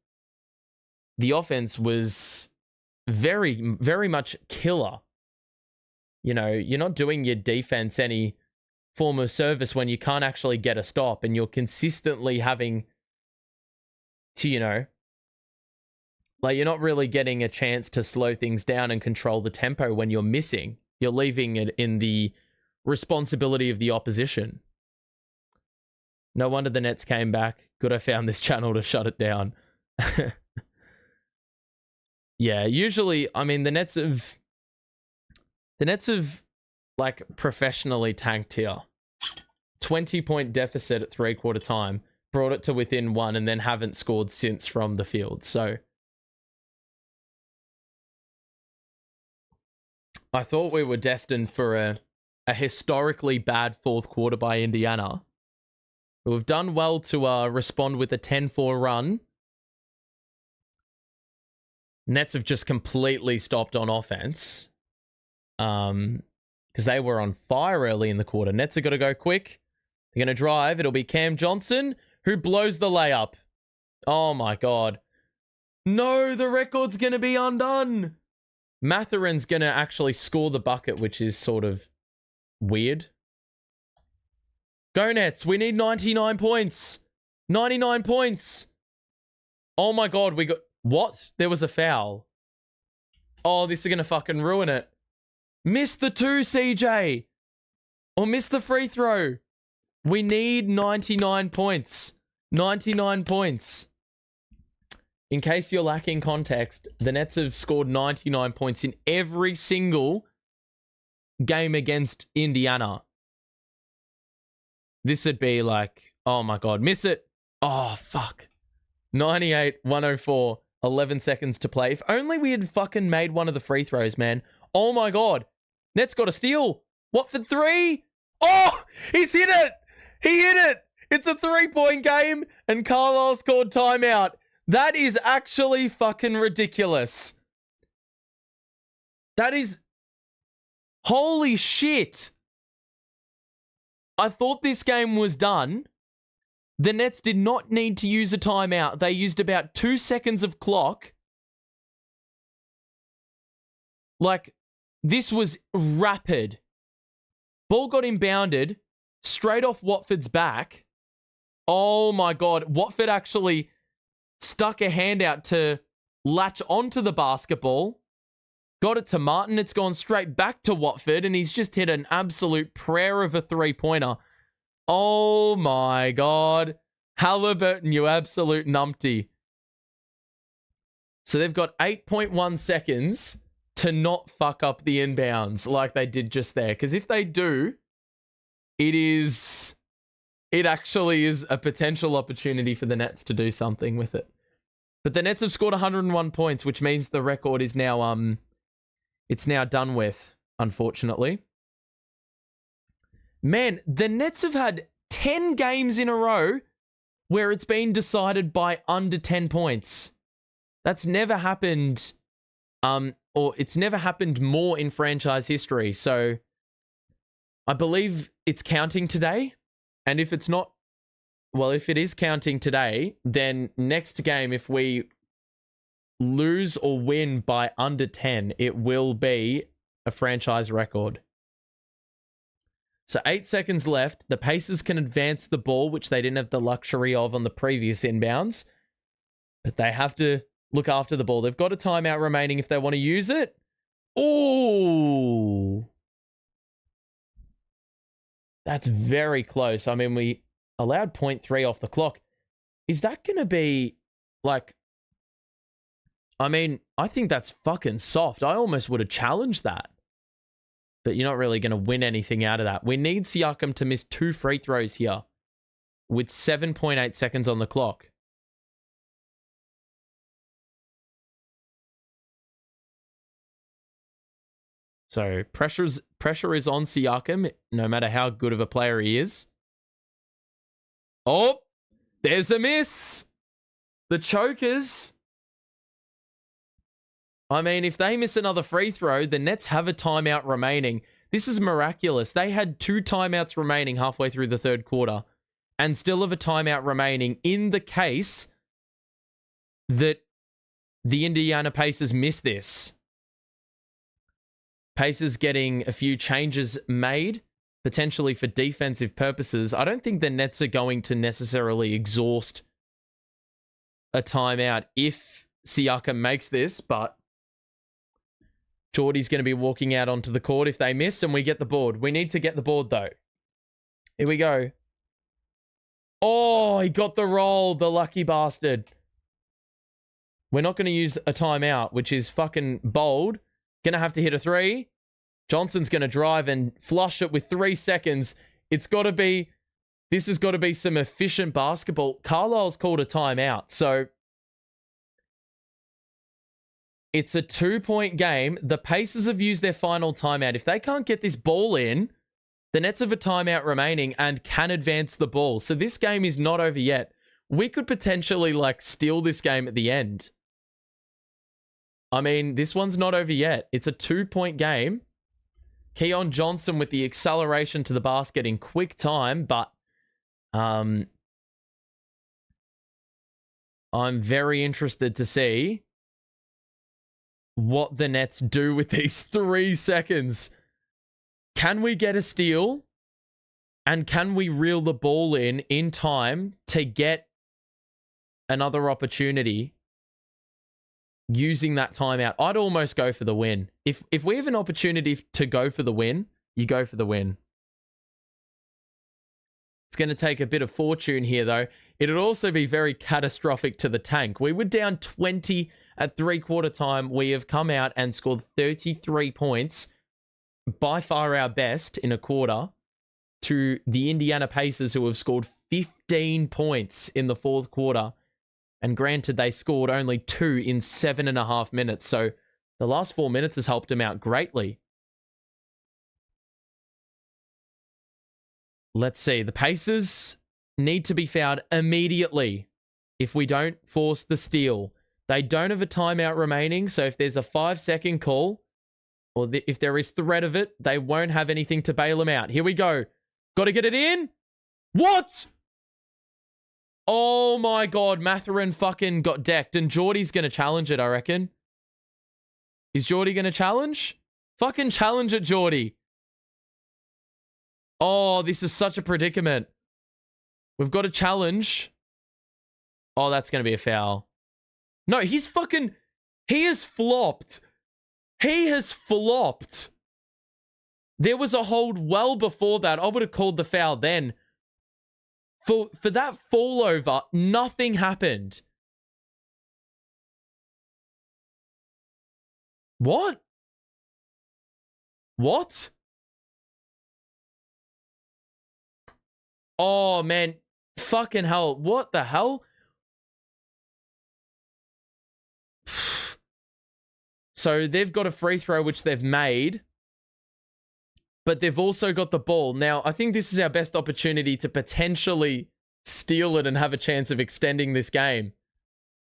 the offense was very, very much killer. You know, you're not doing your defense any form of service when you can't actually get a stop, and you're consistently having to, you know, like you're not really getting a chance to slow things down and control the tempo when you're missing. You're leaving it in the responsibility of the opposition. No wonder the Nets came back. Good, I found this channel to shut it down. Yeah, usually, I mean, the Nets have like professionally tanked here. 20-point deficit at 3/4 time, brought it to within 1, and then haven't scored since from the field. So I thought we were destined for a historically bad 4th quarter by Indiana. But we've done well to respond with a 10-4 run. Nets have just completely stopped on offense. Because they were on fire early in the quarter. Nets are going to go quick. They're going to drive. It'll be Cam Johnson who blows the layup. Oh my God. No, the record's going to be undone. Mathurin's going to actually score the bucket, which is sort of weird. Go Nets. We need 99 points. 99 points. Oh my God, we got... What? There was a foul. Oh, this is going to fucking ruin it. Miss the 2, CJ. Or miss the free throw. We need 99 points. 99 points. In case you're lacking context, the Nets have scored 99 points in every single game against Indiana. This would be like, oh my God, miss it. Oh, fuck. 98, 104, 11 seconds to play. If only we had fucking made one of the free throws, man. Oh my God. Nets got a steal. Watford 3. Oh, he's hit it. He hit it. It's a 3-point game and Carlisle scored timeout. That is actually fucking ridiculous. That is... Holy shit. I thought this game was done. The Nets did not need to use a timeout. They used about 2 seconds of clock. Like, this was rapid. Ball got inbounded straight off Watford's back. Oh my God. Watford actually stuck a hand out to latch onto the basketball. Got it to Martin. It's gone straight back to Watford, and he's just hit an absolute prayer of a three-pointer. Oh my God. Halliburton, you absolute numpty. So they've got 8.1 seconds to not fuck up the inbounds like they did just there. Because if they do, it actually is a potential opportunity for the Nets to do something with it. But the Nets have scored 101 points, which means the record is now it's now done with, unfortunately. Man, the Nets have had 10 games in a row where it's been decided by under 10 points. That's never happened, or it's never happened more in franchise history. So I believe it's counting today. And if it's not, well, if it is counting today, then next game, if we lose or win by under 10, it will be a franchise record. So 8 seconds left. The Pacers can advance the ball, which they didn't have the luxury of on the previous inbounds. But they have to look after the ball. They've got a timeout remaining if they want to use it. Ooh. That's very close. I mean, we allowed 0.3 off the clock. Is that going to be like... I mean, I think that's fucking soft. I almost would have challenged that. But you're not really going to win anything out of that. We need Siakam to miss 2 free throws here with 7.8 seconds on the clock. So pressure is on Siakam, no matter how good of a player he is. Oh, there's a miss. The chokers. I mean, if they miss another free throw, the Nets have a timeout remaining. This is miraculous. They had 2 timeouts remaining halfway through the third quarter and still have a timeout remaining in the case that the Indiana Pacers miss this. Pacers getting a few changes made, potentially for defensive purposes. I don't think the Nets are going to necessarily exhaust a timeout if Siakam makes this, but Jordy's going to be walking out onto the court if they miss and we get the board. We need to get the board, though. Here we go. Oh, he got the roll, the lucky bastard. We're not going to use a timeout, which is fucking bold. Going to have to hit a 3. Johnson's going to drive and flush it with 3 seconds. This has got to be some efficient basketball. Carlisle's called a timeout, so it's a 2-point game. The Pacers have used their final timeout. If they can't get this ball in, the Nets have a timeout remaining and can advance the ball. So this game is not over yet. We could potentially steal this game at the end. I mean, this one's not over yet. It's a 2-point game. Keon Johnson with the acceleration to the basket in quick time, but I'm very interested to see what the Nets do with these 3 seconds. Can we get a steal? And can we reel the ball in time to get another opportunity using that timeout? I'd almost go for the win. If we have an opportunity to go for the win, you go for the win. It's going to take a bit of fortune here, though. It'd also be very catastrophic to the tank. We were down 20 at 3/4 time. We have come out and scored 33 points, by far our best in a quarter, to the Indiana Pacers, who have scored 15 points in the fourth quarter. And granted, they scored only 2 in 7.5 minutes. So the last 4 minutes has helped them out greatly. Let's see. The Pacers need to be fouled immediately if we don't force the steal. They don't have a timeout remaining, so if there's a 5-second call, or if there is threat of it, they won't have anything to bail them out. Here we go. Got to get it in. What? Oh my God, Mathurin fucking got decked and Geordie's going to challenge it, I reckon. Is Geordie going to challenge? Fucking challenge it, Geordie. Oh, this is such a predicament. We've got a challenge. Oh, that's going to be a foul. No, he's fucking... He has flopped. He has flopped. There was a hold well before that. I would have called the foul then. For that fall over, nothing happened. What? What? Oh, man. Fucking hell. What the hell? So they've got a free throw, which they've made. But they've also got the ball. Now, I think this is our best opportunity to potentially steal it and have a chance of extending this game.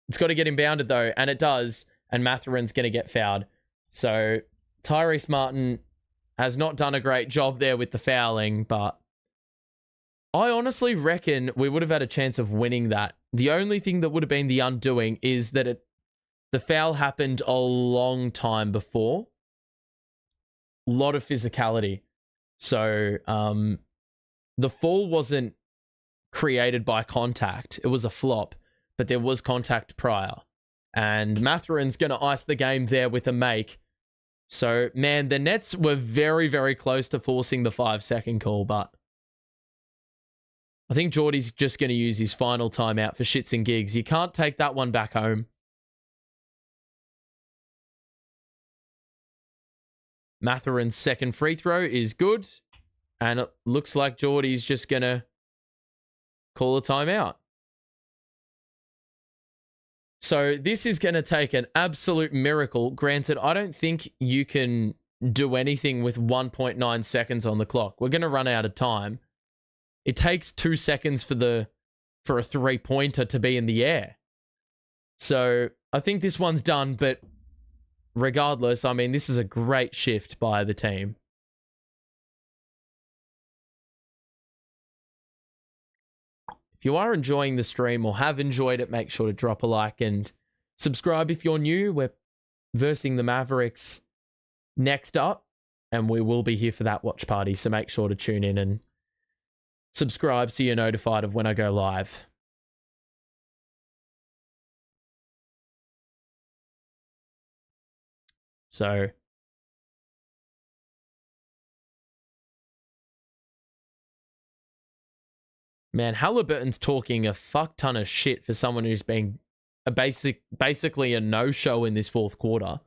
It's got to get inbounded, though, and it does. And Mathurin's going to get fouled. So Tyrese Martin has not done a great job there with the fouling, but I honestly reckon we would have had a chance of winning that. The only thing that would have been the undoing is that the foul happened a long time before. Lot of physicality. So the fall wasn't created by contact. It was a flop, but there was contact prior. And Mathurin's going to ice the game there with a make. So, man, the Nets were very, very close to forcing the 5-second call, but I think Geordie's just going to use his final timeout for shits and gigs. You can't take that one back home. Mathurin's second free throw is good. And it looks like Geordie's just going to call a timeout. So this is going to take an absolute miracle. Granted, I don't think you can do anything with 1.9 seconds on the clock. We're going to run out of time. It takes 2 seconds for a three-pointer to be in the air. So I think this one's done, but regardless, I mean, this is a great shift by the team. If you are enjoying the stream or have enjoyed it, make sure to drop a like and subscribe if you're new. We're versing the Mavericks next up, and we will be here for that watch party, so make sure to tune in and subscribe so you're notified of when I go live. So man, Halliburton's talking a fuck ton of shit for someone who's been basically a no-show in this fourth quarter.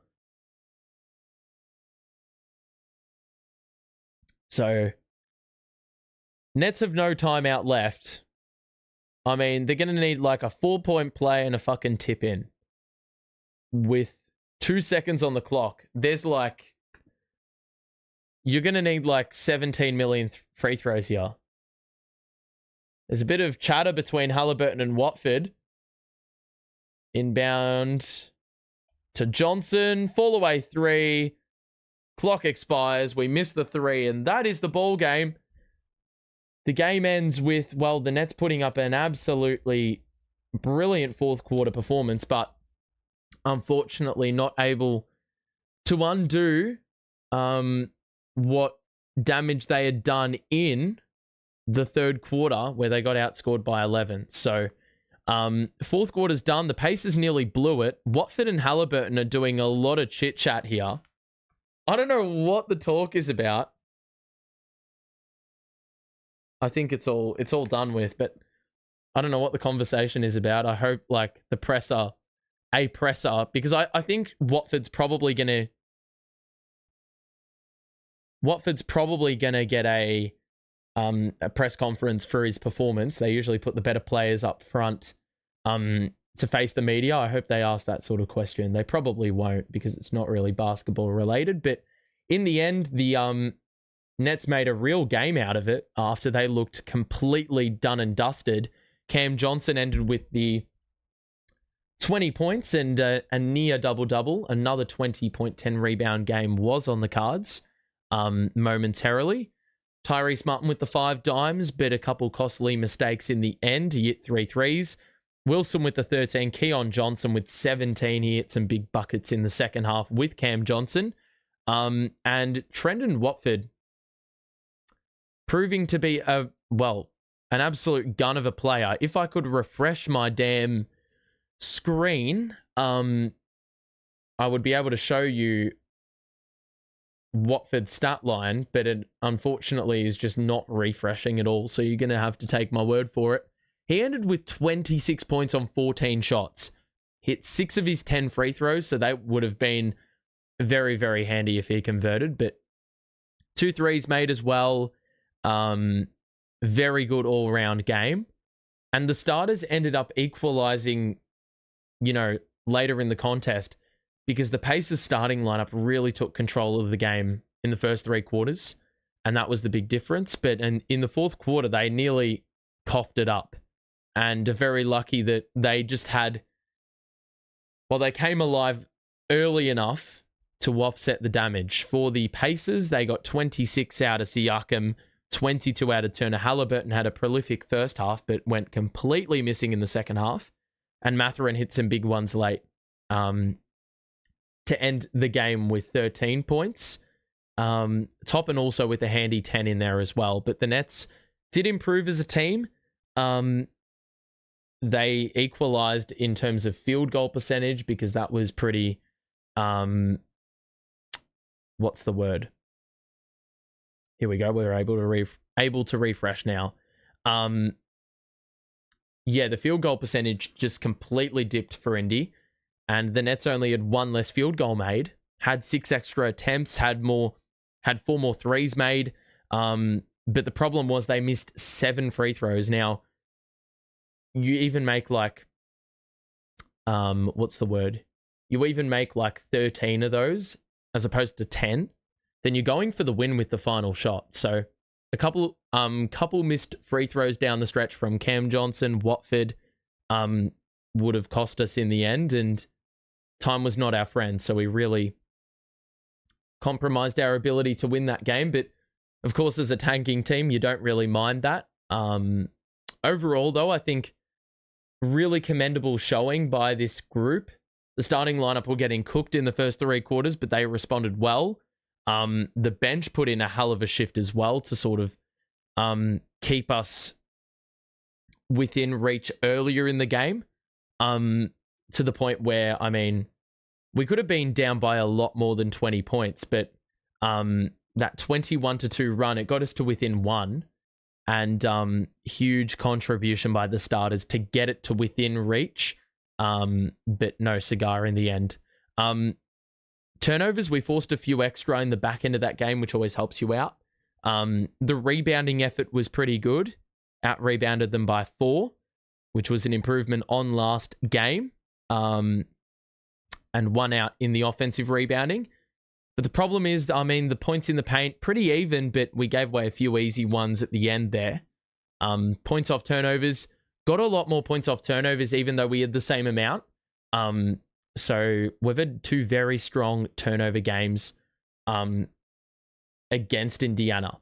So Nets have no timeout left. I mean, they're going to need like a 4-point play and a fucking tip in. With 2 seconds on the clock, there's like... You're going to need like 17 million free throws here. There's a bit of chatter between Halliburton and Watford. Inbound to Johnson. Fall away 3. Clock expires. We miss the 3. And that is the ball game. The game ends with, well, the Nets putting up an absolutely brilliant fourth quarter performance, but unfortunately not able to undo what damage they had done in the third quarter where they got outscored by 11. So fourth quarter's done. The Pacers nearly blew it. Watford and Halliburton are doing a lot of chit chat here. I don't know what the talk is about. I think it's all done with, but I don't know what the conversation is about. I hope like the presser, because I think Watford's probably gonna get a press conference for his performance. They usually put the better players up front to face the media. I hope they ask that sort of question. They probably won't because it's not really basketball related. But in the end, the Nets made a real game out of it after they looked completely done and dusted. Cam Johnson ended with the 20 points and a near double-double. Another 20.10 rebound game was on the cards momentarily. Tyrese Martin with the 5 dimes, but a couple costly mistakes in the end. He hit 3 threes. Wilson with the 13. Keon Johnson with 17. He hit some big buckets in the second half with Cam Johnson. And Trendon Watford proving to be an absolute gun of a player. If I could refresh my damn screen, I would be able to show you Watford's stat line, but it unfortunately is just not refreshing at all. So you're going to have to take my word for it. He ended with 26 points on 14 shots. Hit 6 of his 10 free throws, so that would have been very, very handy if he converted. But 2 threes made as well. Very good all-round game. And the starters ended up equalizing, later in the contest because the Pacers starting lineup really took control of the game in the first 3 quarters. And that was the big difference. But in the fourth quarter, they nearly coughed it up. And are very lucky that they just had... they came alive early enough to offset the damage. For the Pacers, they got 26 out of Siakam, 22 out of Turner. Halliburton had a prolific first half, but went completely missing in the second half. And Mathurin hit some big ones late to end the game with 13 points. Toppin also with a handy 10 in there as well. But the Nets did improve as a team. They equalized in terms of field goal percentage because that was pretty... what's the word? Here we go. We're able to refresh now. The field goal percentage just completely dipped for Indy, and the Nets only had 1 less field goal made, had 6 extra attempts, had 4 more threes made. But the problem was they missed 7 free throws. Now, you even make what's the word? You even make 13 of those as opposed to 10. Then you're going for the win with the final shot. So a couple missed free throws down the stretch from Cam Johnson, Watford, would have cost us in the end, and time was not our friend. So we really compromised our ability to win that game. But of course, as a tanking team, you don't really mind that. Overall, though, I think really commendable showing by this group. The starting lineup were getting cooked in the first 3 quarters, but they responded well. The bench put in a hell of a shift as well to sort of keep us within reach earlier in the game, to the point where, we could have been down by a lot more than 20 points, but that 21-2 run, it got us to within 1, and huge contribution by the starters to get it to within reach, but no cigar in the end. Turnovers, we forced a few extra in the back end of that game, which always helps you out. The rebounding effort was pretty good. Out-rebounded them by 4, which was an improvement on last game. And 1 out in the offensive rebounding. But the problem is, the points in the paint, pretty even, but we gave away a few easy ones at the end there. Points off turnovers, got a lot more points off turnovers, even though we had the same amount. So we've had 2 very strong turnover games against Indiana.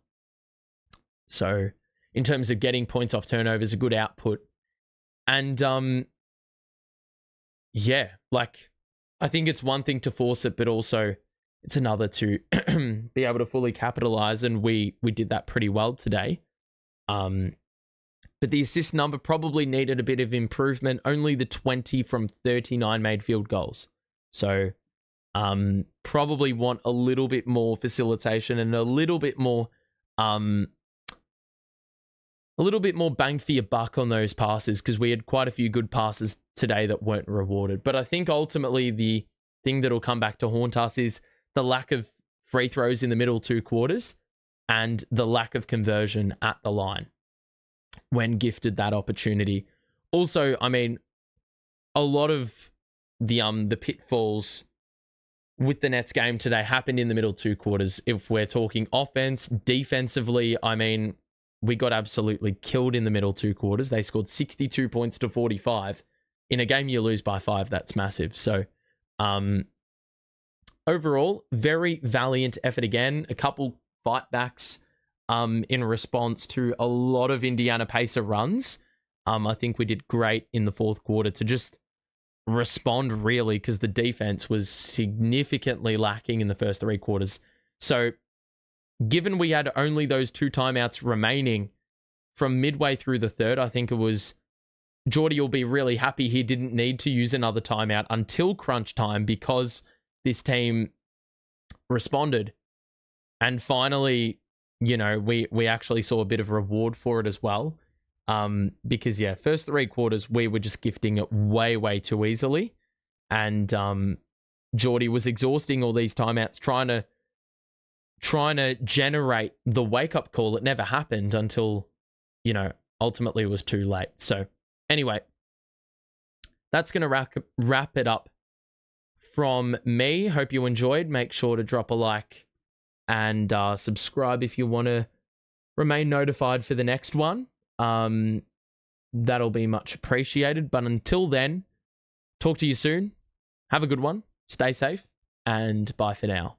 So in terms of getting points off turnovers, a good output. And I think it's one thing to force it, but also it's another to be able to fully capitalize, and we did that pretty well today. But the assist number probably needed a bit of improvement. Only the 20 from 39 made field goals. So probably want a little bit more facilitation and a little bit more bang for your buck on those passes, because we had quite a few good passes today that weren't rewarded. But I think ultimately the thing that'll come back to haunt us is the lack of free throws in the middle 2 quarters and the lack of conversion at the line when gifted that opportunity. Also, a lot of the pitfalls with the Nets game today happened in the middle 2 quarters. If we're talking offense, defensively, we got absolutely killed in the middle 2 quarters. They scored 62 points to 45. In a game you lose by 5, that's massive. So, overall, very valiant effort again. A couple fight backs in response to a lot of Indiana Pacer runs. I think we did great in the fourth quarter to just respond, really, because the defense was significantly lacking in the first three quarters. So given we had only those 2 timeouts remaining from midway through the third, I think it was Geordie will be really happy he didn't need to use another timeout until crunch time, because this team responded. And finally, we actually saw a bit of reward for it as well. Because first 3 quarters, we were just gifting it way, way too easily. And Geordie was exhausting all these timeouts, trying to generate the wake-up call. It never happened until, ultimately it was too late. So anyway, that's going to wrap it up from me. Hope you enjoyed. Make sure to drop a like and subscribe if you want to remain notified for the next one. That'll be much appreciated. But until then, talk to you soon. Have a good one. Stay safe, and bye for now.